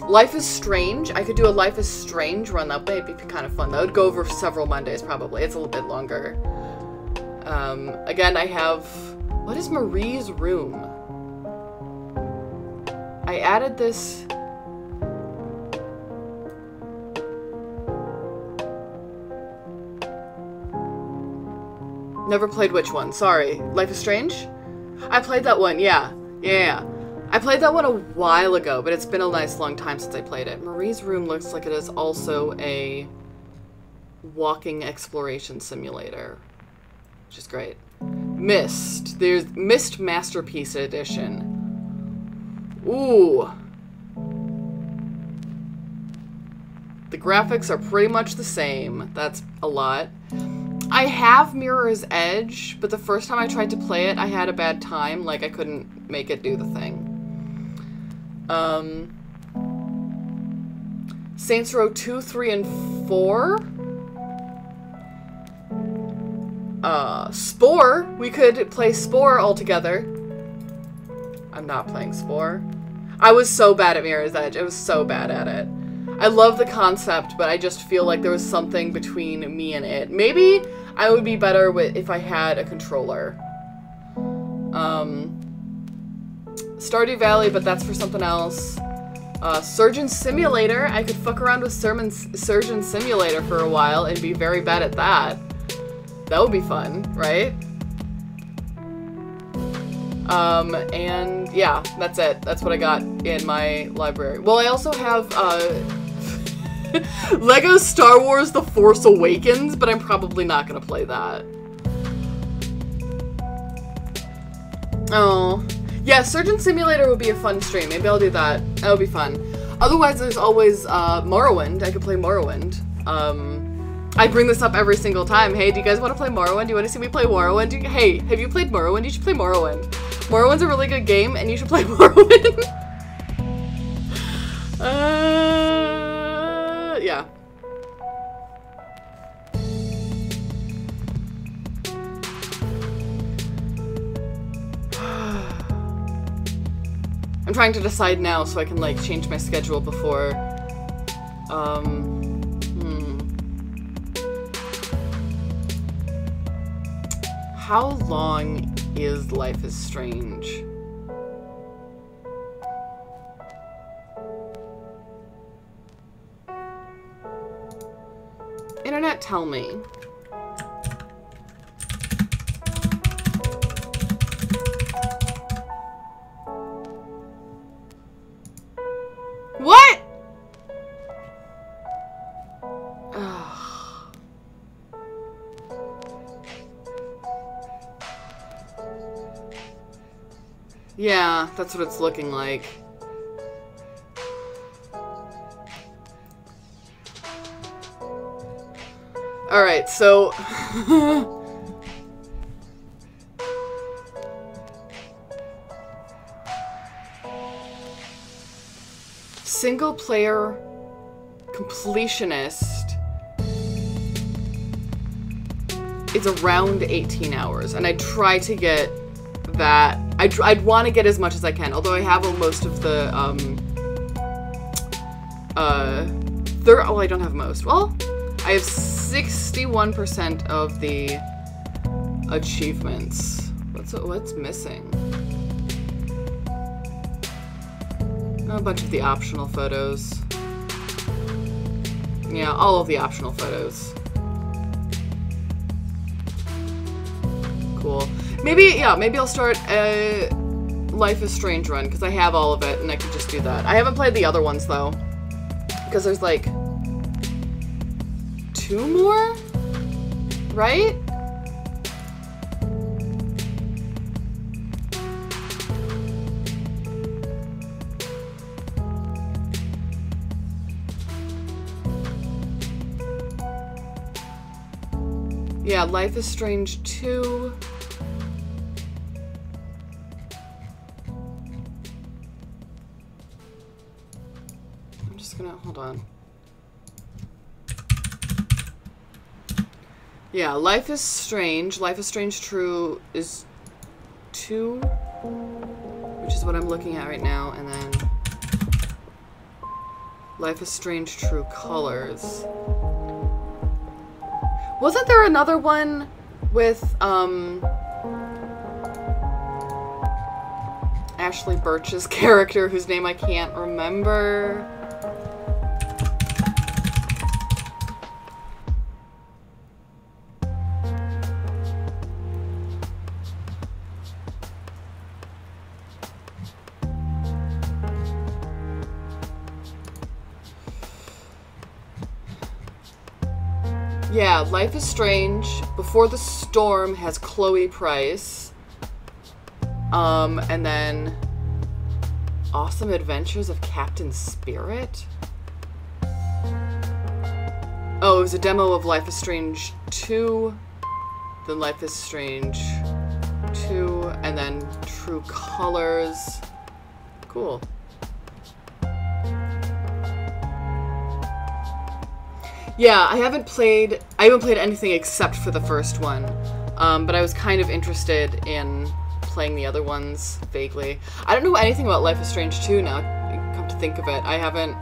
Speaker 1: Life is Strange, I could do a Life is Strange run, that might be kind of fun. That would go over several Mondays, probably. It's a little bit longer. Again, I have, what is Marie's Room? I added this... Never played which one? Sorry. Life is Strange? I played that one, yeah. Yeah. I played that one a while ago, but it's been a nice long time since I played it. Marie's Room looks like it is also a walking exploration simulator, which is great. Myst. There's Myst Masterpiece Edition. Ooh. The graphics are pretty much the same. That's a lot. I have Mirror's Edge, but the first time I tried to play it, I had a bad time. Like, I couldn't make it do the thing. Saints Row 2, 3, and 4. Spore. We could play Spore all together. I'm not playing Spore. I was so bad at Mirror's Edge. I was so bad at it. I love the concept, but I just feel like there was something between me and it. Maybe I would be better if I had a controller. Stardew Valley, but that's for something else. Surgeon Simulator. I could fuck around with Surgeon Simulator for a while and be very bad at that. That would be fun, right? And yeah, that's it. That's what I got in my library. Well, I also have, Lego Star Wars The Force Awakens, but I'm probably not gonna play that. Oh. Yeah, Surgeon Simulator would be a fun stream. Maybe I'll do that. That would be fun. Otherwise, there's always, Morrowind. I could play Morrowind. I bring this up every single time. Hey, do you guys want to play Morrowind? Do you want to see me play Morrowind? Hey, have you played Morrowind? You should play Morrowind. Morrowind's a really good game, and you should play Morrowind. Yeah. I'm trying to decide now so I can, like, change my schedule before, How long is Life is Strange? Internet, tell me. What? Yeah, that's what it's looking like. Alright, so... Single player completionist is around 18 hours, and I try to get that. I'd want to get as much as I can, although I have most of the, oh, I don't have most. Well, I have 61% of the achievements. What's missing? A bunch of the optional photos. Yeah, all of the optional photos. cool. Maybe, yeah, maybe I'll start a Life is Strange run, because I have all of it, and I could just do that. I haven't played the other ones, though, because there's, like, 2 more? Right? Yeah, Life is Strange 2. I'm just gonna, hold on. Yeah, Life is Strange 2 is 2, which is what I'm looking at right now, and then Life is Strange True Colors. Wasn't there another one with, Ashley Birch's character, whose name I can't remember? Yeah, Life is Strange, Before the Storm has Chloe Price. And then Awesome Adventures of Captain Spirit? Oh, it was a demo of Life is Strange 2, then Life is Strange 2, and then True Colors. Cool. Yeah, I haven't played anything except for the first one, but I was kind of interested in playing the other ones, vaguely. I don't know anything about Life is Strange 2 now, come to think of it. I haven't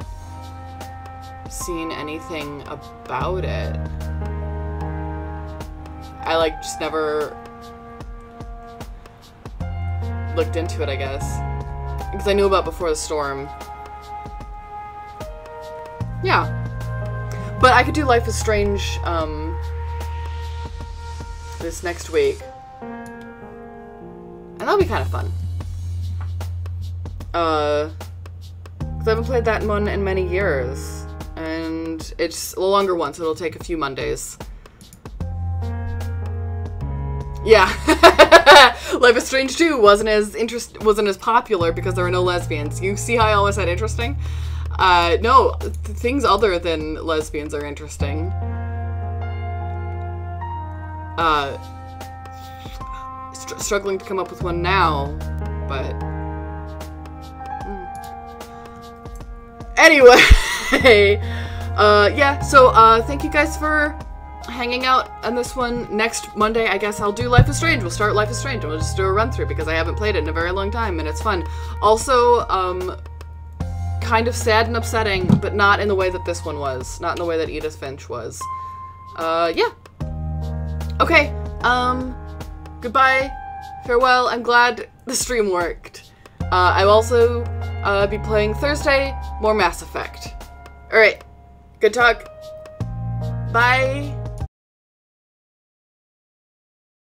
Speaker 1: seen anything about it. I, like, just never looked into it, I guess. Because I knew about Before the Storm. Yeah. But I could do Life is Strange, this next week. And that'll be kind of fun. 'Cause I haven't played that one in many years. And it's a longer one, so it'll take a few Mondays. Yeah. Life is Strange 2 wasn't as popular because there were no lesbians. You see how I always said interesting? No, things other than lesbians are interesting. Struggling to come up with one now, but... Anyway, yeah, so, thank you guys for hanging out on this one. Next Monday, I guess I'll do Life is Strange. We'll start Life is Strange, and we'll just do a run-through, because I haven't played it in a very long time, and it's fun. Also, kind of sad and upsetting, but not in the way that this one was. Not in the way that Edith Finch was. Yeah. Okay, goodbye, farewell, I'm glad the stream worked. I'll also, be playing Thursday, more Mass Effect. Alright, good talk. Bye.